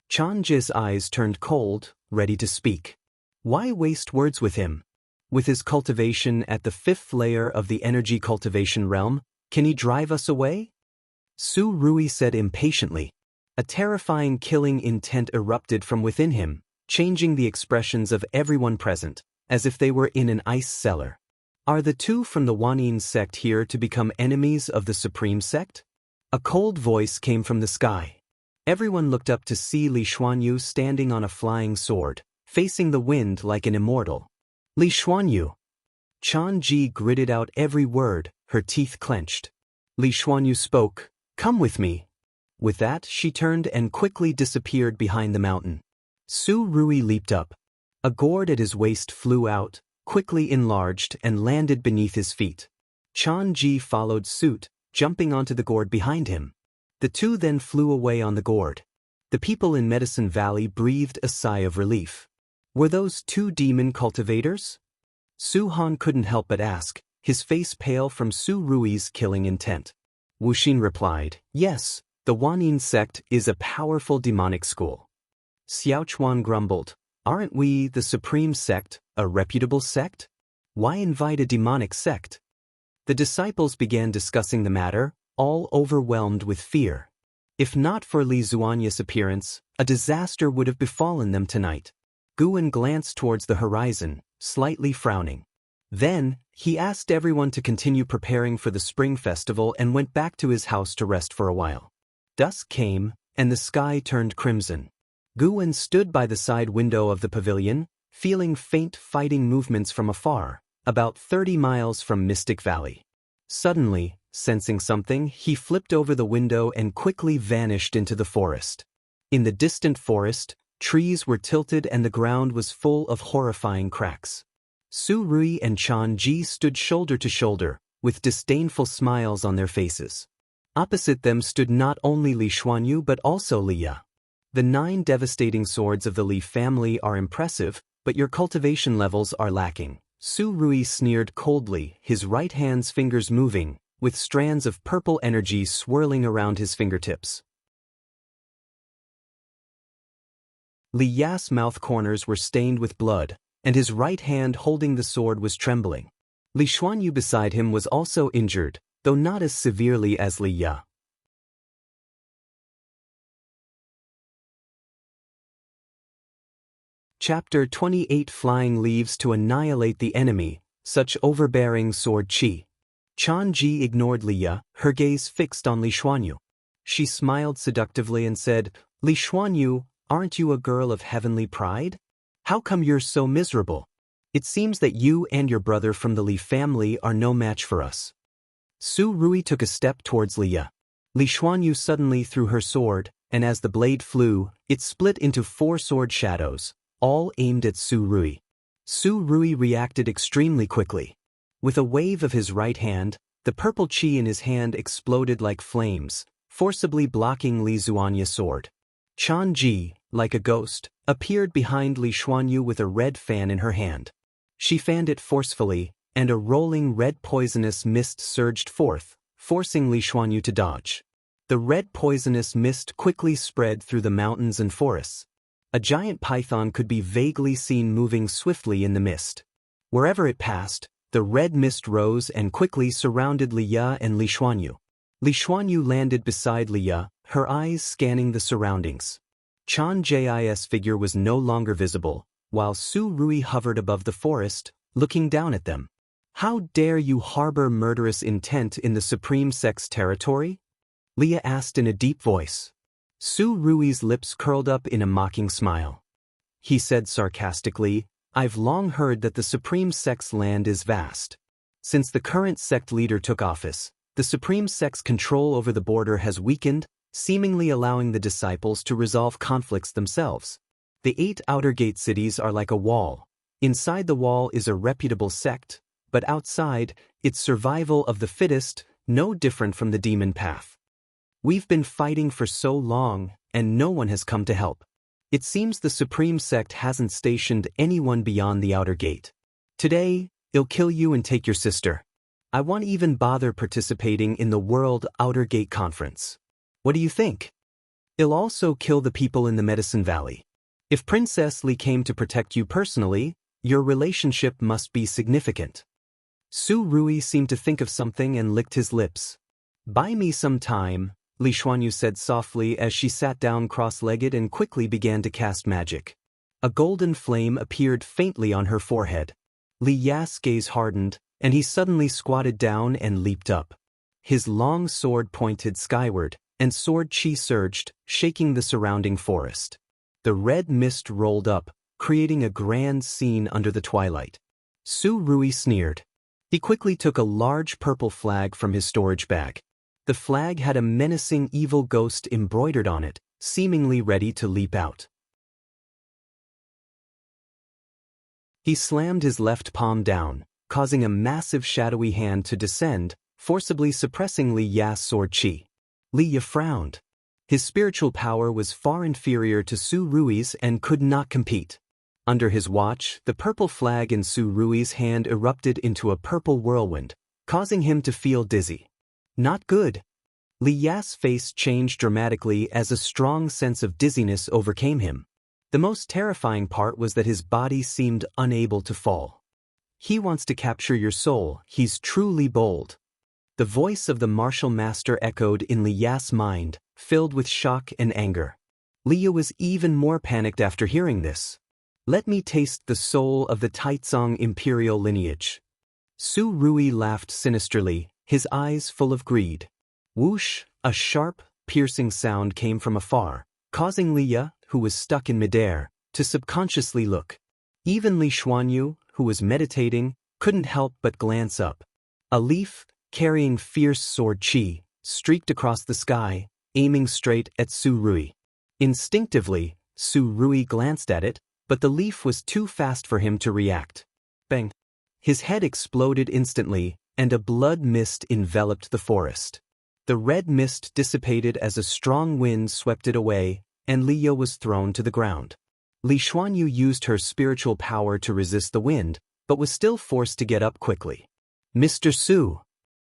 Changji's eyes turned cold, ready to speak. Why waste words with him? With his cultivation at the 5th layer of the energy cultivation realm, can he drive us away? Su Ruye said impatiently. A terrifying killing intent erupted from within him, changing the expressions of everyone present, as if they were in an ice cellar. Are the two from the Wanyin sect here to become enemies of the Supreme Sect? A cold voice came from the sky. Everyone looked up to see Li Xuanyu standing on a flying sword, facing the wind like an immortal. Li Xuanyu. Changji gritted out every word, her teeth clenched. Li Xuanyu spoke, "Come with me." With that, she turned and quickly disappeared behind the mountain. Su Ruye leaped up. A gourd at his waist flew out, quickly enlarged and landed beneath his feet. Changji followed suit, jumping onto the gourd behind him. The two then flew away on the gourd. The people in Medicine Valley breathed a sigh of relief. Were those two demon cultivators? Su Han couldn't help but ask, his face pale from Su Rui's killing intent. Wuxin replied, yes, the Wanyin sect is a powerful demonic school. Xiaochuan grumbled, aren't we the supreme sect, a reputable sect? Why invite a demonic sect? The disciples began discussing the matter, all overwhelmed with fear. If not for Li Zuanya's appearance, a disaster would have befallen them tonight. Guan glanced towards the horizon, slightly frowning. Then, he asked everyone to continue preparing for the spring festival and went back to his house to rest for a while. Dusk came, and the sky turned crimson. Guan stood by the side window of the pavilion, feeling faint fighting movements from afar, about 30 miles from Mystic Valley. Suddenly, sensing something, he flipped over the window and quickly vanished into the forest. In the distant forest, trees were tilted and the ground was full of horrifying cracks. Su Rui and Chan Ji stood shoulder to shoulder, with disdainful smiles on their faces. Opposite them stood not only Li Xuanyu but also Li Ya. The 9 devastating swords of the Li family are impressive, but your cultivation levels are lacking. Su Rui sneered coldly, his right hand's fingers moving, with strands of purple energy swirling around his fingertips. Li Ya's mouth corners were stained with blood, and his right hand holding the sword was trembling. Li Xuanyu beside him was also injured, though not as severely as Li Ya. Chapter 28 Flying Leaves to Annihilate the Enemy, Such Overbearing Sword Qi. Chan Ji ignored Li Ya, her gaze fixed on Li Xuanyu. She smiled seductively and said, Li Xuanyu, aren't you a girl of heavenly pride? How come you're so miserable? It seems that you and your brother from the Li family are no match for us. Su Rui took a step towards Li Ya. Li Xuanyu suddenly threw her sword, and as the blade flew, it split into 4 sword shadows, all aimed at Su Rui. Su Rui reacted extremely quickly. With a wave of his right hand, the purple qi in his hand exploded like flames, forcibly blocking Li Zuanya's sword. Chan Ji, like a ghost, appeared behind Li Xuanyu with a red fan in her hand. She fanned it forcefully, and a rolling red poisonous mist surged forth, forcing Li Xuanyu to dodge. The red poisonous mist quickly spread through the mountains and forests. A giant python could be vaguely seen moving swiftly in the mist. Wherever it passed, the red mist rose and quickly surrounded Li Ya and Li Xuanyu. Li Xuanyu landed beside Li Ya, her eyes scanning the surroundings. Chan Ji's figure was no longer visible, while Su Rui hovered above the forest, looking down at them. How dare you harbor murderous intent in the Supreme Sect's territory? Li Ya asked in a deep voice. Su Rui's lips curled up in a mocking smile. He said sarcastically, I've long heard that the Supreme Sect's land is vast. Since the current sect leader took office, the Supreme Sect's control over the border has weakened, seemingly allowing the disciples to resolve conflicts themselves. The 8 outer gate cities are like a wall. Inside the wall is a reputable sect, but outside, it's survival of the fittest, no different from the demon path. We've been fighting for so long, and no one has come to help. It seems the Supreme Sect hasn't stationed anyone beyond the outer gate. Today, it'll kill you and take your sister. I won't even bother participating in the World Outer Gate Conference. What do you think? It'll also kill the people in the Medicine Valley. If Princess Li came to protect you personally, your relationship must be significant. Su Rui seemed to think of something and licked his lips. Buy me some time, Li Xuanyu said softly as she sat down cross-legged and quickly began to cast magic. A golden flame appeared faintly on her forehead. Li Ya's gaze hardened, and he suddenly squatted down and leaped up. His long sword pointed skyward, and sword qi surged, shaking the surrounding forest. The red mist rolled up, creating a grand scene under the twilight. Su Rui sneered. He quickly took a large purple flag from his storage bag. The flag had a menacing evil ghost embroidered on it, seemingly ready to leap out. He slammed his left palm down, causing a massive shadowy hand to descend, forcibly suppressing Li Ya's sword qi. Li Ya frowned. His spiritual power was far inferior to Su Rui's and could not compete. Under his watch, the purple flag in Su Rui's hand erupted into a purple whirlwind, causing him to feel dizzy. Not good. Li Ya's face changed dramatically as a strong sense of dizziness overcame him. The most terrifying part was that his body seemed unable to fall. He wants to capture your soul, he's truly bold. The voice of the martial master echoed in Li Ya's mind, filled with shock and anger. Li Ya was even more panicked after hearing this. Let me taste the soul of the Taicang imperial lineage. Su Rui laughed sinisterly, his eyes full of greed. Whoosh, a sharp, piercing sound came from afar, causing Li Ya, who was stuck in midair, to subconsciously look. Even Li Xuanyu, who was meditating, couldn't help but glance up. A leaf, carrying fierce sword qi, streaked across the sky, aiming straight at Su Rui. Instinctively, Su Rui glanced at it, but the leaf was too fast for him to react. Bang! His head exploded instantly, and a blood mist enveloped the forest. The red mist dissipated as a strong wind swept it away, and Li Ya was thrown to the ground. Li Xuanyu used her spiritual power to resist the wind, but was still forced to get up quickly. Mr. Su!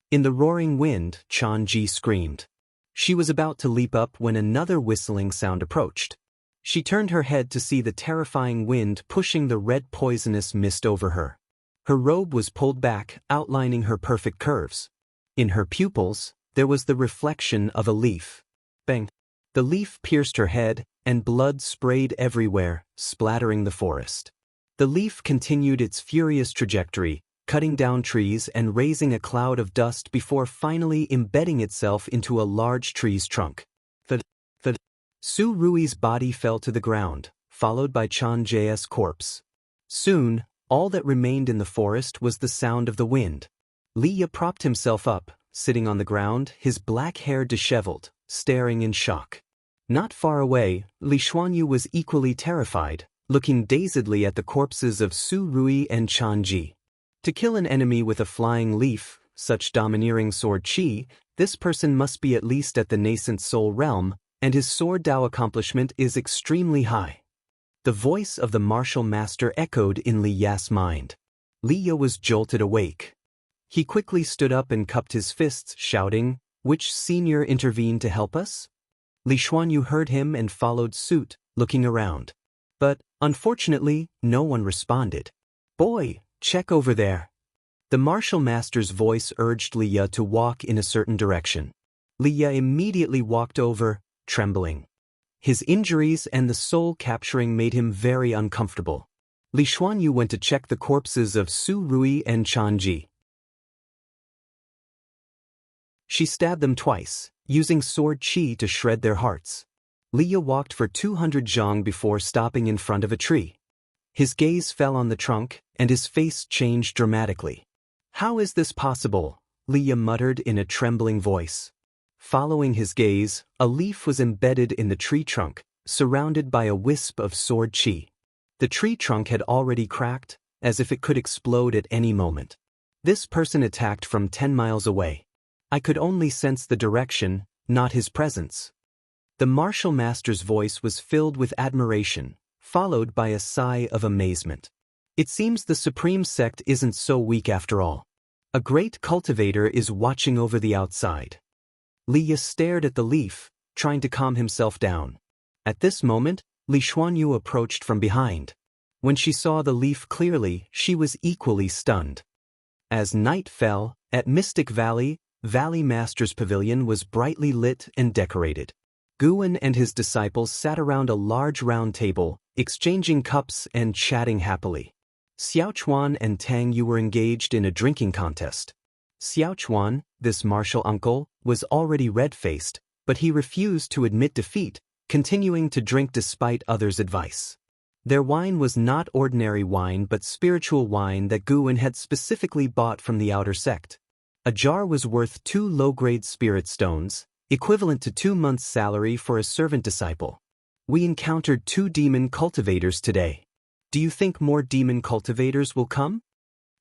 In the roaring wind, Changji screamed. She was about to leap up when another whistling sound approached. She turned her head to see the terrifying wind pushing the red poisonous mist over her. Her robe was pulled back, outlining her perfect curves. In her pupils, there was the reflection of a leaf. Bang! The leaf pierced her head, and blood sprayed everywhere, splattering the forest. The leaf continued its furious trajectory, cutting down trees and raising a cloud of dust before finally embedding itself into a large tree's trunk. Su Rui's body fell to the ground, followed by Changji's corpse. Soon, all that remained in the forest was the sound of the wind. Li Ya propped himself up, sitting on the ground, his black hair disheveled, staring in shock. Not far away, Li Xuanyu was equally terrified, looking dazedly at the corpses of Su Rui and Changji. To kill an enemy with a flying leaf, such domineering sword qi, this person must be at least at the Nascent Soul Realm, and his sword Dao accomplishment is extremely high. The voice of the martial master echoed in Li Ya's mind. Li Ya was jolted awake. He quickly stood up and cupped his fists, shouting, "Which senior intervened to help us?" Li Xuanyu heard him and followed suit, looking around. But, unfortunately, no one responded. "Boy, check over there." The martial master's voice urged Li Ya to walk in a certain direction. Li Ya immediately walked over, trembling. His injuries and the soul capturing made him very uncomfortable. Li Xuanyu went to check the corpses of Su Rui and Changji. She stabbed them twice, using sword qi to shred their hearts. Li Ya walked for 200 zhang before stopping in front of a tree. His gaze fell on the trunk, and his face changed dramatically. "How is this possible?" Li Ya muttered in a trembling voice. Following his gaze, a leaf was embedded in the tree trunk, surrounded by a wisp of sword qi. The tree trunk had already cracked, as if it could explode at any moment. This person attacked from 10 miles away. I could only sense the direction, not his presence. The martial master's voice was filled with admiration, followed by a sigh of amazement. It seems the Supreme Sect isn't so weak after all. A great cultivator is watching over the outside. Li Ya stared at the leaf, trying to calm himself down. At this moment, Li Xuanyu approached from behind. When she saw the leaf clearly, she was equally stunned. As night fell, at Mystic Valley, Valley Master's Pavilion was brightly lit and decorated. Guwen and his disciples sat around a large round table, exchanging cups and chatting happily. Xiaochuan and Tang Yu were engaged in a drinking contest. Xiaochuan, this martial uncle, was already red-faced, but he refused to admit defeat, continuing to drink despite others' advice. Their wine was not ordinary wine but spiritual wine that Guwen had specifically bought from the outer sect. A jar was worth 2 low-grade spirit stones, equivalent to 2 months' salary for a servant disciple. We encountered 2 demon cultivators today. Do you think more demon cultivators will come?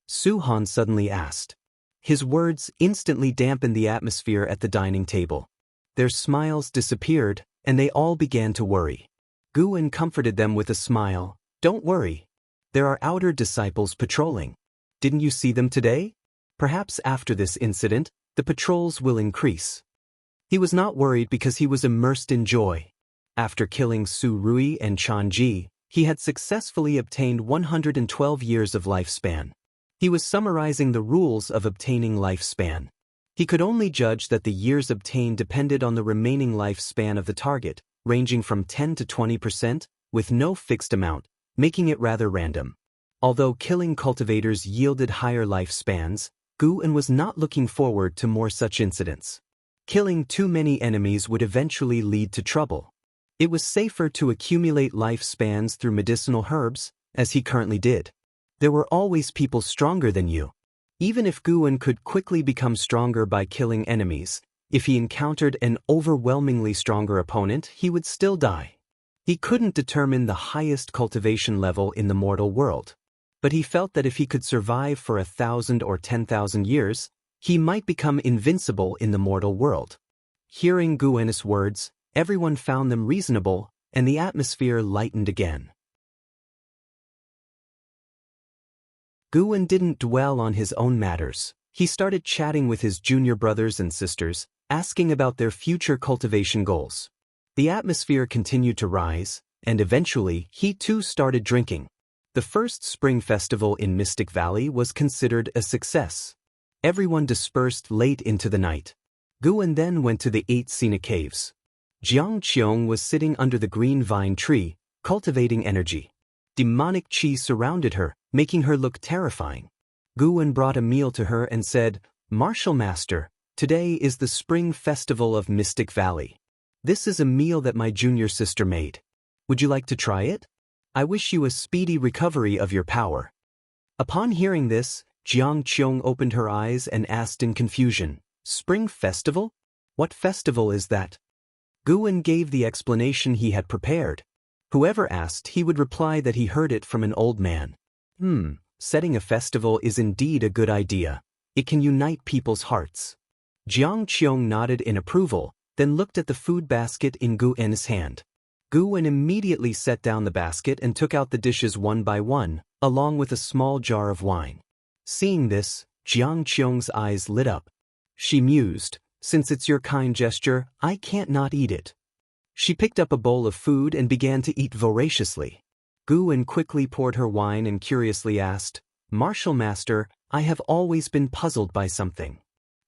Su Han suddenly asked. His words instantly dampened the atmosphere at the dining table. Their smiles disappeared, and they all began to worry. Guan comforted them with a smile. Don't worry. There are outer disciples patrolling. Didn't you see them today? Perhaps after this incident, the patrols will increase. He was not worried because he was immersed in joy. After killing Su Ruye and Changji, he had successfully obtained 112 years of lifespan. He was summarizing the rules of obtaining lifespan. He could only judge that the years obtained depended on the remaining lifespan of the target, ranging from 10 to 20%, with no fixed amount, making it rather random. Although killing cultivators yielded higher lifespans, Guan was not looking forward to more such incidents. Killing too many enemies would eventually lead to trouble. It was safer to accumulate lifespans through medicinal herbs, as he currently did. There were always people stronger than you. Even if Guan could quickly become stronger by killing enemies, if he encountered an overwhelmingly stronger opponent, he would still die. He couldn't determine the highest cultivation level in the mortal world. But he felt that if he could survive for 1,000 or 10,000 years, he might become invincible in the mortal world. Hearing Guan's words, everyone found them reasonable, and the atmosphere lightened again. Guan didn't dwell on his own matters. He started chatting with his junior brothers and sisters, asking about their future cultivation goals. The atmosphere continued to rise, and eventually he too started drinking. The first spring festival in Mystic Valley was considered a success. Everyone dispersed late into the night. Guan then went to the 8 scenic caves. Qiong was sitting under the green vine tree, cultivating energy. Demonic qi surrounded her, making her look terrifying. Guan brought a meal to her and said, "Martial Master, today is the spring festival of Mystic Valley. This is a meal that my junior sister made. Would you like to try it? I wish you a speedy recovery of your power." Upon hearing this, Qiong opened her eyes and asked in confusion, "Spring festival? What festival is that?" Guan gave the explanation he had prepared. Whoever asked, he would reply that he heard it from an old man. Setting a festival is indeed a good idea. It can unite people's hearts. Qiong nodded in approval, then looked at the food basket in Guan's hand. Guan immediately set down the basket and took out the dishes one by one, along with a small jar of wine. Seeing this, Qiong's eyes lit up. She mused, "Since it's your kind gesture, I can't not eat it." She picked up a bowl of food and began to eat voraciously. Guan quickly poured her wine and curiously asked, "Martial Master, I have always been puzzled by something."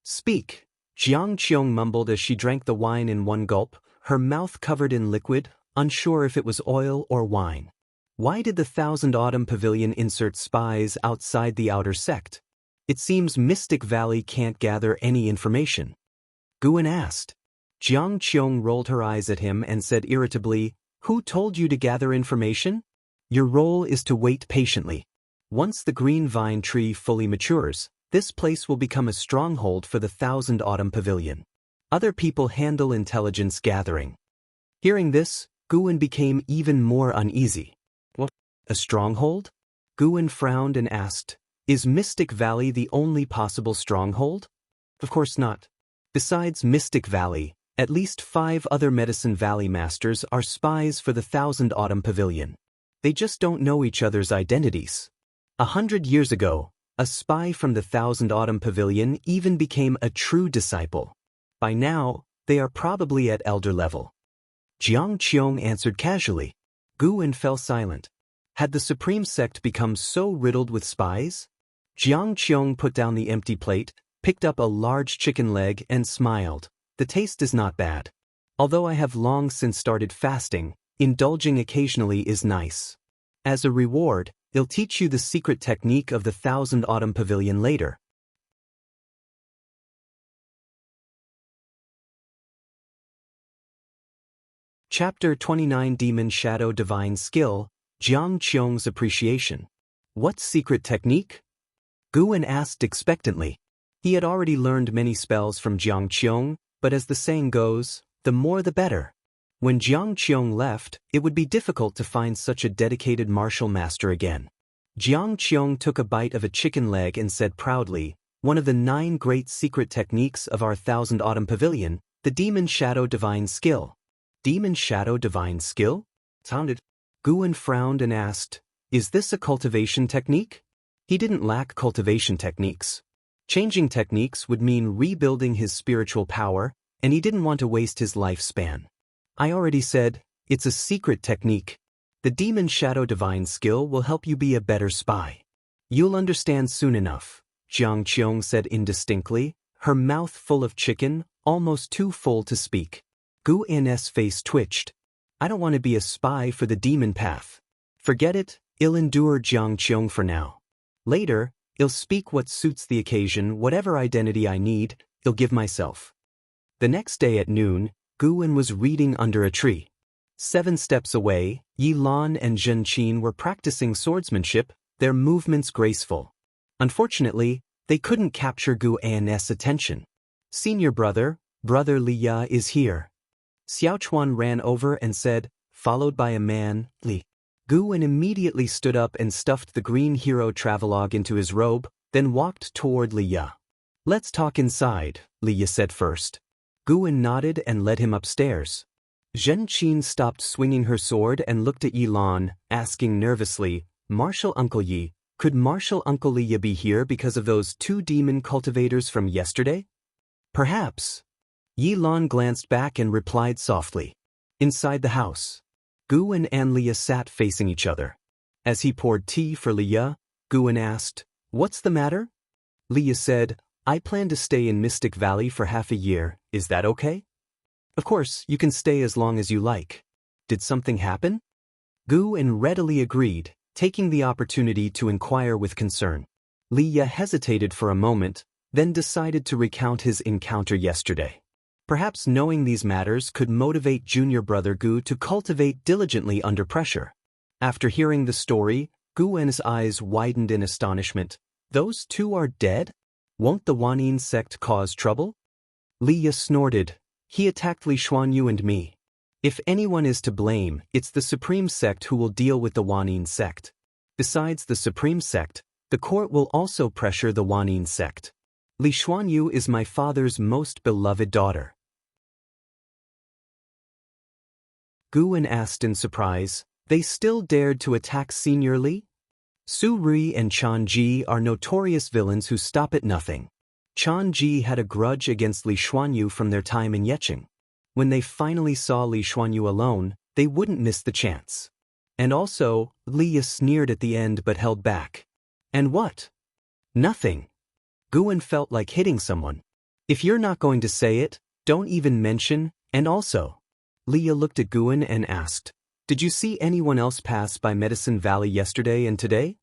"Speak," Qiong mumbled as she drank the wine in one gulp, her mouth covered in liquid, unsure if it was oil or wine. "Why did the Thousand Autumn Pavilion insert spies outside the outer sect? It seems Mystic Valley can't gather any information." Guan asked. Qiong rolled her eyes at him and said irritably, "Who told you to gather information? Your role is to wait patiently. Once the green vine tree fully matures, this place will become a stronghold for the Thousand Autumn Pavilion. Other people handle intelligence gathering." Hearing this, Guan became even more uneasy. "What? A stronghold?" Guan frowned and asked, "Is Mystic Valley the only possible stronghold?" "Of course not. Besides Mystic Valley, at least 5 other Medicine Valley masters are spies for the Thousand Autumn Pavilion. They just don't know each other's identities. 100 years ago, a spy from the Thousand Autumn Pavilion even became a true disciple. By now, they are probably at elder level." Qiong answered casually. Guan fell silent. Had the Supreme Sect become so riddled with spies? Qiong put down the empty plate, picked up a large chicken leg and smiled. "The taste is not bad. Although I have long since started fasting, indulging occasionally is nice. As a reward, I'll teach you the secret technique of the Thousand Autumn Pavilion later." Chapter 29 Demon Shadow Divine Skill, Qiong's Appreciation. "What secret technique?" Guan asked expectantly. He had already learned many spells from Qiong, but as the saying goes, the more the better. When Qiong left, it would be difficult to find such a dedicated martial master again. Qiong took a bite of a chicken leg and said proudly, One of the 9 great secret techniques of our Thousand Autumn Pavilion, the Demon Shadow Divine Skill. Demon Shadow Divine Skill? Sounded. Guwen frowned and asked, is this a cultivation technique? He didn't lack cultivation techniques. Changing techniques would mean rebuilding his spiritual power, and he didn't want to waste his lifespan. I already said, it's a secret technique. The Demon Shadow Divine Skill will help you be a better spy. You'll understand soon enough, Qiong said indistinctly, her mouth full of chicken, almost too full to speak. Guwen's face twitched. I don't want to be a spy for the demon path. Forget it, I'll endure Qiong for now. Later, I'll speak what suits the occasion, whatever identity I need, I'll give myself. The next day at noon, Guwen was reading under a tree. 7 steps away, Yilan and Zhenqin were practicing swordsmanship, their movements graceful. Unfortunately, they couldn't capture Guwen's attention. Senior brother, Brother Liya is here. Xiaochuan ran over and said, followed by a man, Li. Guwen immediately stood up and stuffed the green hero travelogue into his robe, then walked toward Liya. Let's talk inside, Liya said first. Guwen nodded and led him upstairs. Zhenqin stopped swinging her sword and looked at Yilan, asking nervously, Martial Uncle Yi, could Martial Uncle Liya be here because of those 2 demon cultivators from yesterday? Perhaps. Yilan glanced back and replied softly. Inside the house. Guwen and Liya sat facing each other. As he poured tea for Liya, Guwen asked, what's the matter? Liya said, I plan to stay in Mystic Valley for half a year, is that okay? Of course, you can stay as long as you like. Did something happen? Guwen readily agreed, taking the opportunity to inquire with concern. Liya hesitated for a moment, then decided to recount his encounter yesterday. Perhaps knowing these matters could motivate junior brother Gu to cultivate diligently under pressure. After hearing the story, Guwen's eyes widened in astonishment. Those 2 are dead? Won't the Wanyin sect cause trouble? Liya snorted. He attacked Li Xuanyu and me. If anyone is to blame, it's the Supreme Sect who will deal with the Wanyin sect. Besides the Supreme Sect, the court will also pressure the Wanyin sect. Li Xuanyu is my father's most beloved daughter. Guwen asked in surprise, they still dared to attack Senior Li? Su Rui and Chan Ji are notorious villains who stop at nothing. Chan Ji had a grudge against Li Xuanyu from their time in Yeqing. When they finally saw Li Xuanyu alone, they wouldn't miss the chance. And also, Liya sneered at the end but held back. And what? Nothing. Guwen felt like hitting someone. If you're not going to say it, don't even mention, and also. Liya looked at Guwen and asked, did you see anyone else pass by Medicine Valley yesterday and today?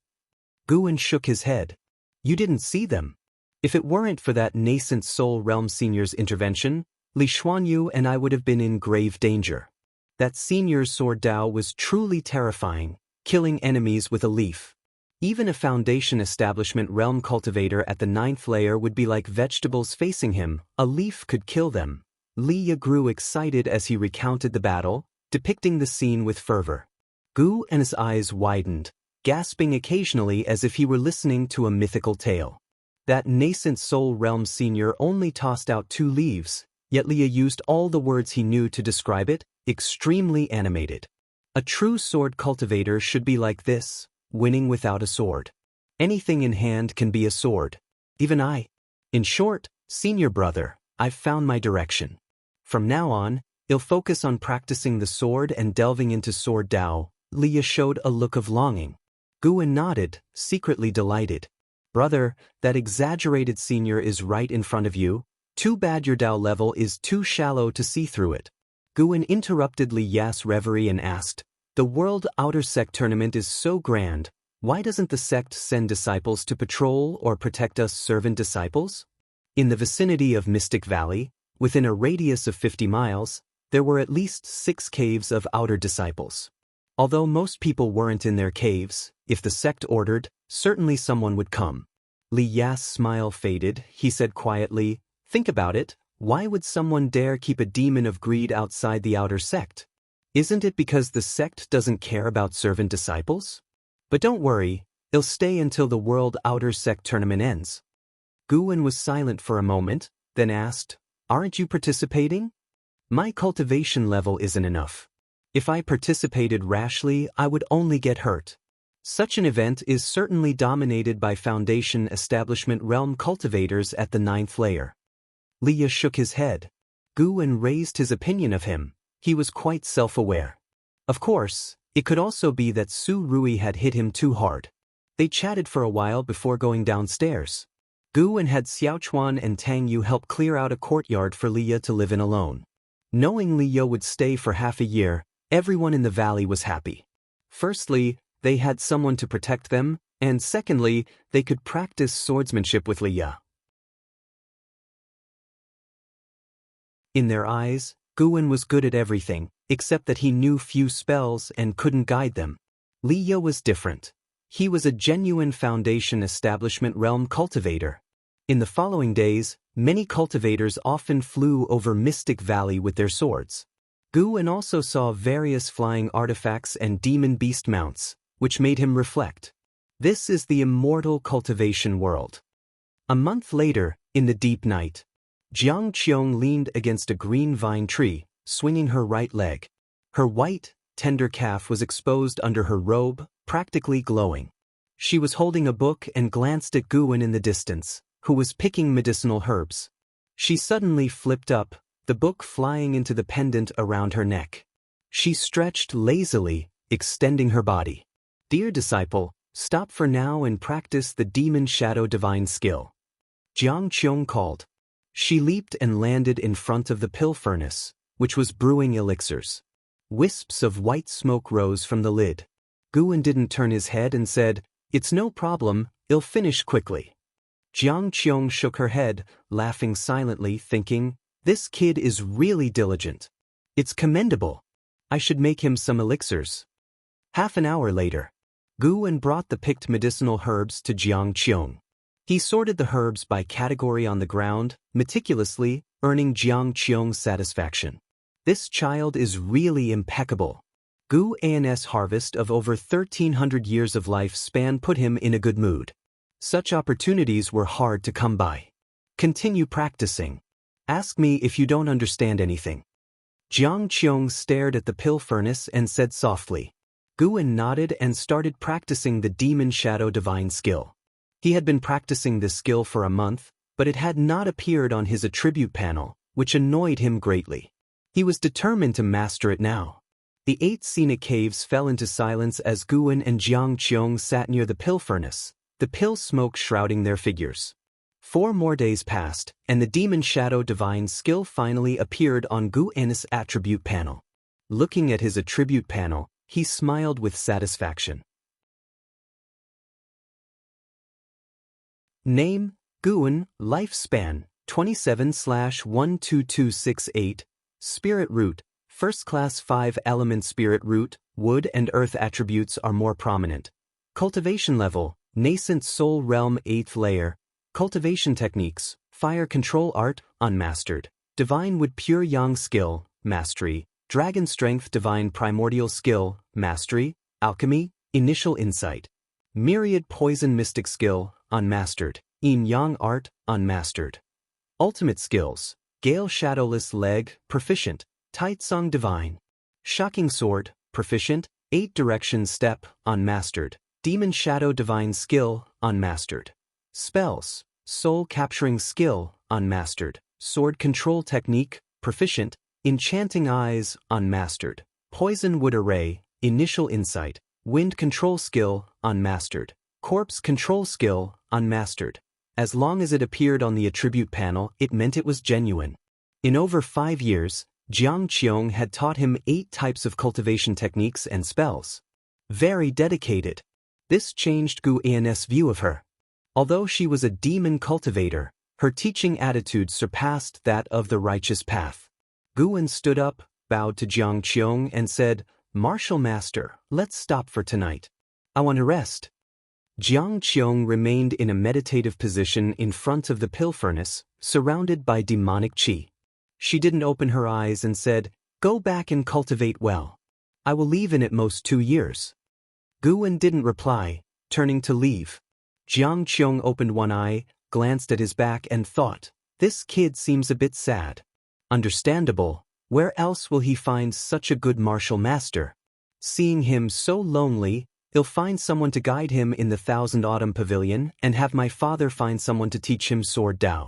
Guwen shook his head. You didn't see them. If it weren't for that Nascent Soul Realm senior's intervention, Li Xuanyu and I would have been in grave danger. That senior's sword Dao was truly terrifying, killing enemies with a leaf. Even a Foundation Establishment Realm Cultivator at the 9th layer would be like vegetables facing him, a leaf could kill them. Liya grew excited as he recounted the battle, depicting the scene with fervor. Gu and his eyes widened, gasping occasionally as if he were listening to a mythical tale. That Nascent Soul Realm senior only tossed out 2 leaves, yet Liya used all the words he knew to describe it, extremely animated. A true sword cultivator should be like this, winning without a sword. Anything in hand can be a sword. Even I. In short, senior brother, I've found my direction. From now on, I'll focus on practicing the sword and delving into sword Dao. Liya showed a look of longing. Guwen nodded, secretly delighted. Brother, that exaggerated senior is right in front of you. Too bad your Dao level is too shallow to see through it. Guwen interrupted Liya's reverie and asked, the World Outer Sect tournament is so grand, why doesn't the sect send disciples to patrol or protect us servant disciples? In the vicinity of Mystic Valley, within a radius of 50 miles, there were at least 6 caves of outer disciples. Although most people weren't in their caves, if the sect ordered, certainly someone would come. Liya's smile faded, he said quietly, think about it, why would someone dare keep a demon of greed outside the outer sect? Isn't it because the sect doesn't care about servant disciples? But don't worry, it'll stay until the World Outer Sect tournament ends. Guwen was silent for a moment, then asked, "Aren't you participating?" "My cultivation level isn't enough. If I participated rashly, I would only get hurt. Such an event is certainly dominated by Foundation Establishment Realm cultivators at the 9th layer." Liye shook his head. Guwen raised his opinion of him. He was quite self-aware. Of course, it could also be that Su Ruye had hit him too hard. They chatted for a while before going downstairs. Guwen had Xiaochuan and Tang Yu help clear out a courtyard for Liye to live in alone. Knowing Liye would stay for half a year, everyone in the valley was happy. Firstly, they had someone to protect them, and secondly, they could practice swordsmanship with Liye. In their eyes, Guwen was good at everything, except that he knew few spells and couldn't guide them. Liye was different. He was a genuine Foundation Establishment Realm cultivator. In the following days, many cultivators often flew over Mystic Valley with their swords. Guwen also saw various flying artifacts and demon beast mounts, which made him reflect. This is the immortal cultivation world. A month later, in the deep night, Qiong leaned against a green vine tree, swinging her right leg. Her white, tender calf was exposed under her robe, practically glowing. She was holding a book and glanced at Guwen in the distance, who was picking medicinal herbs. She suddenly flipped up, the book flying into the pendant around her neck. She stretched lazily, extending her body. "Dear disciple, stop for now and practice the Demon Shadow Divine skill," Qiong called. She leaped and landed in front of the pill furnace, which was brewing elixirs. Wisps of white smoke rose from the lid. Guwen didn't turn his head and said, "It's no problem, I'll finish quickly." Qiong shook her head, laughing silently, thinking, "This kid is really diligent. It's commendable. I should make him some elixirs." Half an hour later, Guwen brought the picked medicinal herbs to Qiong. He sorted the herbs by category on the ground, meticulously, earning Qiong's satisfaction. "This child is really impeccable." Guwen's harvest of over 1,300 years of lifespan put him in a good mood. Such opportunities were hard to come by. "Continue practicing. Ask me if you don't understand anything." Qiong stared at the pill furnace and said softly. Guwen nodded and started practicing the Demon Shadow Divine skill. He had been practicing this skill for a month, but it had not appeared on his attribute panel, which annoyed him greatly. He was determined to master it now. The 8 scenic caves fell into silence as Guwen and Qiong sat near the pill furnace, the pill smoke shrouding their figures. 4 more days passed, and the Demon Shadow Divine skill finally appeared on Guwen's attribute panel. Looking at his attribute panel, he smiled with satisfaction. Name, Guwen, lifespan, 27/12268, Spirit root, first class 5-element spirit root, wood and earth attributes are more prominent. Cultivation level, Nascent Soul Realm 8th layer. Cultivation techniques, fire control art, unmastered. Divine wood pure yang skill, mastery. Dragon strength divine primordial skill, mastery. Alchemy, initial insight. Myriad poison mystic skill, unmastered. Yin yang art, unmastered. Ultimate skills, Gale shadowless leg, proficient. Taicang divine. Shocking sword, proficient. 8 direction step, unmastered. Demon shadow divine skill, unmastered. Spells, soul capturing skill, unmastered. Sword control technique, proficient. Enchanting eyes, unmastered. Poison wood array, initial insight. Wind control skill, unmastered. Corpse control skill, unmastered. As long as it appeared on the attribute panel, it meant it was genuine. In over 5 years, Qiong had taught him 8 types of cultivation techniques and spells. Very dedicated. This changed Guwen's view of her. Although she was a demon cultivator, her teaching attitude surpassed that of the righteous path. Guwen stood up, bowed to Qiong and said, "Martial master, let's stop for tonight. I want to rest." Qiong remained in a meditative position in front of the pill furnace, surrounded by demonic qi. She didn't open her eyes and said, "Go back and cultivate well. I will leave in at most 2 years." Guwen didn't reply, turning to leave. Qiong opened one eye, glanced at his back and thought, "This kid seems a bit sad." Understandable, where else will he find such a good martial master? Seeing him so lonely, he'll find someone to guide him in the Thousand Autumn Pavilion and have my father find someone to teach him Sword Dao.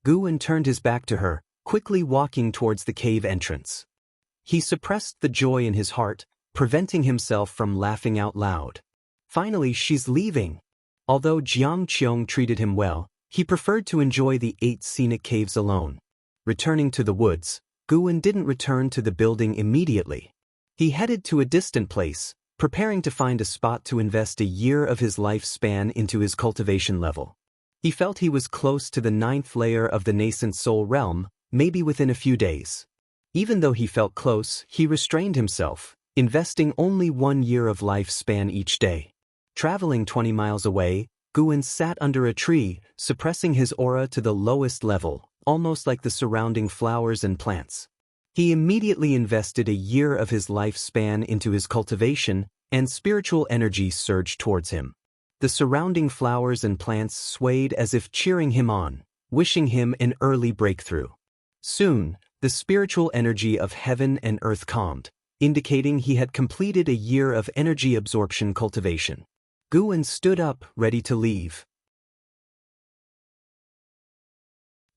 Guwen turned his back to her, quickly walking towards the cave entrance. He suppressed the joy in his heart, preventing himself from laughing out loud. Finally, she's leaving. Although Qiong treated him well, he preferred to enjoy the 8 scenic caves alone. Returning to the woods, Guwen didn't return to the building immediately. He headed to a distant place, preparing to find a spot to invest a year of his lifespan into his cultivation level. He felt he was close to the 9th layer of the Nascent Soul Realm, maybe within a few days. Even though he felt close, he restrained himself, investing only 1 year of lifespan each day. Traveling 20 miles away, Guwen sat under a tree, suppressing his aura to the lowest level, almost like the surrounding flowers and plants. He immediately invested a year of his lifespan into his cultivation, and spiritual energy surged towards him. The surrounding flowers and plants swayed as if cheering him on, wishing him an early breakthrough. Soon, the spiritual energy of heaven and earth calmed, indicating he had completed a year of energy absorption cultivation. Guwen stood up, ready to leave.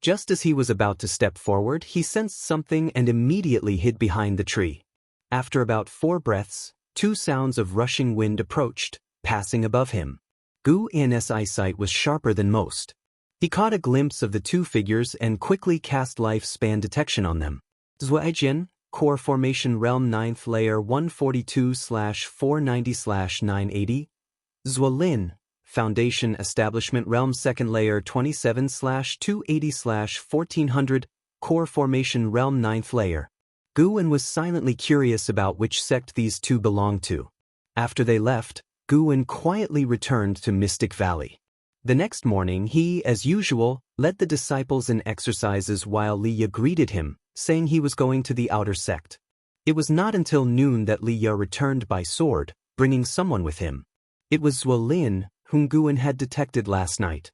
Just as he was about to step forward, he sensed something and immediately hid behind the tree. After about 4 breaths, 2 sounds of rushing wind approached, passing above him. Guwen's eyesight was sharper than most. He caught a glimpse of the 2 figures and quickly cast lifespan detection on them. Ziwei, Core Formation Realm 9th Layer 142/490/980. Lin, Foundation Establishment Realm 2nd Layer 27/280/1400, Core Formation Realm 9th Layer. Guwen was silently curious about which sect these 2 belonged to. After they left, Guwen quietly returned to Mystic Valley. The next morning he, as usual, led the disciples in exercises while Liye greeted him, saying he was going to the outer sect. It was not until noon that Liye returned by sword, bringing someone with him. It was Lin, whom Guwen had detected last night.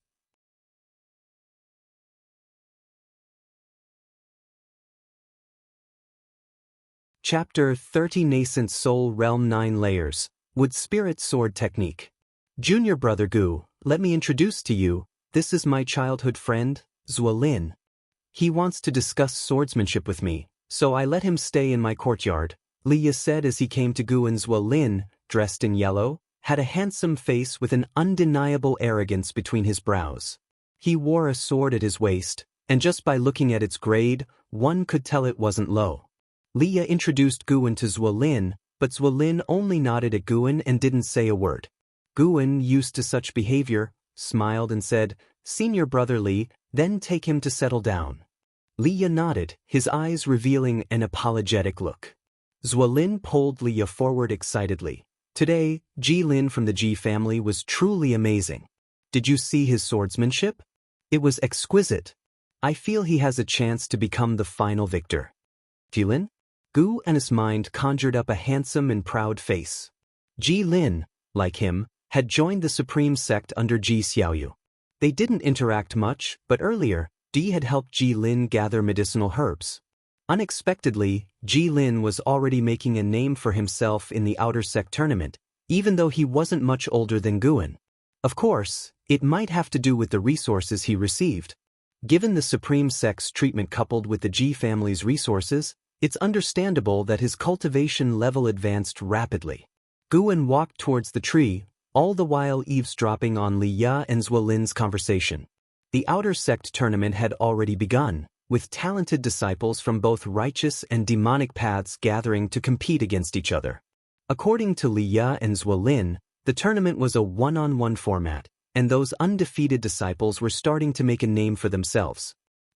Chapter 30 Nascent Soul Realm 9 Layers, Wood Spirit Sword Technique. Junior Brother Gu, let me introduce to you, this is my childhood friend, Lin. He wants to discuss swordsmanship with me, so I let him stay in my courtyard, Liye said as he came to Guwen's. Lin, dressed in yellow, had a handsome face with an undeniable arrogance between his brows. He wore a sword at his waist, and just by looking at its grade, one could tell it wasn't low. Liye introduced Guwen to Lin, but Lin only nodded at Guwen and didn't say a word. Guwen, used to such behavior, smiled and said, "Senior Brother Li, then take him to settle down." Liye nodded, his eyes revealing an apologetic look. Lin pulled Liye forward excitedly. Today, Lin from the Ji family was truly amazing. Did you see his swordsmanship? It was exquisite. I feel he has a chance to become the final victor. Lin? Gu and his mind conjured up a handsome and proud face. Lin, like him, had joined the Supreme Sect under Ji Xiaoyu. They didn't interact much, but earlier, Di had helped Lin gather medicinal herbs. Unexpectedly, Lin was already making a name for himself in the Outer Sect tournament, even though he wasn't much older than Guwen. Of course, it might have to do with the resources he received. Given the Supreme Sect's treatment coupled with the Ji family's resources, it's understandable that his cultivation level advanced rapidly. Guwen walked towards the tree, all the while eavesdropping on Liye and Lin's conversation. The Outer Sect tournament had already begun, with talented disciples from both righteous and demonic paths gathering to compete against each other. According to Liye and Lin, the tournament was a one-on-one format, and those undefeated disciples were starting to make a name for themselves.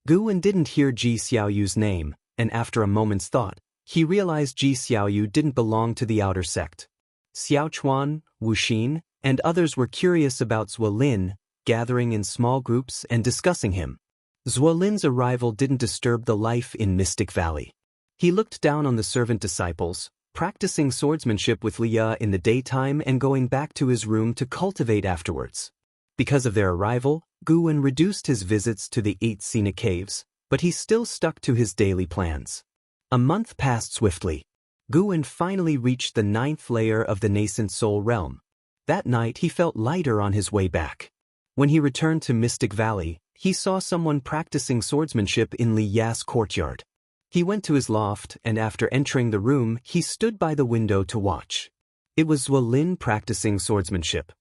Guwen didn't hear Ji Xiaoyu's name, and after a moment's thought, he realized Ji Xiaoyu didn't belong to the Outer Sect. Xiaochuan, Wuxin, and others were curious about Lin, gathering in small groups and discussing him. Lin's arrival didn't disturb the life in Mystic Valley. He looked down on the servant disciples, practicing swordsmanship with Liye in the daytime and going back to his room to cultivate afterwards. Because of their arrival, Guwen reduced his visits to the 8 Sina caves, but he still stuck to his daily plans. A month passed swiftly. Guwen finally reached the 9th layer of the Nascent Soul Realm. That night he felt lighter on his way back. When he returned to Mystic Valley, he saw someone practicing swordsmanship in Li Ya's courtyard. He went to his loft, and after entering the room, he stood by the window to watch. It was Wang Lin practicing swordsmanship.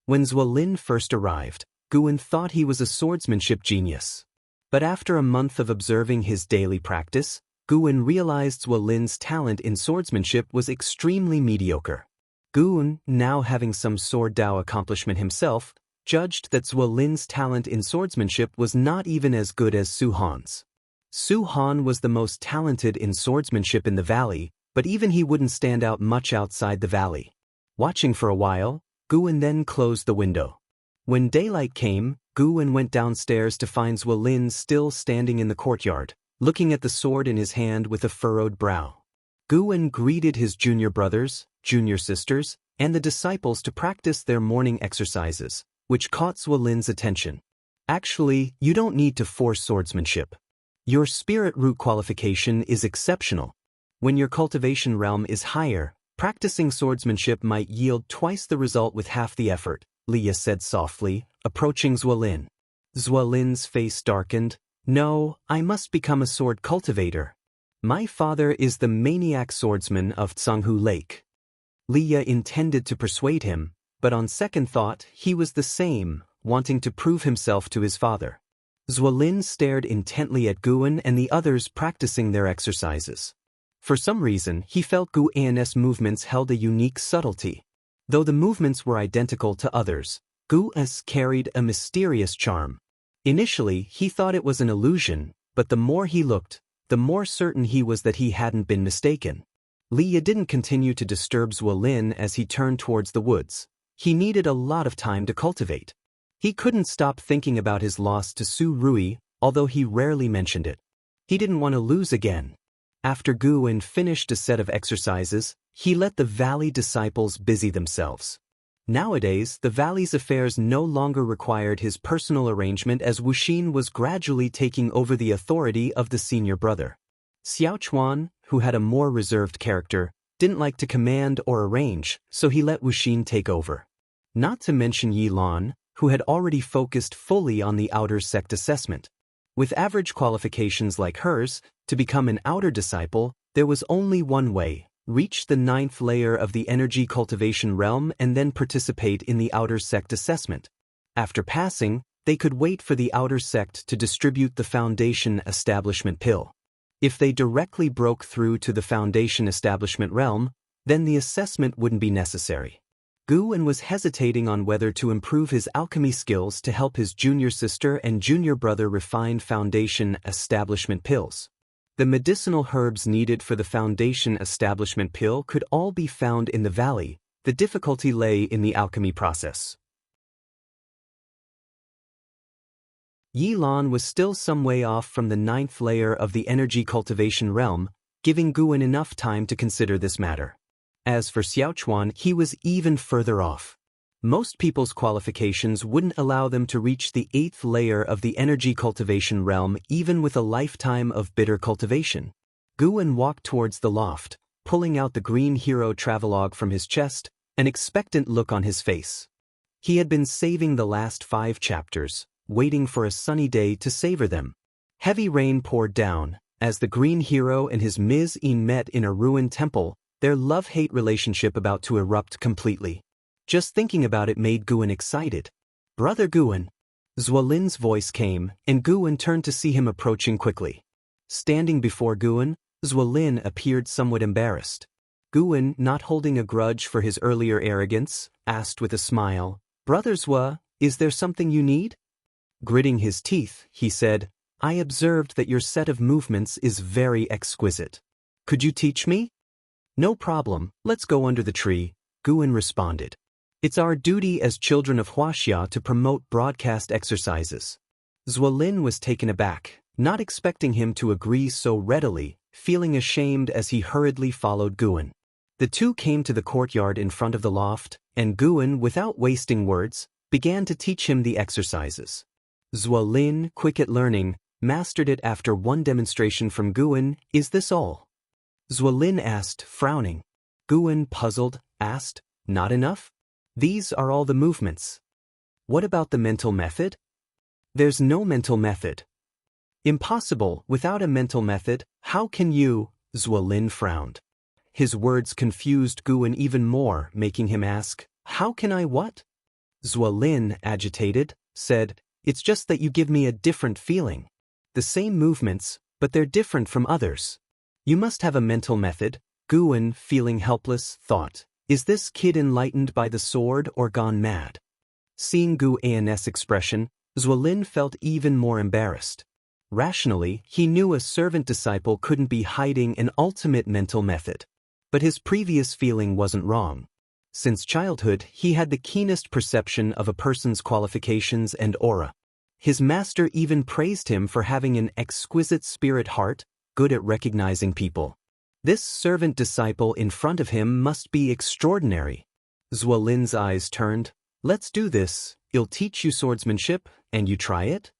When Wang Lin first arrived, Guwen thought he was a swordsmanship genius. But after a month of observing his daily practice, Guwen realized Wang Lin's talent in swordsmanship was extremely mediocre. Guwen, now having some sword Dao accomplishment himself, judged that Wang Lin's talent in swordsmanship was not even as good as Su Han's. Su Han was the most talented in swordsmanship in the valley, but even he wouldn't stand out much outside the valley. Watching for a while, Guwen then closed the window. When daylight came, Guwen went downstairs to find Wang Lin still standing in the courtyard, looking at the sword in his hand with a furrowed brow. Guwen greeted his junior brothers, junior sisters, and the disciples to practice their morning exercises, which caught Wang Lin's attention. Actually, you don't need to force swordsmanship. Your spirit root qualification is exceptional. When your cultivation realm is higher, practicing swordsmanship might yield twice the result with half the effort, Liya said softly, approaching Wang Lin. Wang Lin's face darkened. No, I must become a sword cultivator. My father is the maniac swordsman of Tsanghu Lake. Liya intended to persuade him, but on second thought, he was the same, wanting to prove himself to his father. Wang Lin stared intently at Guwen and the others practicing their exercises. For some reason, he felt Guwen's movements held a unique subtlety. Though the movements were identical to others, Gu's carried a mysterious charm. Initially, he thought it was an illusion, but the more he looked, the more certain he was that he hadn't been mistaken. Liya didn't continue to disturb Wang Lin as he turned towards the woods. He needed a lot of time to cultivate. He couldn't stop thinking about his loss to Su Ruye, although he rarely mentioned it. He didn't want to lose again. After Guwen finished a set of exercises, he let the valley disciples busy themselves. Nowadays, the valley's affairs no longer required his personal arrangement as Wuxia was gradually taking over the authority of the senior brother. Xiaochuan, who had a more reserved character, didn't like to command or arrange, so he let Wuxia take over. Not to mention Yilan, who had already focused fully on the outer sect assessment. With average qualifications like hers, to become an outer disciple, there was only one way: reach the 9th layer of the energy cultivation realm and then participate in the outer sect assessment. After passing, they could wait for the outer sect to distribute the foundation establishment pill. If they directly broke through to the foundation establishment realm, then the assessment wouldn't be necessary. Guwen was hesitating on whether to improve his alchemy skills to help his junior sister and junior brother refine foundation establishment pills. The medicinal herbs needed for the foundation establishment pill could all be found in the valley. The difficulty lay in the alchemy process. Yilan was still some way off from the 9th layer of the energy cultivation realm, giving Guwen enough time to consider this matter. As for Xiaochuan, he was even further off. Most people's qualifications wouldn't allow them to reach the 8th layer of the energy cultivation realm even with a lifetime of bitter cultivation. Guwen walked towards the loft, pulling out the green hero travelogue from his chest, an expectant look on his face. He had been saving the last 5 chapters, waiting for a sunny day to savor them. Heavy rain poured down. As the green hero and his Ms-in met in a ruined temple, their love-hate relationship about to erupt completely. Just thinking about it made Guwen excited. "Brother Guwen." Wang Lin's voice came, and Guwen turned to see him approaching quickly. Standing before Guwen, Wang Lin appeared somewhat embarrassed. Guwen, not holding a grudge for his earlier arrogance, asked with a smile, "Brother Zwa, is there something you need?" Gritting his teeth, he said, "I observed that your set of movements is very exquisite. Could you teach me?" "No problem, let's go under the tree," Guwen responded. "It's our duty as children of Wuxia to promote broadcast exercises." Wang Lin was taken aback, not expecting him to agree so readily, feeling ashamed as he hurriedly followed Guwen. The two came to the courtyard in front of the loft, and Guan, without wasting words, began to teach him the exercises. Zuo Lin, quick at learning, mastered it after one demonstration from Guan. Is this all? Zuo Lin asked, frowning. Guan, puzzled, asked, not enough? These are all the movements. What about the mental method? There's no mental method. Impossible. Without a mental method, how can you? Zuo Lin frowned. His words confused Guan even more, making him ask, how can I what? Zuo Lin, agitated, said, it's just that you give me a different feeling. The same movements, but they're different from others. You must have a mental method. Guan, feeling helpless, thought, is this kid enlightened by the sword or gone mad? Seeing Guan's expression, Zuo Lin felt even more embarrassed. Rationally, he knew a servant disciple couldn't be hiding an ultimate mental method. But his previous feeling wasn't wrong. Since childhood, he had the keenest perception of a person's qualifications and aura. His master even praised him for having an exquisite spirit heart, good at recognizing people. This servant disciple in front of him must be extraordinary. Zuo Lin's eyes turned. Let's do this. I'll teach you swordsmanship, and you try it?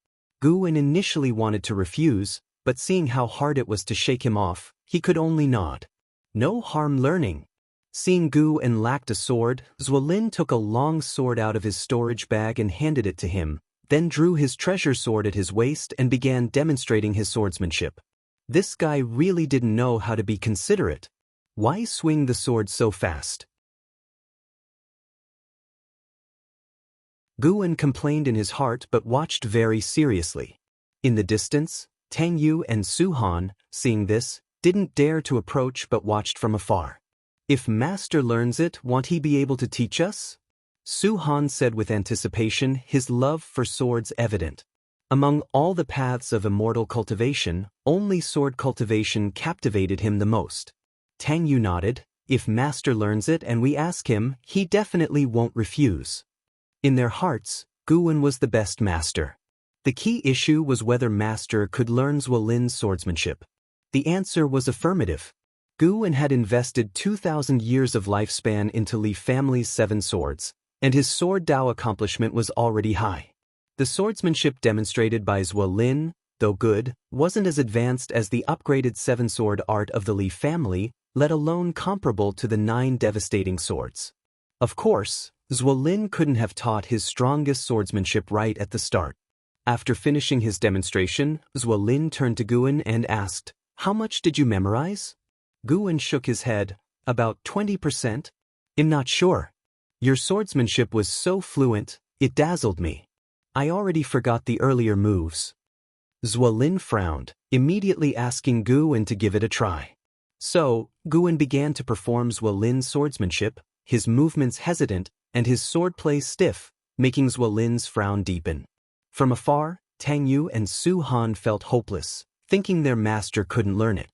Guan initially wanted to refuse, but seeing how hard it was to shake him off, he could only nod. No harm learning. Seeing Guan lacked a sword, Zuo Lin took a long sword out of his storage bag and handed it to him, then drew his treasure sword at his waist and began demonstrating his swordsmanship. This guy really didn't know how to be considerate. Why swing the sword so fast? Guan complained in his heart but watched very seriously. In the distance, Tang Yu and Su Han, seeing this, didn't dare to approach but watched from afar. If Master learns it, won't he be able to teach us? Su Han said with anticipation, his love for swords evident. Among all the paths of immortal cultivation, only sword cultivation captivated him the most. Tang Yu nodded. If Master learns it and we ask him, he definitely won't refuse. In their hearts, Guan was the best master. The key issue was whether Master could learn Zuo Lin's swordsmanship. The answer was affirmative. Guan had invested 2,000 years of lifespan into Li family's 7 swords, and his sword Dao accomplishment was already high. The swordsmanship demonstrated by Zuo Lin, though good, wasn't as advanced as the upgraded 7-sword art of the Li family, let alone comparable to the 9 devastating swords. Of course, Zuo Lin couldn't have taught his strongest swordsmanship right at the start. After finishing his demonstration, Zuo Lin turned to Guan and asked, how much did you memorize? Guan shook his head. About 20%? I'm not sure. Your swordsmanship was so fluent, it dazzled me. I already forgot the earlier moves. Zuo Lin frowned, immediately asking Guan to give it a try. So, Guan began to perform Zuo Lin's swordsmanship, his movements hesitant, and his swordplay stiff, making Zuo Lin's frown deepen. From afar, Tang Yu and Su Han felt hopeless, thinking their master couldn't learn it.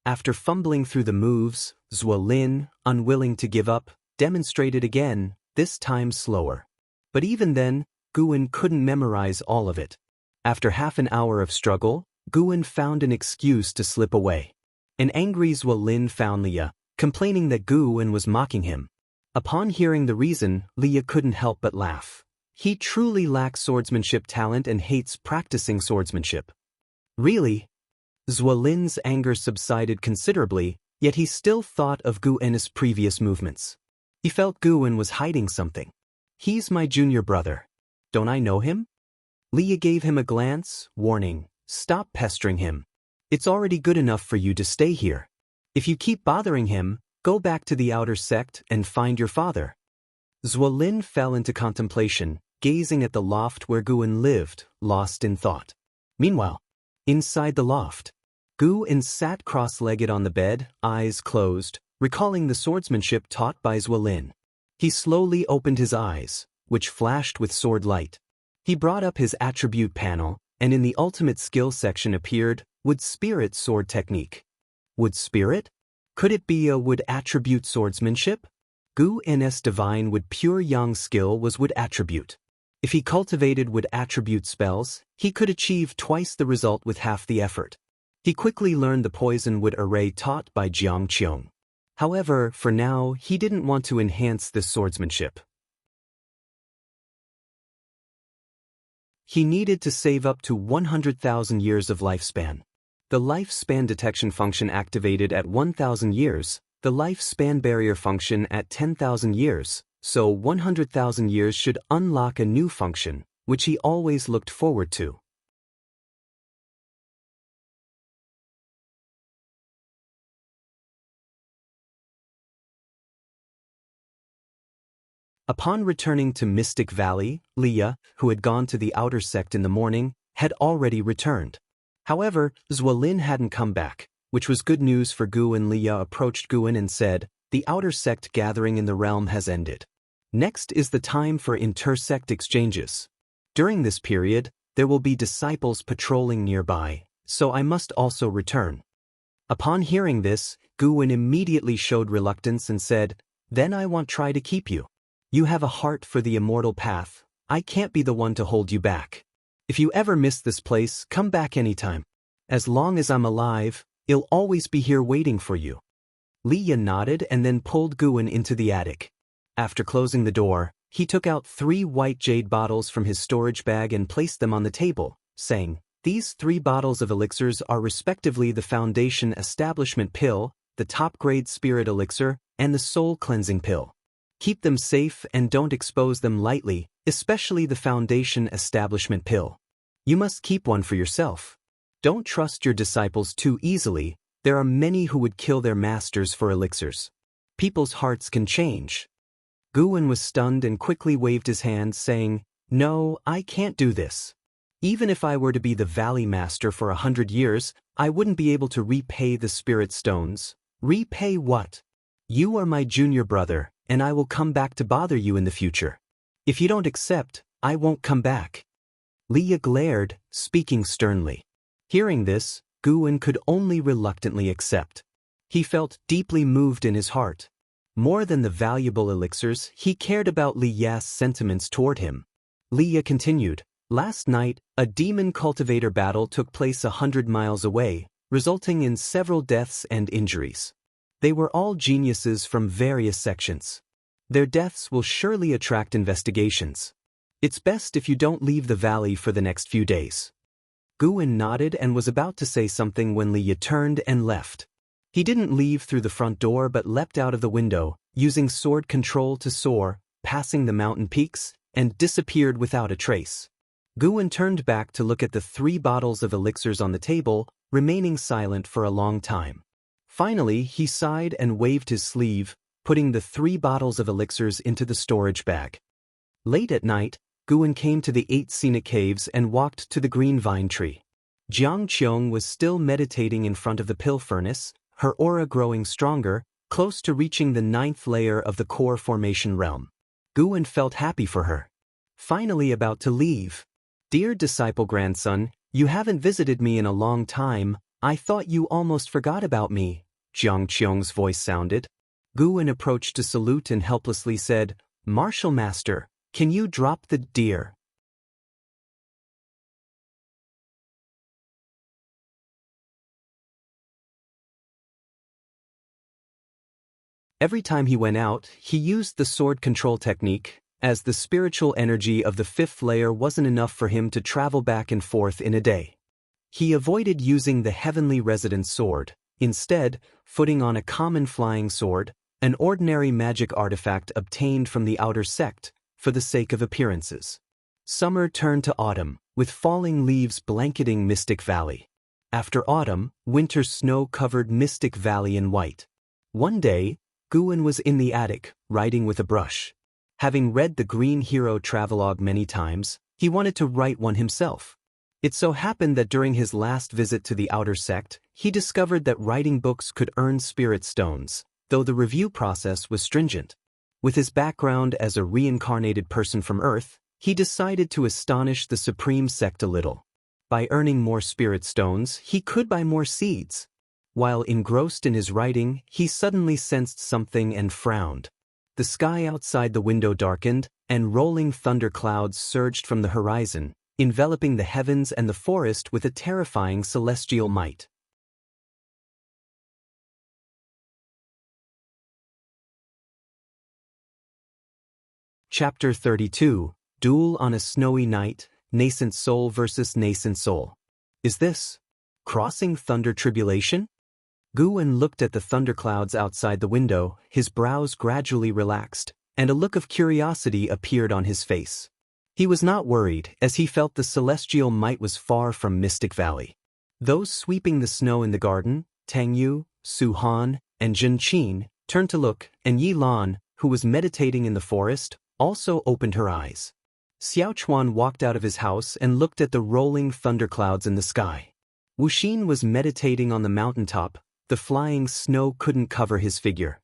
After fumbling through the moves, Zuo Lin, unwilling to give up, demonstrated again, this time slower. But even then, Guan couldn't memorize all of it. After half an hour of struggle, Guan found an excuse to slip away. An angry Zuo Lin found Leah, complaining that Guan was mocking him. Upon hearing the reason, Leah couldn't help but laugh. He truly lacks swordsmanship talent and hates practicing swordsmanship. Really? Zuo Lin's anger subsided considerably, yet he still thought of Guan's previous movements. He felt Guan was hiding something. He's my junior brother. Don't I know him? Leah gave him a glance, warning, stop pestering him. It's already good enough for you to stay here. If you keep bothering him, go back to the outer sect and find your father. Zuo Lin fell into contemplation, gazing at the loft where Guan lived, lost in thought. Meanwhile, inside the loft, Guan sat cross-legged on the bed, eyes closed, recalling the swordsmanship taught by Zuo Lin. He slowly opened his eyes, which flashed with sword light. He brought up his attribute panel, and in the ultimate skill section appeared, Wood Spirit Sword Technique. Wood Spirit? Could it be a Wood Attribute Swordsmanship? Guan's divine Wood Pure Yang skill was Wood Attribute. If he cultivated Wood Attribute spells, he could achieve twice the result with half the effort. He quickly learned the Poison Wood Array taught by Jiang Qiong. However, for now, he didn't want to enhance this swordsmanship. He needed to save up to 100,000 years of lifespan. The lifespan detection function activated at 1,000 years, the lifespan barrier function at 10,000 years, so 100,000 years should unlock a new function, which he always looked forward to. Upon returning to Mystic Valley, Liye, who had gone to the outer sect in the morning, had already returned. However, Lin hadn't come back, which was good news for Gu, and Liye approached Guan and said, "The outer sect gathering in the realm has ended. Next is the time for inter-sect exchanges. During this period, there will be disciples patrolling nearby, so I must also return." Upon hearing this, Guan immediately showed reluctance and said, "Then I won't try to keep you. You have a heart for the immortal path. I can't be the one to hold you back. If you ever miss this place, come back anytime. As long as I'm alive, I'll always be here waiting for you." Liye nodded and then pulled Guan into the attic. After closing the door, he took out 3 white jade bottles from his storage bag and placed them on the table, saying, "These 3 bottles of elixirs are respectively the Foundation Establishment Pill, the top-grade Spirit Elixir, and the Soul Cleansing Pill. Keep them safe and don't expose them lightly, especially the Foundation Establishment Pill. You must keep one for yourself. Don't trust your disciples too easily. There are many who would kill their masters for elixirs. People's hearts can change." Guan was stunned and quickly waved his hand, saying, "No, I can't do this. Even if I were to be the Valley Master for 100 years, I wouldn't be able to repay the Spirit Stones." "Repay what? You are my junior brother, and I will come back to bother you in the future. If you don't accept, I won't come back." Liye glared, speaking sternly. Hearing this, Guan could only reluctantly accept. He felt deeply moved in his heart. More than the valuable elixirs, he cared about Liye's sentiments toward him. Liye continued, "Last night, a demon cultivator battle took place 100 miles away, resulting in several deaths and injuries. They were all geniuses from various sections. Their deaths will surely attract investigations. It's best if you don't leave the valley for the next few days." Guan nodded and was about to say something when Liye turned and left. He didn't leave through the front door but leapt out of the window, using sword control to soar, passing the mountain peaks, and disappeared without a trace. Guan turned back to look at the 3 bottles of elixirs on the table, remaining silent for a long time. Finally, he sighed and waved his sleeve, putting the 3 bottles of elixirs into the storage bag. Late at night, Guan came to the 8 scenic caves and walked to the green vine tree. Qiong was still meditating in front of the pill furnace, her aura growing stronger, close to reaching the 9th layer of the core formation realm. Guan felt happy for her. Finally about to leave. "Dear disciple grandson, you haven't visited me in a long time. I thought you almost forgot about me," Qiong's voice sounded. Guan approached to salute and helplessly said, "Martial Master, can you drop the deer?" Every time he went out, he used the sword control technique, as the spiritual energy of the 5th layer wasn't enough for him to travel back and forth in a day. He avoided using the heavenly residence sword, instead, footing on a common flying sword, an ordinary magic artifact obtained from the outer sect, for the sake of appearances. Summer turned to autumn, with falling leaves blanketing Mystic Valley. After autumn, winter snow covered Mystic Valley in white. One day, Guan was in the attic, writing with a brush. Having read the Green Hero travelogue many times, he wanted to write one himself. It so happened that during his last visit to the outer sect, he discovered that writing books could earn spirit stones, though the review process was stringent. With his background as a reincarnated person from Earth, he decided to astonish the Supreme Sect a little. By earning more spirit stones, he could buy more seeds. While engrossed in his writing, he suddenly sensed something and frowned. The sky outside the window darkened, and rolling thunder clouds surged from the horizon, enveloping the heavens and the forest with a terrifying celestial might. Chapter 32, Duel on a Snowy Night, Nascent Soul versus Nascent Soul. Is this crossing thunder tribulation? Guwen looked at the thunderclouds outside the window, his brows gradually relaxed, and a look of curiosity appeared on his face. He was not worried, as he felt the celestial might was far from Mystic Valley. Those sweeping the snow in the garden, Tang Yu, Su Han, and Jin Qin, turned to look, and Yi Lan, who was meditating in the forest, also opened her eyes. Xiao Chuan walked out of his house and looked at the rolling thunderclouds in the sky. Wuxia was meditating on the mountaintop, the flying snow couldn't cover his figure.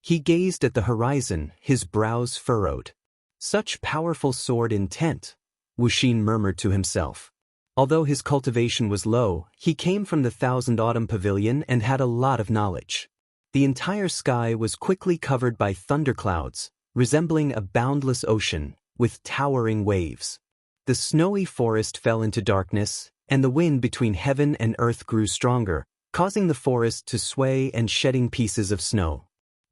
He gazed at the horizon, his brows furrowed. Such powerful sword intent, Wuxia murmured to himself. Although his cultivation was low, he came from the Thousand Autumn Pavilion and had a lot of knowledge. The entire sky was quickly covered by thunderclouds, resembling a boundless ocean, with towering waves. The snowy forest fell into darkness, and the wind between heaven and earth grew stronger, causing the forest to sway and shedding pieces of snow.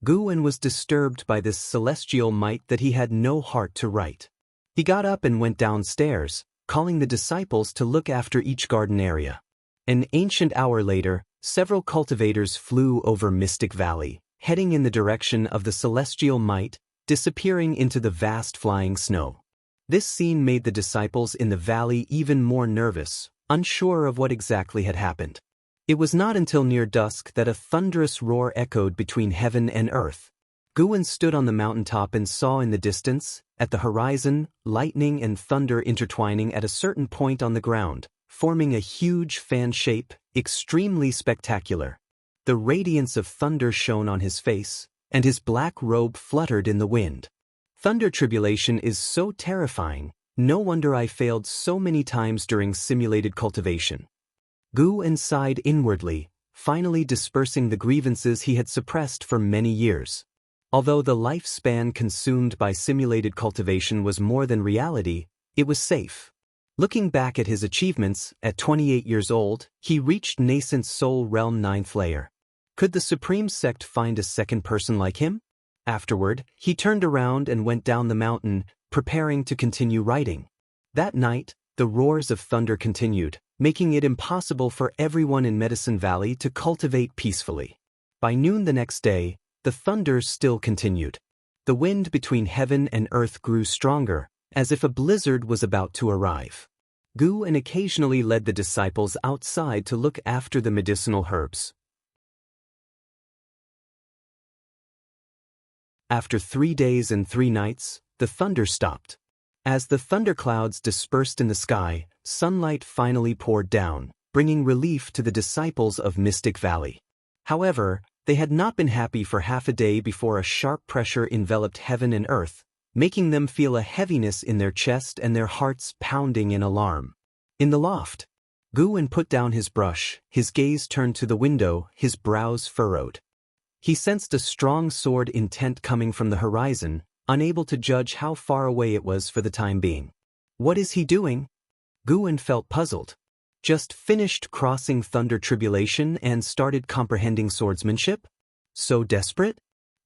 Guwen was disturbed by this celestial might that he had no heart to write. He got up and went downstairs, calling the disciples to look after each garden area. An ancient hour later, several cultivators flew over Mystic Valley, heading in the direction of the celestial might, disappearing into the vast flying snow. This scene made the disciples in the valley even more nervous, unsure of what exactly had happened. It was not until near dusk that a thunderous roar echoed between heaven and earth. Guwen stood on the mountaintop and saw in the distance, at the horizon, lightning and thunder intertwining at a certain point on the ground, forming a huge fan shape, extremely spectacular. The radiance of thunder shone on his face, and his black robe fluttered in the wind. Thunder tribulation is so terrifying, no wonder I failed so many times during simulated cultivation. Guwen sighed inwardly, finally dispersing the grievances he had suppressed for many years. Although the lifespan consumed by simulated cultivation was more than reality, it was safe. Looking back at his achievements, at 28 years old, he reached Nascent Soul Realm 9th layer. Could the Supreme Sect find a second person like him? Afterward, he turned around and went down the mountain, preparing to continue writing. That night, the roars of thunder continued, making it impossible for everyone in Medicine Valley to cultivate peacefully. By noon the next day, the thunder still continued. The wind between heaven and earth grew stronger, as if a blizzard was about to arrive. Guwen occasionally led the disciples outside to look after the medicinal herbs. After 3 days and 3 nights, the thunder stopped. As the thunderclouds dispersed in the sky, sunlight finally poured down, bringing relief to the disciples of Mystic Valley. However, they had not been happy for half a day before a sharp pressure enveloped heaven and earth, making them feel a heaviness in their chest and their hearts pounding in alarm. In the loft, Guwen put down his brush, his gaze turned to the window, his brows furrowed. He sensed a strong sword intent coming from the horizon, unable to judge how far away it was for the time being. What is he doing? Guwen felt puzzled. Just finished crossing thunder tribulation and started comprehending swordsmanship? So desperate?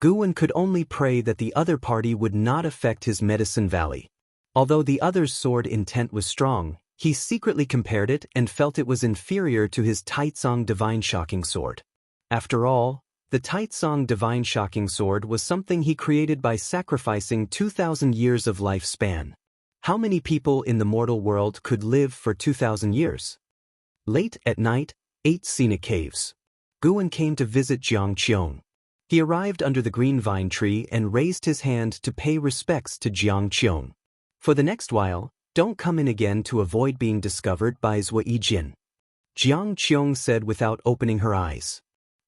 Guwen could only pray that the other party would not affect his Medicine Valley. Although the other's sword intent was strong, he secretly compared it and felt it was inferior to his Taicang Divine Shocking Sword. After all, the Taicang Divine Shocking Sword was something he created by sacrificing 2,000 years of lifespan. How many people in the mortal world could live for 2,000 years? Late at night, 8 scenic caves. Guwen came to visit Qiong. He arrived under the green vine tree and raised his hand to pay respects to Qiong. For the next while, don't come in again to avoid being discovered by Ziwei. Qiong said without opening her eyes.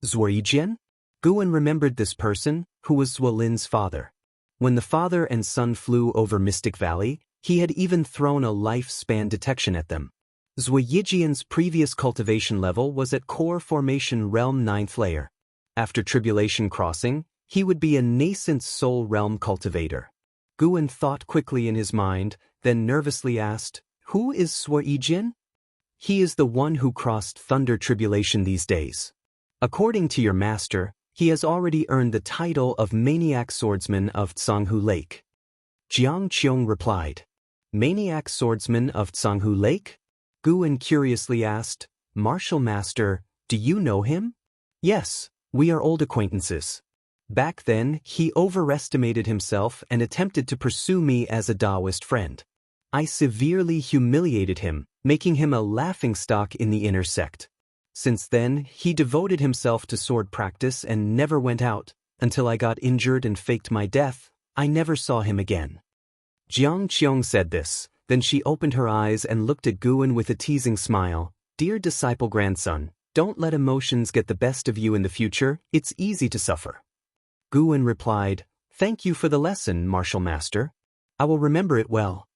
Ziwei? Guwen remembered this person, who was Wang Lin's father. When the father and son flew over Mystic Valley, he had even thrown a lifespan detection at them. Ziwei's previous cultivation level was at Core Formation Realm 9th layer. After Tribulation Crossing, he would be a Nascent Soul Realm cultivator. Guwen thought quickly in his mind, then nervously asked, "Who is Ziwei?" "He is the one who crossed Thunder Tribulation these days. According to your master, he has already earned the title of Maniac Swordsman of Tsanghu Lake." Qiong replied. Maniac swordsman of Tsanghu Lake? Guan curiously asked. Martial master, do you know him? Yes, we are old acquaintances. Back then, he overestimated himself and attempted to pursue me as a Daoist friend. I severely humiliated him, making him a laughingstock in the inner sect. Since then, he devoted himself to sword practice and never went out. Until I got injured and faked my death, I never saw him again. Qiong said this, then she opened her eyes and looked at Guan with a teasing smile. Dear disciple grandson, don't let emotions get the best of you in the future, it's easy to suffer. Guan replied, Thank you for the lesson, martial master. I will remember it well.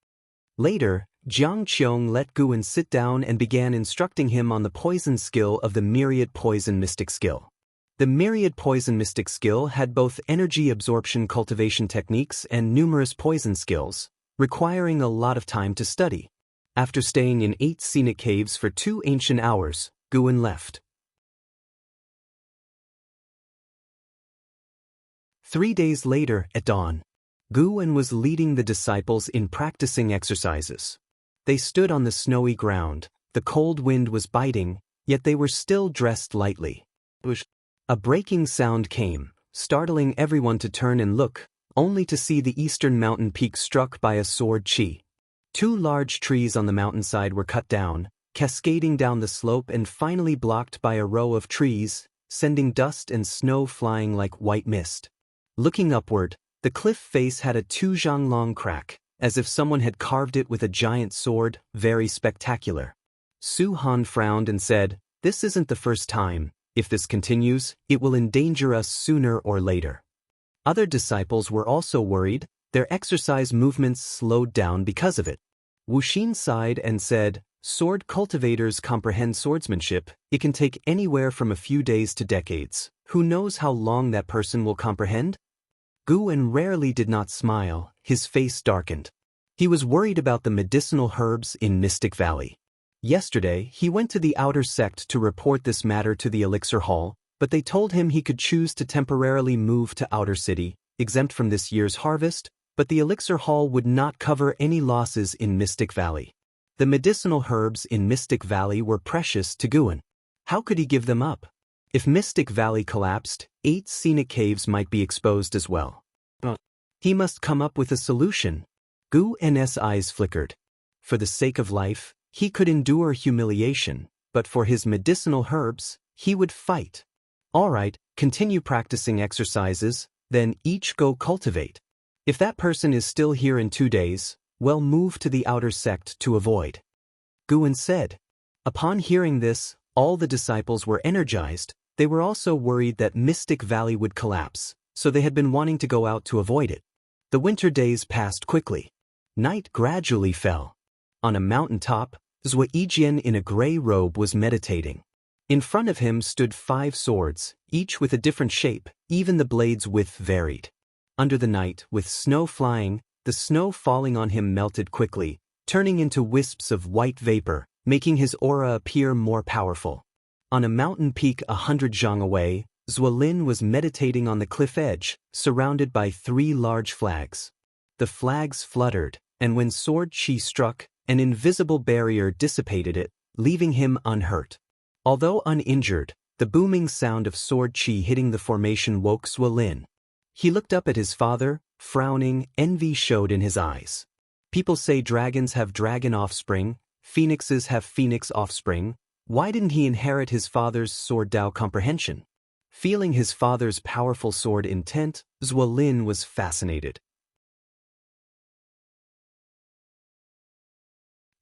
Later, Qiong let Guan sit down and began instructing him on the poison skill of the Myriad Poison Mystic skill. The Myriad Poison Mystic skill had both energy absorption cultivation techniques and numerous poison skills, requiring a lot of time to study. After staying in 8 scenic caves for 2 ancient hours, Guan left. 3 days later, at dawn, Guan was leading the disciples in practicing exercises. They stood on the snowy ground, the cold wind was biting, yet they were still dressed lightly. A breaking sound came, startling everyone to turn and look, only to see the eastern mountain peak struck by a sword chi. 2 large trees on the mountainside were cut down, cascading down the slope and finally blocked by a row of trees, sending dust and snow flying like white mist. Looking upward, the cliff face had a 2 zhang long crack, as if someone had carved it with a giant sword, very spectacular. Su Han frowned and said, This isn't the first time. If this continues, it will endanger us sooner or later. Other disciples were also worried, their exercise movements slowed down because of it. Wuxia sighed and said, Sword cultivators comprehend swordsmanship, it can take anywhere from a few days to decades. Who knows how long that person will comprehend? Guan rarely did not smile, his face darkened. He was worried about the medicinal herbs in Mystic Valley. Yesterday, he went to the Outer Sect to report this matter to the Elixir Hall, but they told him he could choose to temporarily move to Outer City, exempt from this year's harvest, but the Elixir Hall would not cover any losses in Mystic Valley. The medicinal herbs in Mystic Valley were precious to Guan. How could he give them up? If Mystic Valley collapsed, 8 scenic caves might be exposed as well. He must come up with a solution. Guan's eyes flickered. For the sake of life, he could endure humiliation, but for his medicinal herbs, he would fight. All right, continue practicing exercises, then each go cultivate. If that person is still here in 2 days, well, move to the Outer Sect to avoid. Guan said. Upon hearing this, all the disciples were energized. They were also worried that Mystic Valley would collapse, so they had been wanting to go out to avoid it. The winter days passed quickly. Night gradually fell. On a mountain top, Ziwei in a gray robe was meditating. In front of him stood 5 swords, each with a different shape, even the blades' width varied. Under the night, with snow flying, the snow falling on him melted quickly, turning into wisps of white vapor, making his aura appear more powerful. On a mountain peak 100 zhang away, Lin was meditating on the cliff edge, surrounded by 3 large flags. The flags fluttered, and when sword chi struck, an invisible barrier dissipated it, leaving him unhurt. Although uninjured, the booming sound of sword chi hitting the formation woke Lin. He looked up at his father, frowning, envy showed in his eyes. People say dragons have dragon offspring, phoenixes have phoenix offspring. Why didn't he inherit his father's sword Dao comprehension? Feeling his father's powerful sword intent, Lin was fascinated.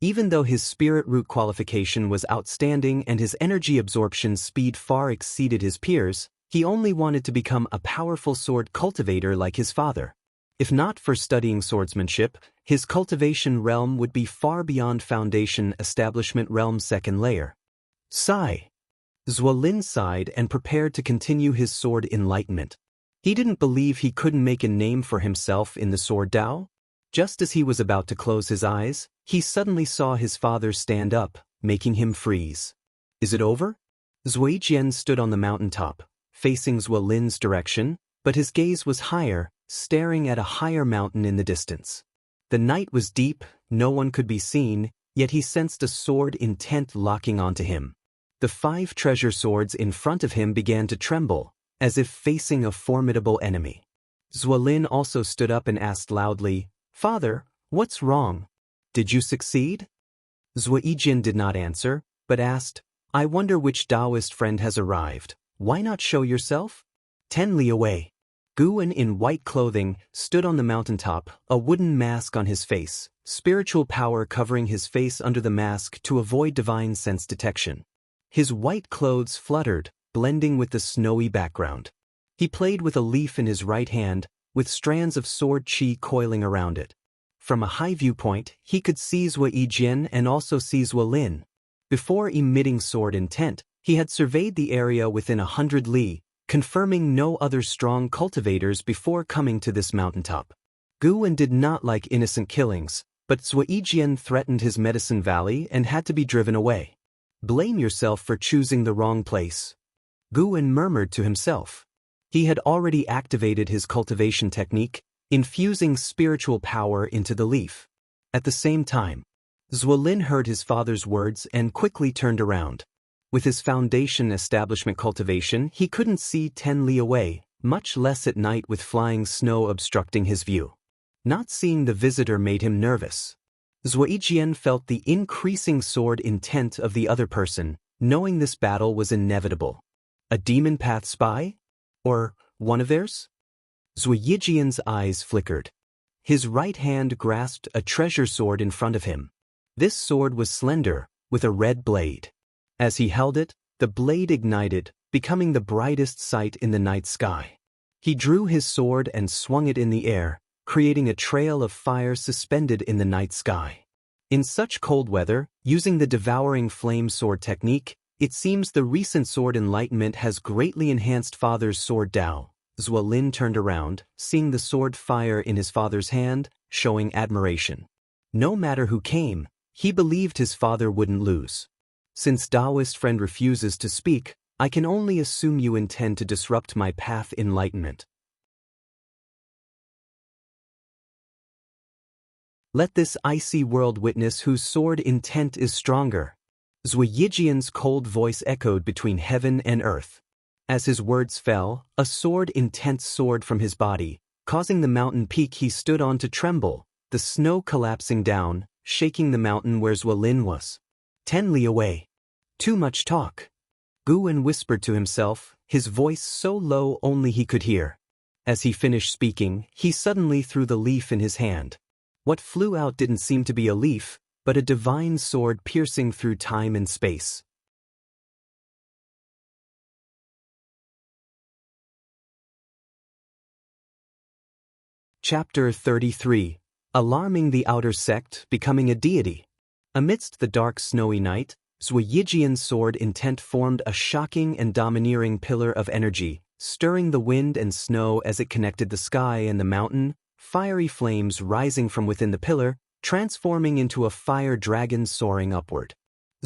Even though his spirit root qualification was outstanding and his energy absorption speed far exceeded his peers, he only wanted to become a powerful sword cultivator like his father. If not for studying swordsmanship, his cultivation realm would be far beyond foundation establishment realm's 2nd layer. Sigh. Lin sighed and prepared to continue his sword enlightenment. He didn't believe he couldn't make a name for himself in the sword Dao. Just as he was about to close his eyes, he suddenly saw his father stand up, making him freeze. Is it over? Ziwei stood on the mountaintop, facing Lin's direction, but his gaze was higher, staring at a higher mountain in the distance. The night was deep, no one could be seen, yet he sensed a sword intent locking onto him. The 5 treasure swords in front of him began to tremble, as if facing a formidable enemy. Lin also stood up and asked loudly, "Father, what's wrong? Did you succeed?" Ziwei did not answer, but asked, "I wonder which Daoist friend has arrived. Why not show yourself?" 10 li away. Guwen in white clothing stood on the mountaintop, a wooden mask on his face, spiritual power covering his face under the mask to avoid divine sense detection. His white clothes fluttered, blending with the snowy background. He played with a leaf in his right hand, with strands of sword chi coiling around it. From a high viewpoint, he could see Ziwei and also see Lin. Before emitting sword intent, he had surveyed the area within 100 li, confirming no other strong cultivators before coming to this mountaintop. Guwen did not like innocent killings, but Ziwei threatened his medicine valley and had to be driven away. "Blame yourself for choosing the wrong place," Guwen murmured to himself. He had already activated his cultivation technique, infusing spiritual power into the leaf. At the same time, Lin heard his father's words and quickly turned around. With his foundation establishment cultivation, he couldn't see 10 li away, much less at night with flying snow obstructing his view. Not seeing the visitor made him nervous. Ziwei felt the increasing sword intent of the other person, knowing this battle was inevitable. A demon path spy? Or one of theirs? Ziwei's eyes flickered. His right hand grasped a treasure sword in front of him. This sword was slender, with a red blade. As he held it, the blade ignited, becoming the brightest sight in the night sky. He drew his sword and swung it in the air, creating a trail of fire suspended in the night sky. In such cold weather, using the devouring flame sword technique, it seems the recent sword enlightenment has greatly enhanced father's sword Dao. Lin turned around, seeing the sword fire in his father's hand, showing admiration. No matter who came, he believed his father wouldn't lose. "Since Daoist friend refuses to speak, I can only assume you intend to disrupt my path enlightenment. Let this icy world witness whose sword intent is stronger." Ziwei's cold voice echoed between heaven and earth. As his words fell, a sword intent soared from his body, causing the mountain peak he stood on to tremble, the snow collapsing down, shaking the mountain where Lin was. 10 li away. "Too much talk," Guwen whispered to himself, his voice so low only he could hear. As he finished speaking, he suddenly threw the leaf in his hand. What flew out didn't seem to be a leaf, but a divine sword piercing through time and space. Chapter 33. Alarming the Outer Sect, Becoming a Deity. Amidst the dark snowy night, Ziwei's sword intent formed a shocking and domineering pillar of energy, stirring the wind and snow as it connected the sky and the mountain, fiery flames rising from within the pillar, transforming into a fire dragon soaring upward.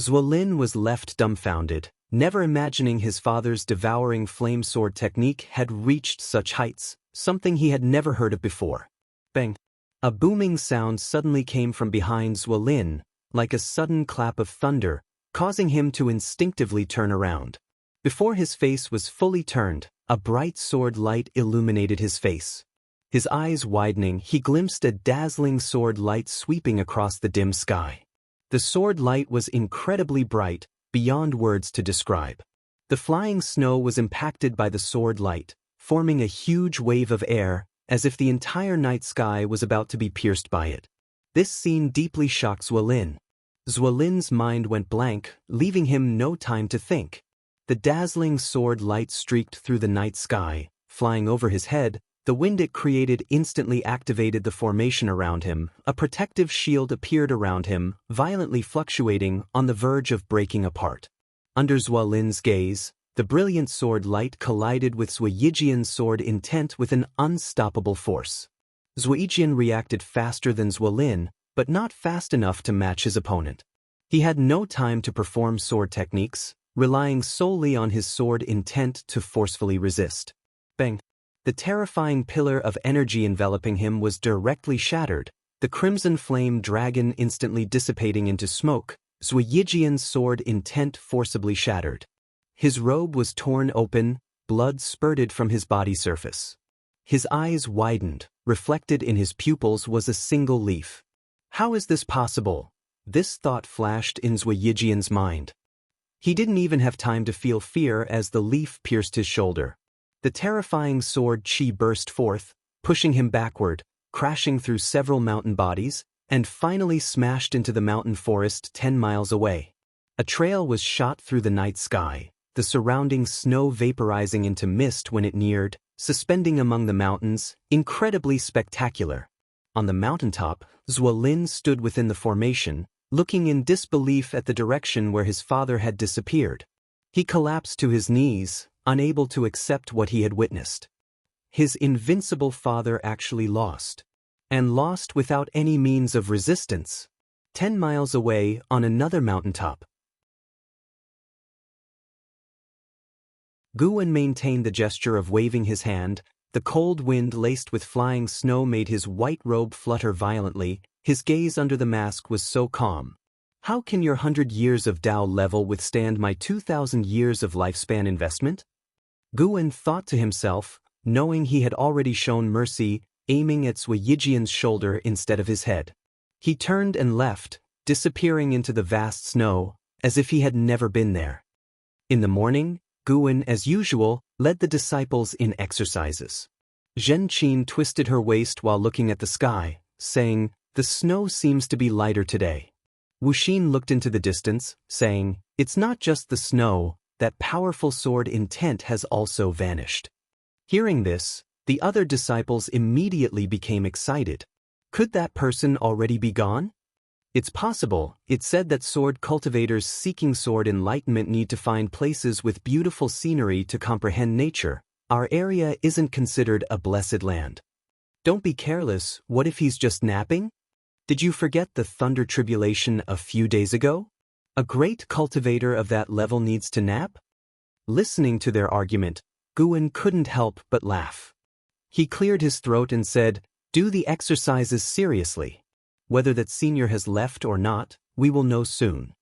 Lin was left dumbfounded, never imagining his father's devouring flame sword technique had reached such heights, something he had never heard of before. Bang! A booming sound suddenly came from behind Lin, like a sudden clap of thunder, causing him to instinctively turn around. Before his face was fully turned, a bright sword light illuminated his face. His eyes widening, he glimpsed a dazzling sword light sweeping across the dim sky. The sword light was incredibly bright, beyond words to describe. The flying snow was impacted by the sword light, forming a huge wave of air, as if the entire night sky was about to be pierced by it. This scene deeply shocked Lin. Lin's mind went blank, leaving him no time to think. The dazzling sword light streaked through the night sky, flying over his head. The wind it created instantly activated the formation around him. A protective shield appeared around him, violently fluctuating, on the verge of breaking apart. Under Lin's gaze, the brilliant sword light collided with Ziwei's sword intent with an unstoppable force. Ziwei reacted faster than Lin, but not fast enough to match his opponent. He had no time to perform sword techniques, relying solely on his sword intent to forcefully resist. Bang! The terrifying pillar of energy enveloping him was directly shattered, the crimson flame dragon instantly dissipating into smoke, Ziwei's sword intent forcibly shattered. His robe was torn open, blood spurted from his body surface. His eyes widened, reflected in his pupils was a single leaf. How is this possible? This thought flashed in Ziwei's mind. He didn't even have time to feel fear as the leaf pierced his shoulder. The terrifying sword chi burst forth, pushing him backward, crashing through several mountain bodies, and finally smashed into the mountain forest 10 miles away. A trail was shot through the night sky, the surrounding snow vaporizing into mist when it neared, suspending among the mountains, incredibly spectacular. On the mountaintop, Wang Lin stood within the formation, looking in disbelief at the direction where his father had disappeared. He collapsed to his knees, unable to accept what he had witnessed. His invincible father actually lost. And lost without any means of resistance. 10 miles away, on another mountaintop. Guwen maintained the gesture of waving his hand. The cold wind laced with flying snow made his white robe flutter violently. His gaze under the mask was so calm. How can your 100 years of Dao level withstand my 2,000 years of lifespan investment? Guwen thought to himself, knowing he had already shown mercy, aiming at Ziwei's shoulder instead of his head. He turned and left, disappearing into the vast snow, as if he had never been there. In the morning, Guwen, as usual, led the disciples in exercises. Zhenqin twisted her waist while looking at the sky, saying, "The snow seems to be lighter today." Wuxia looked into the distance, saying, "It's not just the snow, that powerful sword intent has also vanished." Hearing this, the other disciples immediately became excited. Could that person already be gone? It's possible. It said that sword cultivators seeking sword enlightenment need to find places with beautiful scenery to comprehend nature. Our area isn't considered a blessed land. Don't be careless. What if he's just napping? Did you forget the thunder tribulation a few days ago? A great cultivator of that level needs to nap? Listening to their argument, Guwen couldn't help but laugh. He cleared his throat and said, "Do the exercises seriously. Whether that senior has left or not, we will know soon."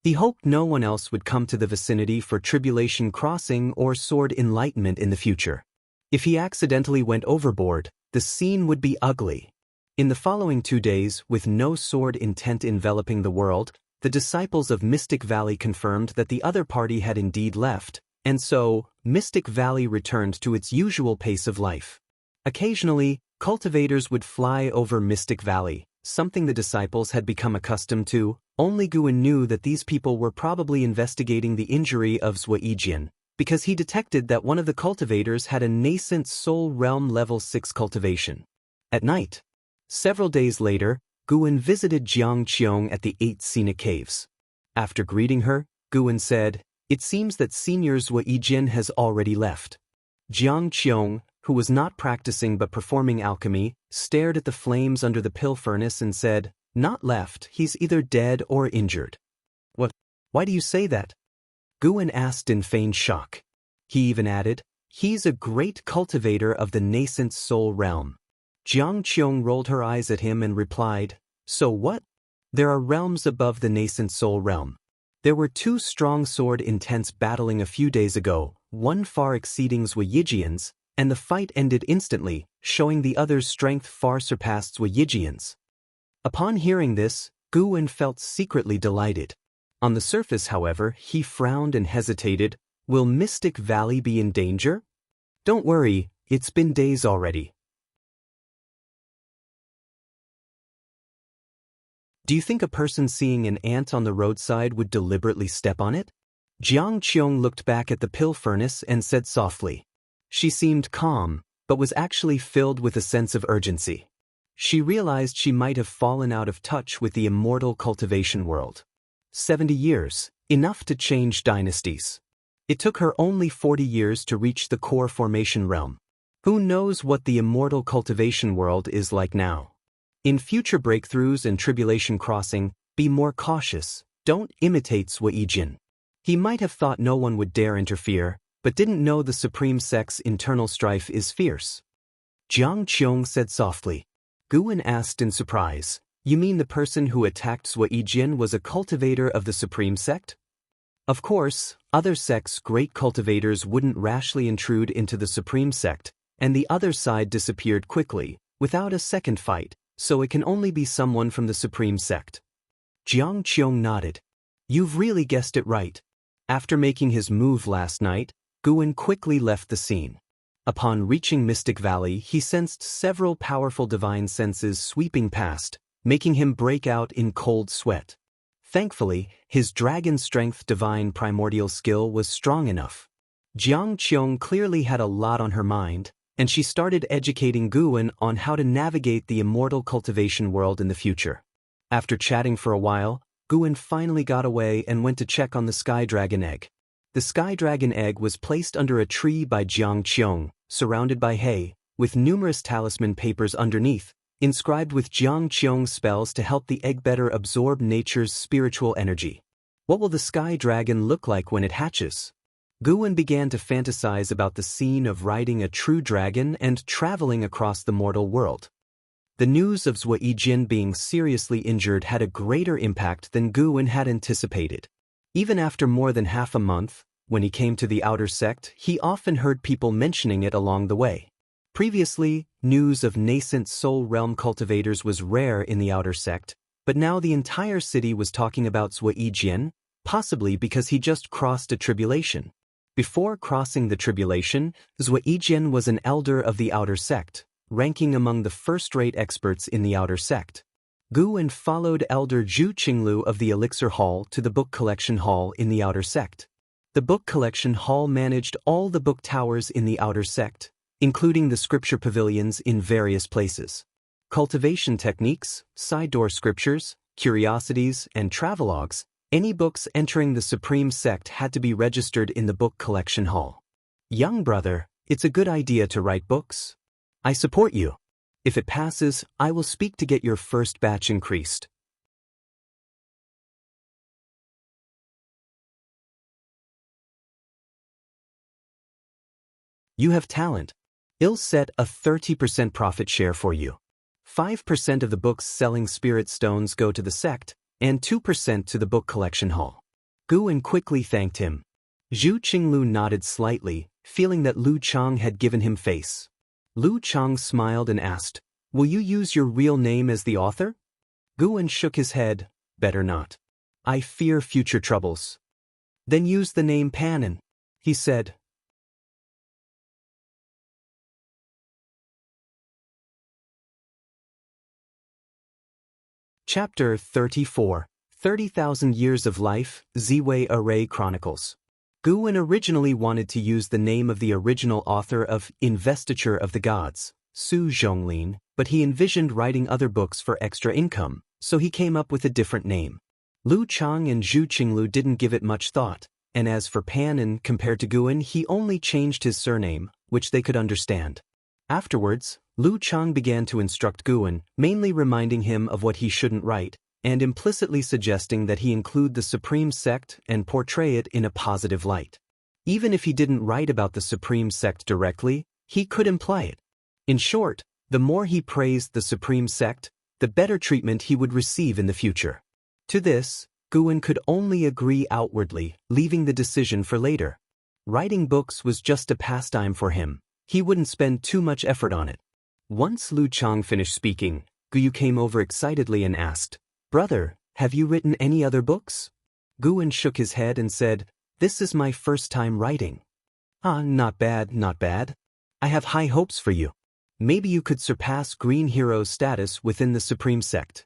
He hoped no one else would come to the vicinity for Tribulation Crossing or Sword Enlightenment in the future. If he accidentally went overboard, the scene would be ugly. In the following 2 days, with no sword intent enveloping the world, the disciples of Mystic Valley confirmed that the other party had indeed left, and so, Mystic Valley returned to its usual pace of life. Occasionally, cultivators would fly over Mystic Valley, something the disciples had become accustomed to. Only Guwen knew that these people were probably investigating the injury of Ziwei, because he detected that one of the cultivators had a Nascent Soul Realm level 6 cultivation. At night, several days later, Guwen visited Qiong at the 8 Sina Caves. After greeting her, Guwen said, "It seems that Senior Ziwei has already left." Qiong, who was not practicing but performing alchemy, stared at the flames under the pill furnace and said, "Not left, he's either dead or injured." "What? Why do you say that?" Guwen asked in feigned shock. He even added, "He's a great cultivator of the Nascent Soul Realm." Qiong rolled her eyes at him and replied, "So what? There are realms above the Nascent Soul Realm. There were 2 strong sword intents battling a few days ago, one far exceeding Ziwei's, and the fight ended instantly, showing the other's strength far surpassed Ziwei's." Upon hearing this, Guwen felt secretly delighted. On the surface, however, he frowned and hesitated. Will Mystic Valley be in danger? Don't worry, it's been days already. Do you think a person seeing an ant on the roadside would deliberately step on it? Qiong looked back at the pill furnace and said softly. She seemed calm, but was actually filled with a sense of urgency. She realized she might have fallen out of touch with the immortal cultivation world. 70 years, enough to change dynasties. It took her only 40 years to reach the core formation realm. Who knows what the immortal cultivation world is like now? In future breakthroughs and Tribulation Crossing, be more cautious, don't imitate Ziwei. He might have thought no one would dare interfere, but didn't know the Supreme Sect's internal strife is fierce. Qiong said softly. Guwen asked in surprise, you mean the person who attacked Ziwei was a cultivator of the Supreme Sect? Of course, other sects' great cultivators wouldn't rashly intrude into the Supreme Sect, and the other side disappeared quickly, without a second fight, so it can only be someone from the Supreme Sect. Qiong nodded. You've really guessed it right. After making his move last night, Guwen quickly left the scene. Upon reaching Mystic Valley, he sensed several powerful divine senses sweeping past, making him break out in cold sweat. Thankfully, his dragon strength divine primordial skill was strong enough. Qiong clearly had a lot on her mind, and she started educating Guwen on how to navigate the immortal cultivation world in the future. After chatting for a while, Guwen finally got away and went to check on the Sky Dragon egg. The Sky Dragon egg was placed under a tree by Qiong, surrounded by hay, with numerous talisman papers underneath, inscribed with Qiong's spells to help the egg better absorb nature's spiritual energy. What will the Sky Dragon look like when it hatches? Guwen began to fantasize about the scene of riding a true dragon and traveling across the mortal world. The news of Ziwei being seriously injured had a greater impact than Guwen had anticipated. Even after more than half a month, when he came to the outer sect, he often heard people mentioning it along the way. Previously, news of Nascent Soul Realm cultivators was rare in the outer sect, but now the entire city was talking about Ziwei, possibly because he just crossed a tribulation. Before crossing the tribulation, Ziwei was an elder of the outer sect, ranking among the first-rate experts in the outer sect. Guwen followed Elder Zhu Qinglu of the Elixir Hall to the Book Collection Hall in the outer sect. The Book Collection Hall managed all the book towers in the outer sect, including the scripture pavilions in various places. Cultivation techniques, side door scriptures, curiosities, and travelogues, any books entering the Supreme Sect had to be registered in the Book Collection Hall. Young brother, it's a good idea to write books. I support you. If it passes, I will speak to get your first batch increased. You have talent. I'll set a 30% profit share for you. 5% of the books selling spirit stones go to the sect, and 2% to the Book Collection Hall. Guwen quickly thanked him. Zhu Qinglu nodded slightly, feeling that Lu Chang had given him face. Lu Chang smiled and asked, will you use your real name as the author? Guwen shook his head, better not. I fear future troubles. Then use the name Panin, he said. Chapter 34, 30,000 Years of Life, Ziwei Array Chronicles. Guwen originally wanted to use the name of the original author of Investiture of the Gods, Su Zhonglin, but he envisioned writing other books for extra income, so he came up with a different name. Lu Chang and Zhu Qinglu didn't give it much thought, and as for Panin compared to Guwen, he only changed his surname, which they could understand. Afterwards, Lu Chang began to instruct Guwen, mainly reminding him of what he shouldn't write, and implicitly suggesting that he include the Supreme Sect and portray it in a positive light. Even if he didn't write about the Supreme Sect directly, he could imply it. In short, the more he praised the Supreme Sect, the better treatment he would receive in the future. To this, Guwen could only agree outwardly, leaving the decision for later. Writing books was just a pastime for him. He wouldn't spend too much effort on it. Once Lu Chang finished speaking, Guyu came over excitedly and asked, Brother, have you written any other books? Guwen shook his head and said, This is my first time writing. Ah, not bad, not bad. I have high hopes for you. Maybe you could surpass Green Hero's status within the Supreme Sect.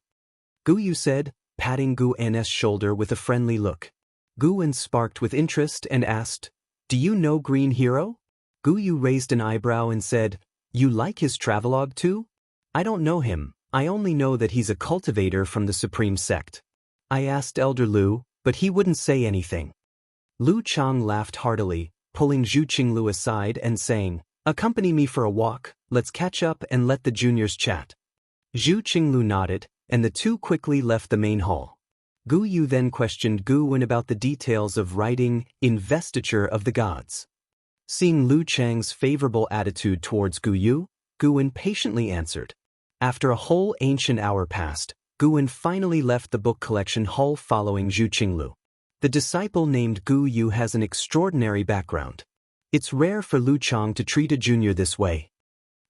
Guyu said, patting Guwen's shoulder with a friendly look. Guwen sparked with interest and asked, Do you know Green Hero? Guyu raised an eyebrow and said, You like his travelogue too? I don't know him, I only know that he's a cultivator from the Supreme Sect. I asked Elder Lu, but he wouldn't say anything. Lu Chang laughed heartily, pulling Zhu Qinglu aside and saying, Accompany me for a walk, let's catch up and let the juniors chat. Zhu Qinglu nodded, and the two quickly left the main hall. Guyu then questioned Guwen about the details of writing Investiture of the Gods. Seeing Lu Chang's favorable attitude towards Gu Yu, Guwen patiently answered. After a whole ancient hour passed, Guwen finally left the book collection hall following Zhu Qinglu. The disciple named Gu Yu has an extraordinary background. It's rare for Lu Chang to treat a junior this way.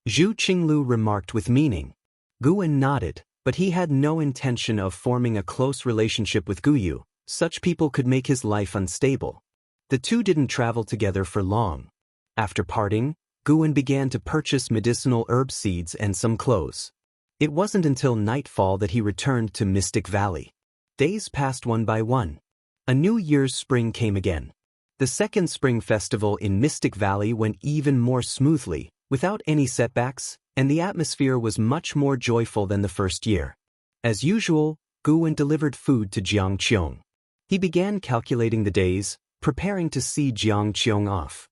Zhu Qinglu remarked with meaning. Guwen nodded, but he had no intention of forming a close relationship with Gu Yu. Such people could make his life unstable. The two didn't travel together for long. After parting, Guwen began to purchase medicinal herb seeds and some clothes. It wasn't until nightfall that he returned to Mystic Valley. Days passed one by one. A new year's spring came again. The second spring festival in Mystic Valley went even more smoothly, without any setbacks, and the atmosphere was much more joyful than the first year. As usual, Guwen delivered food to Jiang Qiong. He began calculating the days, preparing to see Jiang Qiong off.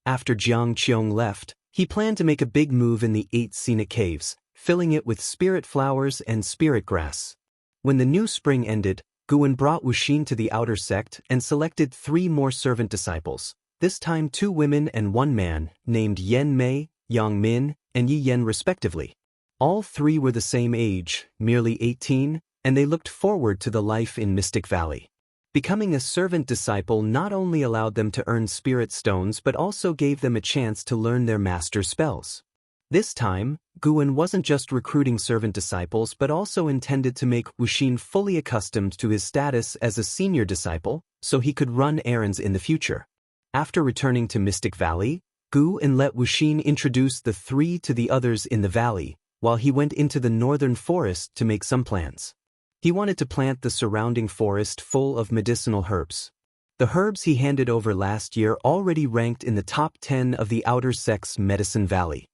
After Jiang Qiong left, he planned to make a big move in the 8 scenic caves, filling it with spirit flowers and spirit grass. When the new spring ended, Guwen brought Wuxia to the outer sect and selected 3 more servant disciples, this time 2 women and 1 man, named Yan Mei, Yang Min, and Yi Yan respectively. All 3 were the same age, merely 18, and they looked forward to the life in Mystic Valley. Becoming a servant disciple not only allowed them to earn spirit stones but also gave them a chance to learn their master's spells. This time, Guwen wasn't just recruiting servant disciples but also intended to make Wuxia fully accustomed to his status as a senior disciple, so he could run errands in the future. After returning to Mystic Valley, Guwen let Wuxia introduce the 3 to the others in the valley, while he went into the northern forest to make some plans. He wanted to plant the surrounding forest full of medicinal herbs. The herbs he handed over last year already ranked in the top 10 of the outer sect's medicine valley.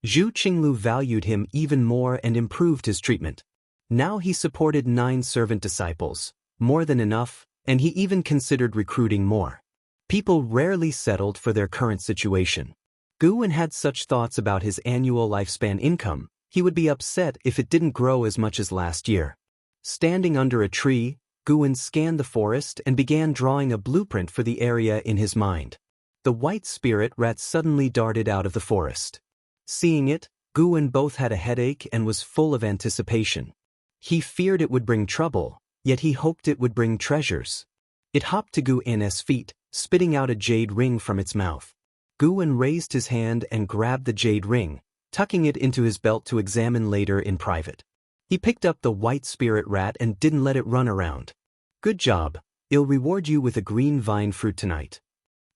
Zhu Qinglu valued him even more and improved his treatment. Now he supported 9 servant disciples, more than enough, and he even considered recruiting more. People rarely settled for their current situation. Guwen had such thoughts about his annual lifespan income. He would be upset if it didn't grow as much as last year. Standing under a tree, Guwen scanned the forest and began drawing a blueprint for the area in his mind. The white spirit rat suddenly darted out of the forest. Seeing it, Guwen both had a headache and was full of anticipation. He feared it would bring trouble, yet he hoped it would bring treasures. It hopped to Guwen's feet, spitting out a jade ring from its mouth. Guwen raised his hand and grabbed the jade ring, tucking it into his belt to examine later in private. He picked up the white spirit rat and didn't let it run around. Good job, I'll reward you with a green vine fruit tonight.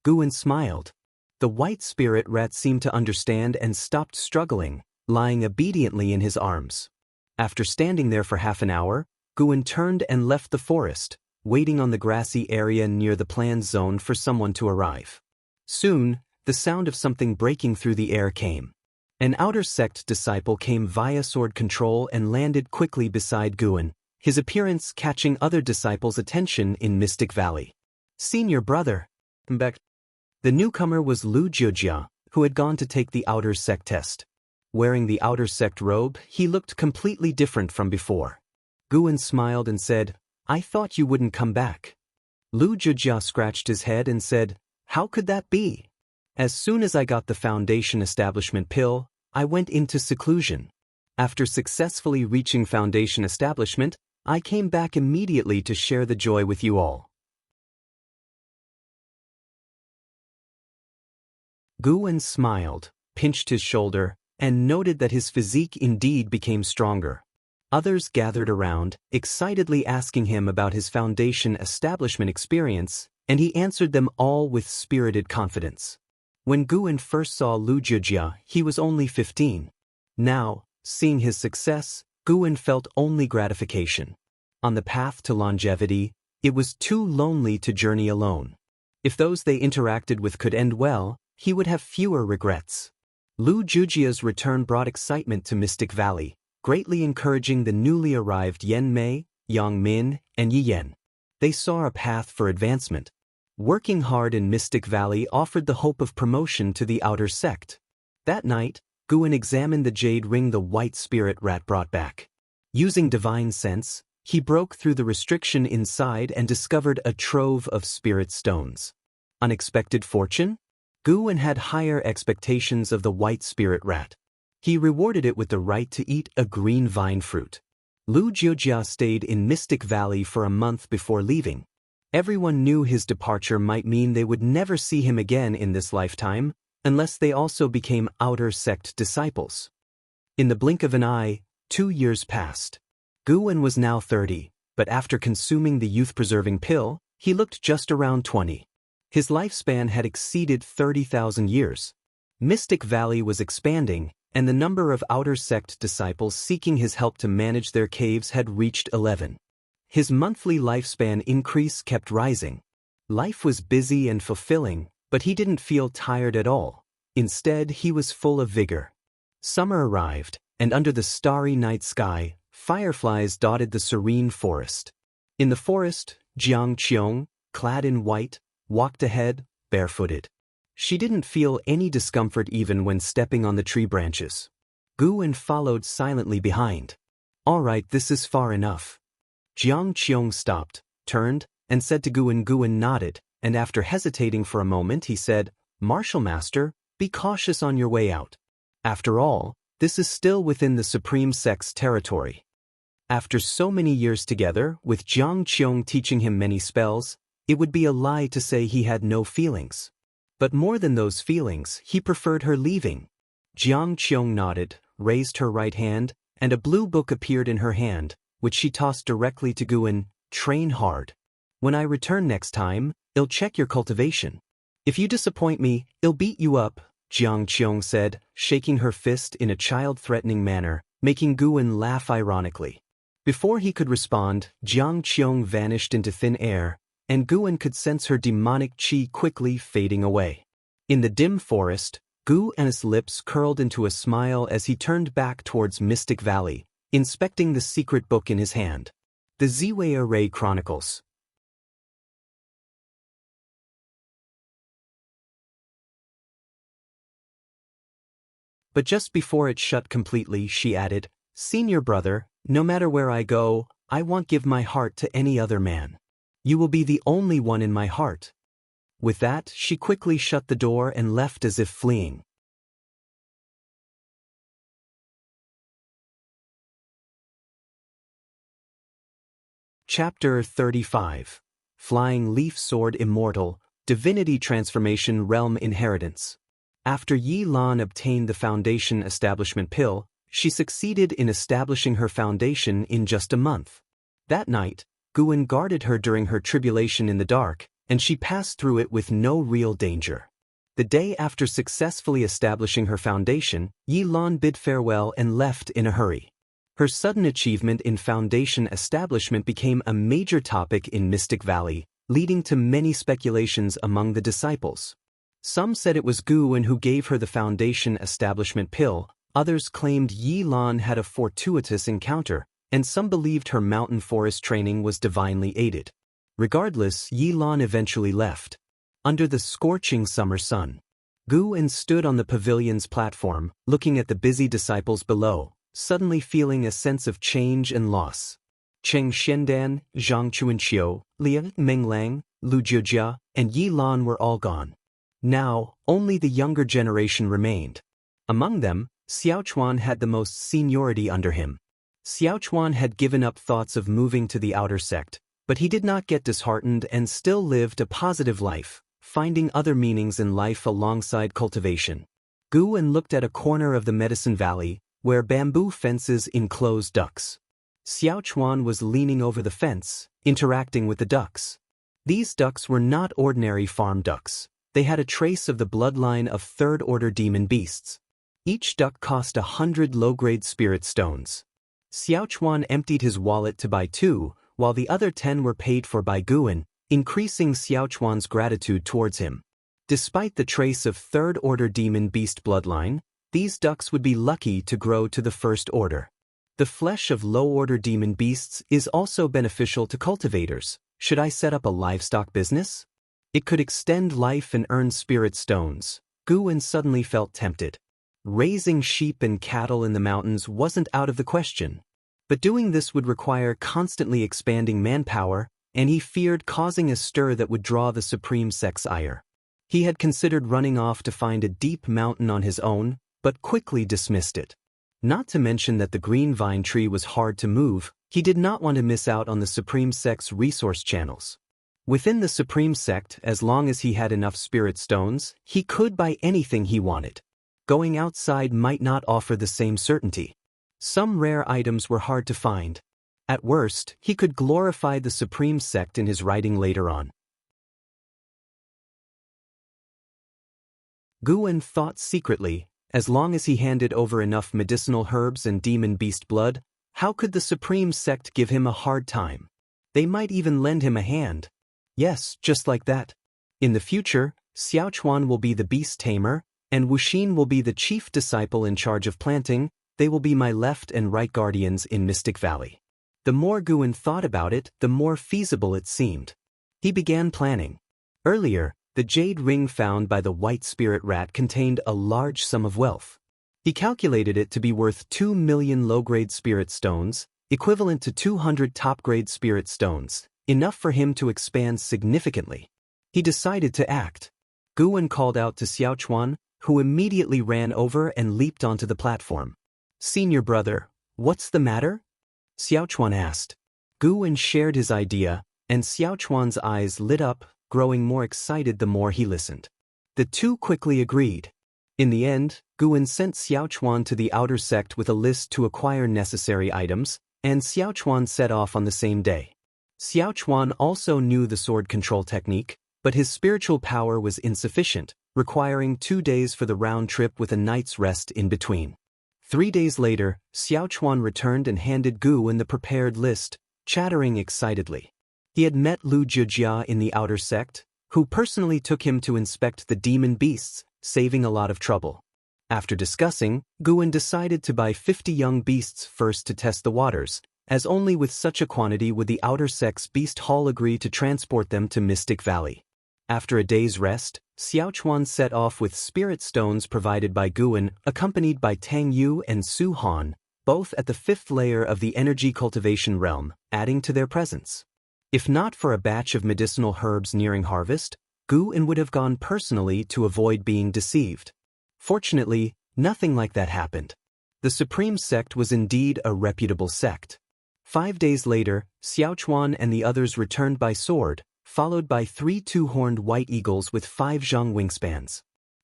Guwen smiled. The white spirit rat seemed to understand and stopped struggling, lying obediently in his arms. After standing there for half an hour, Guwen turned and left the forest, waiting on the grassy area near the planned zone for someone to arrive. Soon, the sound of something breaking through the air came. An outer sect disciple came via sword control and landed quickly beside Guwen, his appearance catching other disciples' attention in Mystic Valley. Senior brother. Beck. The newcomer was Lu Jiujia, who had gone to take the outer sect test. Wearing the outer sect robe, he looked completely different from before. Guwen smiled and said, "I thought you wouldn't come back." Lu Jiujia scratched his head and said, "How could that be? As soon as I got the Foundation Establishment pill, I went into seclusion. After successfully reaching Foundation Establishment, I came back immediately to share the joy with you all." Guwen smiled, pinched his shoulder, and noted that his physique indeed became stronger. Others gathered around, excitedly asking him about his Foundation Establishment experience, and he answered them all with spirited confidence. When Guwen first saw Lu Jiujia, he was only 15. Now, seeing his success, Guwen felt only gratification. On the path to longevity, it was too lonely to journey alone. If those they interacted with could end well, he would have fewer regrets. Lu Jiujia's return brought excitement to Mystic Valley, greatly encouraging the newly arrived Yan Mei, Yang Min, and Yi Yan. They saw a path for advancement. Working hard in Mystic Valley offered the hope of promotion to the outer sect. That night, Guwen examined the jade ring the white spirit rat brought back. Using divine sense, He broke through the restriction inside and discovered a trove of spirit stones. Unexpected fortune? Guwen had higher expectations of the white spirit rat. He rewarded it with the right to eat a green vine fruit. Lu Jiujia stayed in Mystic Valley for a month before leaving. Everyone knew his departure might mean they would never see him again in this lifetime, unless they also became outer sect disciples. In the blink of an eye, 2 years passed. Guwen was now 30, but after consuming the youth-preserving pill, he looked just around 20. His lifespan had exceeded 30,000 years. Mystic Valley was expanding, and the number of outer sect disciples seeking his help to manage their caves had reached 11. His monthly lifespan increase kept rising. Life was busy and fulfilling, but he didn't feel tired at all. Instead, he was full of vigor. Summer arrived, and under the starry night sky, fireflies dotted the serene forest. In the forest, Qiong, clad in white, walked ahead, barefooted. She didn't feel any discomfort even when stepping on the tree branches. Guwen followed silently behind. "All right, this is far enough." Qiong stopped, turned, and said to Guwen. Guwen nodded, and after hesitating for a moment he said, "Martial Master, be cautious on your way out. After all, this is still within the Supreme Sect's territory." After so many years together, with Qiong teaching him many spells, it would be a lie to say he had no feelings. But more than those feelings, he preferred her leaving. Qiong nodded, raised her right hand, and a blue book appeared in her hand, which she tossed directly to Guwen. "Train hard. When I return next time, I'll check your cultivation. If you disappoint me, I'll beat you up," Qiong said, shaking her fist in a child-threatening manner, making Guwen laugh ironically. Before he could respond, Qiong vanished into thin air, and Guwen could sense her demonic qi quickly fading away. In the dim forest, Guwen's lips curled into a smile as he turned back towards Mystic Valley, inspecting the secret book in his hand. The Ziwei Array Chronicles. But just before it shut completely, she added, "Senior brother, no matter where I go, I won't give my heart to any other man. You will be the only one in my heart." With that, she quickly shut the door and left as if fleeing. Chapter 35. Flying Leaf Sword Immortal, Divinity Transformation Realm Inheritance. After Yi Lan obtained the Foundation Establishment Pill, she succeeded in establishing her foundation in just a month. That night, Guwen guarded her during her tribulation in the dark, and she passed through it with no real danger. The day after successfully establishing her foundation, Yi Lan bid farewell and left in a hurry. Her sudden achievement in foundation establishment became a major topic in Mystic Valley, leading to many speculations among the disciples. Some said it was Guwen who gave her the Foundation Establishment Pill, others claimed Yi Lan had a fortuitous encounter, and some believed her mountain forest training was divinely aided. Regardless, Yi Lan eventually left. Under the scorching summer sun, Guwen stood on the pavilion's platform, looking at the busy disciples below, suddenly feeling a sense of change and loss. Cheng Xiandan, Zhang Chuanqiu, Lian Menglang, Lu Jiujia, and Yi Lan were all gone. Now, only the younger generation remained. Among them, Xiaochuan had the most seniority under him. Xiaochuan had given up thoughts of moving to the outer sect, but he did not get disheartened and still lived a positive life, finding other meanings in life alongside cultivation. Guwen looked at a corner of the Medicine Valley, where bamboo fences enclosed ducks. Xiaochuan was leaning over the fence, interacting with the ducks. These ducks were not ordinary farm ducks. They had a trace of the bloodline of third-order demon beasts. Each duck cost 100 low-grade spirit stones. Xiaochuan emptied his wallet to buy 2, while the other 10 were paid for by Guwen, increasing Xiaochuan's gratitude towards him. Despite the trace of third-order demon beast bloodline, these ducks would be lucky to grow to the first order. The flesh of low-order demon beasts is also beneficial to cultivators. Should I set up a livestock business? It could extend life and earn spirit stones. Guwen suddenly felt tempted. Raising sheep and cattle in the mountains wasn't out of the question. But doing this would require constantly expanding manpower, and he feared causing a stir that would draw the Supreme Sect's ire. He had considered running off to find a deep mountain on his own, but quickly dismissed it. Not to mention that the green vine tree was hard to move, he did not want to miss out on the Supreme Sect's resource channels. Within the Supreme Sect, as long as he had enough spirit stones, he could buy anything he wanted. Going outside might not offer the same certainty. Some rare items were hard to find. At worst, he could glorify the Supreme Sect in his writing later on. Guwen thought secretly, as long as he handed over enough medicinal herbs and demon beast blood, how could the Supreme Sect give him a hard time? They might even lend him a hand. Yes, just like that. In the future, Xiaochuan will be the beast tamer, and Wuxin will be the chief disciple in charge of planting. They will be my left and right guardians in Mystic Valley. The more Guwen thought about it, the more feasible it seemed. He began planning. Earlier, the jade ring found by the white spirit rat contained a large sum of wealth. He calculated it to be worth 2 million low-grade spirit stones, equivalent to 200 top-grade spirit stones, enough for him to expand significantly. He decided to act. Guwen called out to Xiaochuan, who immediately ran over and leaped onto the platform. "Senior brother, what's the matter?" Xiaochuan asked. Guwen shared his idea, and Xiaochuan's eyes lit up, growing more excited the more he listened. The two quickly agreed. In the end, Guwen sent Xiaochuan to the outer sect with a list to acquire necessary items, and Xiaochuan set off on the same day. Xiaochuan also knew the sword control technique, but his spiritual power was insufficient, requiring 2 days for the round trip with a night's rest in between. 3 days later, Xiaochuan returned and handed Guwen the prepared list, chattering excitedly. He had met Lu Jia in the outer sect, who personally took him to inspect the demon beasts, saving a lot of trouble. After discussing, Guwen decided to buy 50 young beasts first to test the waters, as only with such a quantity would the outer sect's beast hall agree to transport them to Mystic Valley. After a day's rest, Xiaochuan set off with spirit stones provided by Guwen, accompanied by Tang Yu and Su Han, both at the 5th layer of the energy cultivation realm, adding to their presence. If not for a batch of medicinal herbs nearing harvest, Guwen would have gone personally to avoid being deceived. Fortunately, nothing like that happened. The Supreme Sect was indeed a reputable sect. 5 days later, Xiaochuan and the others returned by sword, followed by 3 two-horned white eagles with 5 zhang wingspans.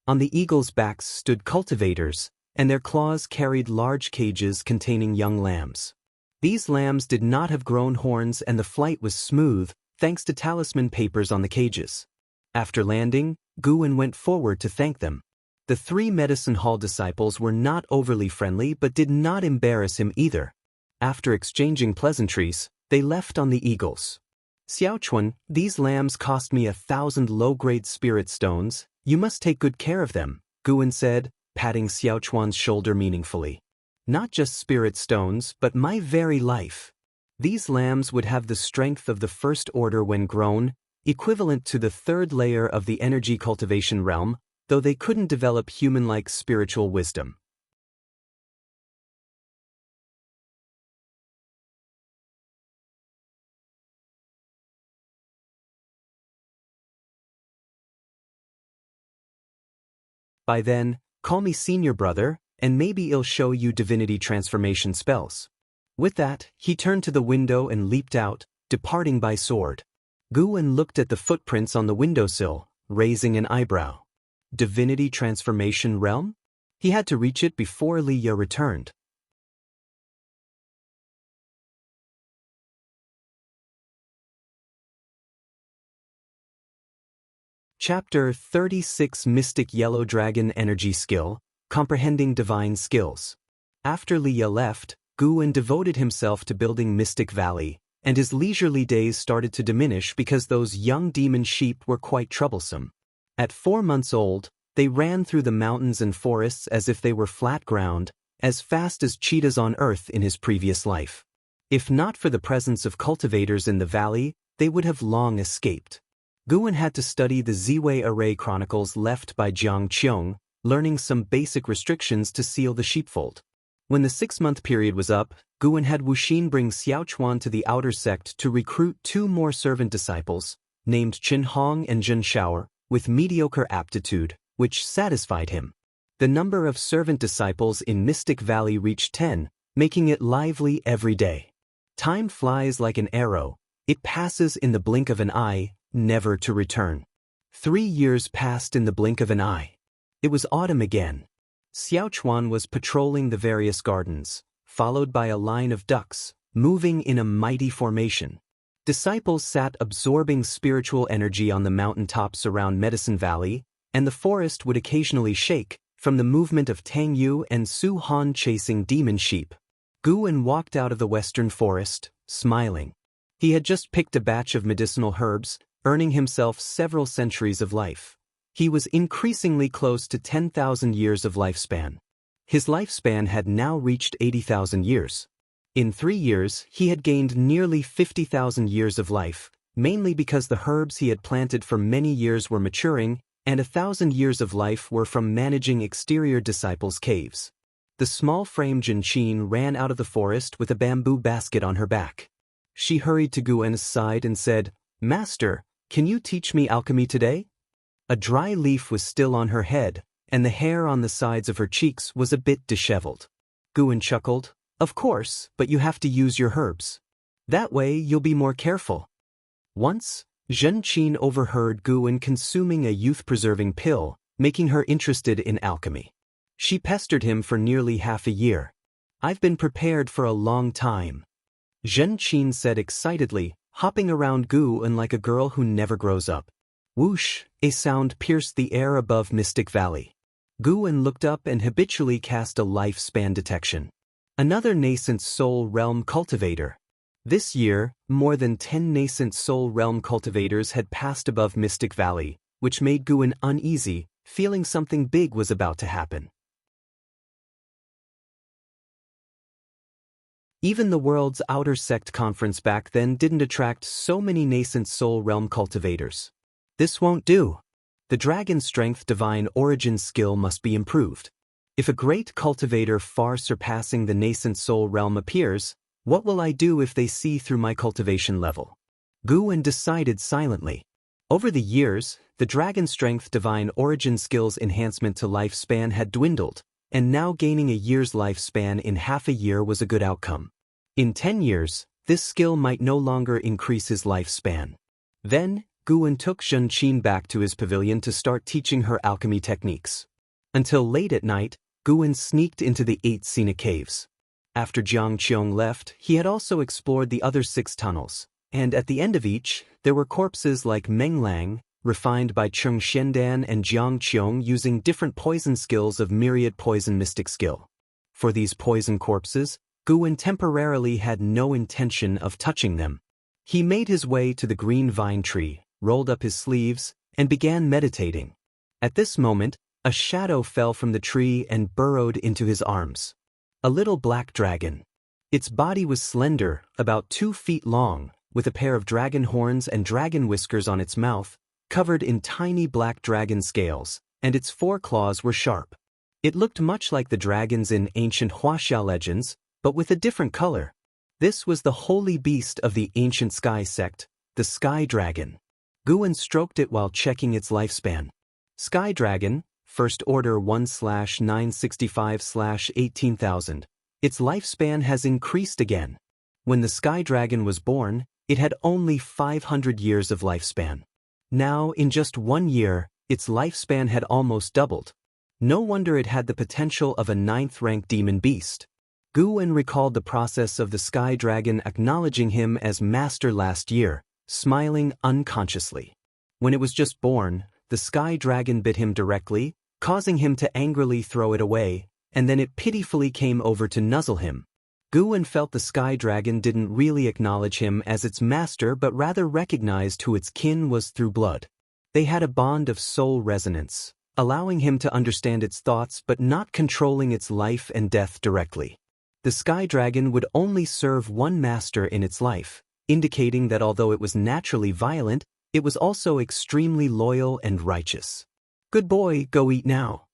On the eagles' backs stood cultivators, and their claws carried large cages containing young lambs. These lambs did not have grown horns and the flight was smooth, thanks to talisman papers on the cages. After landing, Guwen went forward to thank them. The 3 medicine hall disciples were not overly friendly but did not embarrass him either. After exchanging pleasantries, they left on the eagles. "Xiaochuan, these lambs cost me 1,000 low-grade spirit stones. You must take good care of them," Guwen said, patting Xiaochuan's shoulder meaningfully. "Not just spirit stones, but my very life. These lambs would have the strength of the first order when grown, equivalent to the 3rd layer of the energy cultivation realm, though they couldn't develop human-like spiritual wisdom." By then, call me senior brother, and maybe I'll show you divinity transformation spells. With that, he turned to the window and leaped out, departing by sword. Guwen looked at the footprints on the windowsill, raising an eyebrow. Divinity transformation realm? He had to reach it before Liya returned. Chapter 36 Mystic Yellow Dragon Energy Skill, Comprehending Divine Skills. After Liya left, Guwen devoted himself to building Mystic Valley, and his leisurely days started to diminish because those young demon sheep were quite troublesome. At 4 months old, they ran through the mountains and forests as if they were flat ground, as fast as cheetahs on Earth in his previous life. If not for the presence of cultivators in the valley, they would have long escaped. Guwen had to study the Ziwei array chronicles left by Jiang Qiong, learning some basic restrictions to seal the sheepfold. When the 6-month period was up, Guan had Wuxin bring Xiaochuan to the outer sect to recruit 2 more servant disciples, named Qin Hong and Zhen Shaoer, with mediocre aptitude, which satisfied him. The number of servant disciples in Mystic Valley reached 10, making it lively every day. Time flies like an arrow. It passes in the blink of an eye, never to return. 3 years passed in the blink of an eye. It was autumn again. Xiaochuan was patrolling the various gardens, followed by a line of ducks, moving in a mighty formation. Disciples sat absorbing spiritual energy on the mountaintops around Medicine Valley, and the forest would occasionally shake from the movement of Tang Yu and Su Han chasing demon sheep. Guan walked out of the western forest, smiling. He had just picked a batch of medicinal herbs, earning himself several centuries of life. He was increasingly close to 10,000 years of lifespan. His lifespan had now reached 80,000 years. In 3 years, he had gained nearly 50,000 years of life, mainly because the herbs he had planted for many years were maturing, and 1,000 years of life were from managing exterior disciples' caves. The small-frame Jinqin ran out of the forest with a bamboo basket on her back. She hurried to Guan's side and said, "Master, can you teach me alchemy today?" A dry leaf was still on her head, and the hair on the sides of her cheeks was a bit disheveled. Guan chuckled, "Of course, but you have to use your herbs. That way you'll be more careful." Once, Zhenqin overheard Guan consuming a youth-preserving pill, making her interested in alchemy. She pestered him for nearly half a year. "I've been prepared for a long time," Zhenqin said excitedly, hopping around Guan like a girl who never grows up. Whoosh, a sound pierced the air above Mystic Valley. Guan looked up and habitually cast a lifespan detection. Another Nascent Soul Realm Cultivator. This year, more than 10 Nascent Soul Realm Cultivators had passed above Mystic Valley, which made Guan uneasy, feeling something big was about to happen. Even the world's outer sect conference back then didn't attract so many Nascent Soul Realm Cultivators. This won't do. The Dragon Strength Divine Origin skill must be improved. If a great cultivator far surpassing the Nascent Soul Realm appears, what will I do if they see through my cultivation level? Guan decided silently. Over the years, the Dragon Strength Divine Origin skill's enhancement to lifespan had dwindled, and now gaining a year's lifespan in half a year was a good outcome. In 10 years, this skill might no longer increase his lifespan. Then, Guan took Zhenqin back to his pavilion to start teaching her alchemy techniques. Until late at night, Guan sneaked into the 8 scenic caves. After Jiang Qiong left, he had also explored the other 6 tunnels, and at the end of each, there were corpses like Meng Lang, refined by Cheng Xiandan and Jiang Qiong using different poison skills of myriad poison mystic skill. For these poison corpses, Guan temporarily had no intention of touching them. He made his way to the green vine tree, rolled up his sleeves, and began meditating. At this moment, a shadow fell from the tree and burrowed into his arms. A little black dragon. Its body was slender, about 2 feet long, with a pair of dragon horns and dragon whiskers on its mouth, covered in tiny black dragon scales, and its 4 claws were sharp. It looked much like the dragons in ancient Wuxia legends, but with a different color. This was the holy beast of the ancient sky sect, the Sky Dragon. Guan stroked it while checking its lifespan. Sky Dragon, First Order 1/965/18,000. Its lifespan has increased again. When the Sky Dragon was born, it had only 500 years of lifespan. Now, in just 1 year, its lifespan had almost doubled. No wonder it had the potential of a 9th-rank demon beast. Guan recalled the process of the Sky Dragon acknowledging him as master last year, smiling unconsciously. When it was just born, the Sky Dragon bit him directly, causing him to angrily throw it away, and then it pitifully came over to nuzzle him. Guan felt the Sky Dragon didn't really acknowledge him as its master but rather recognized who its kin was through blood. They had a bond of soul resonance, allowing him to understand its thoughts but not controlling its life and death directly. The Sky Dragon would only serve one master in its life, indicating that although it was naturally violent, it was also extremely loyal and righteous. "Good boy, go eat now."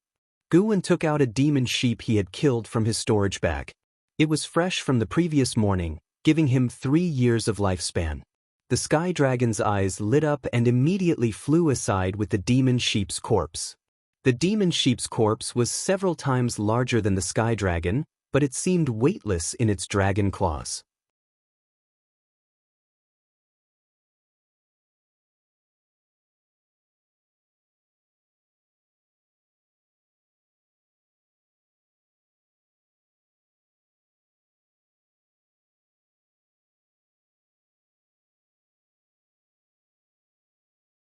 Guwen took out a demon sheep he had killed from his storage bag. It was fresh from the previous morning, giving him 3 years of lifespan. The sky dragon's eyes lit up and immediately flew aside with the demon sheep's corpse. The demon sheep's corpse was several times larger than the sky dragon, but it seemed weightless in its dragon claws.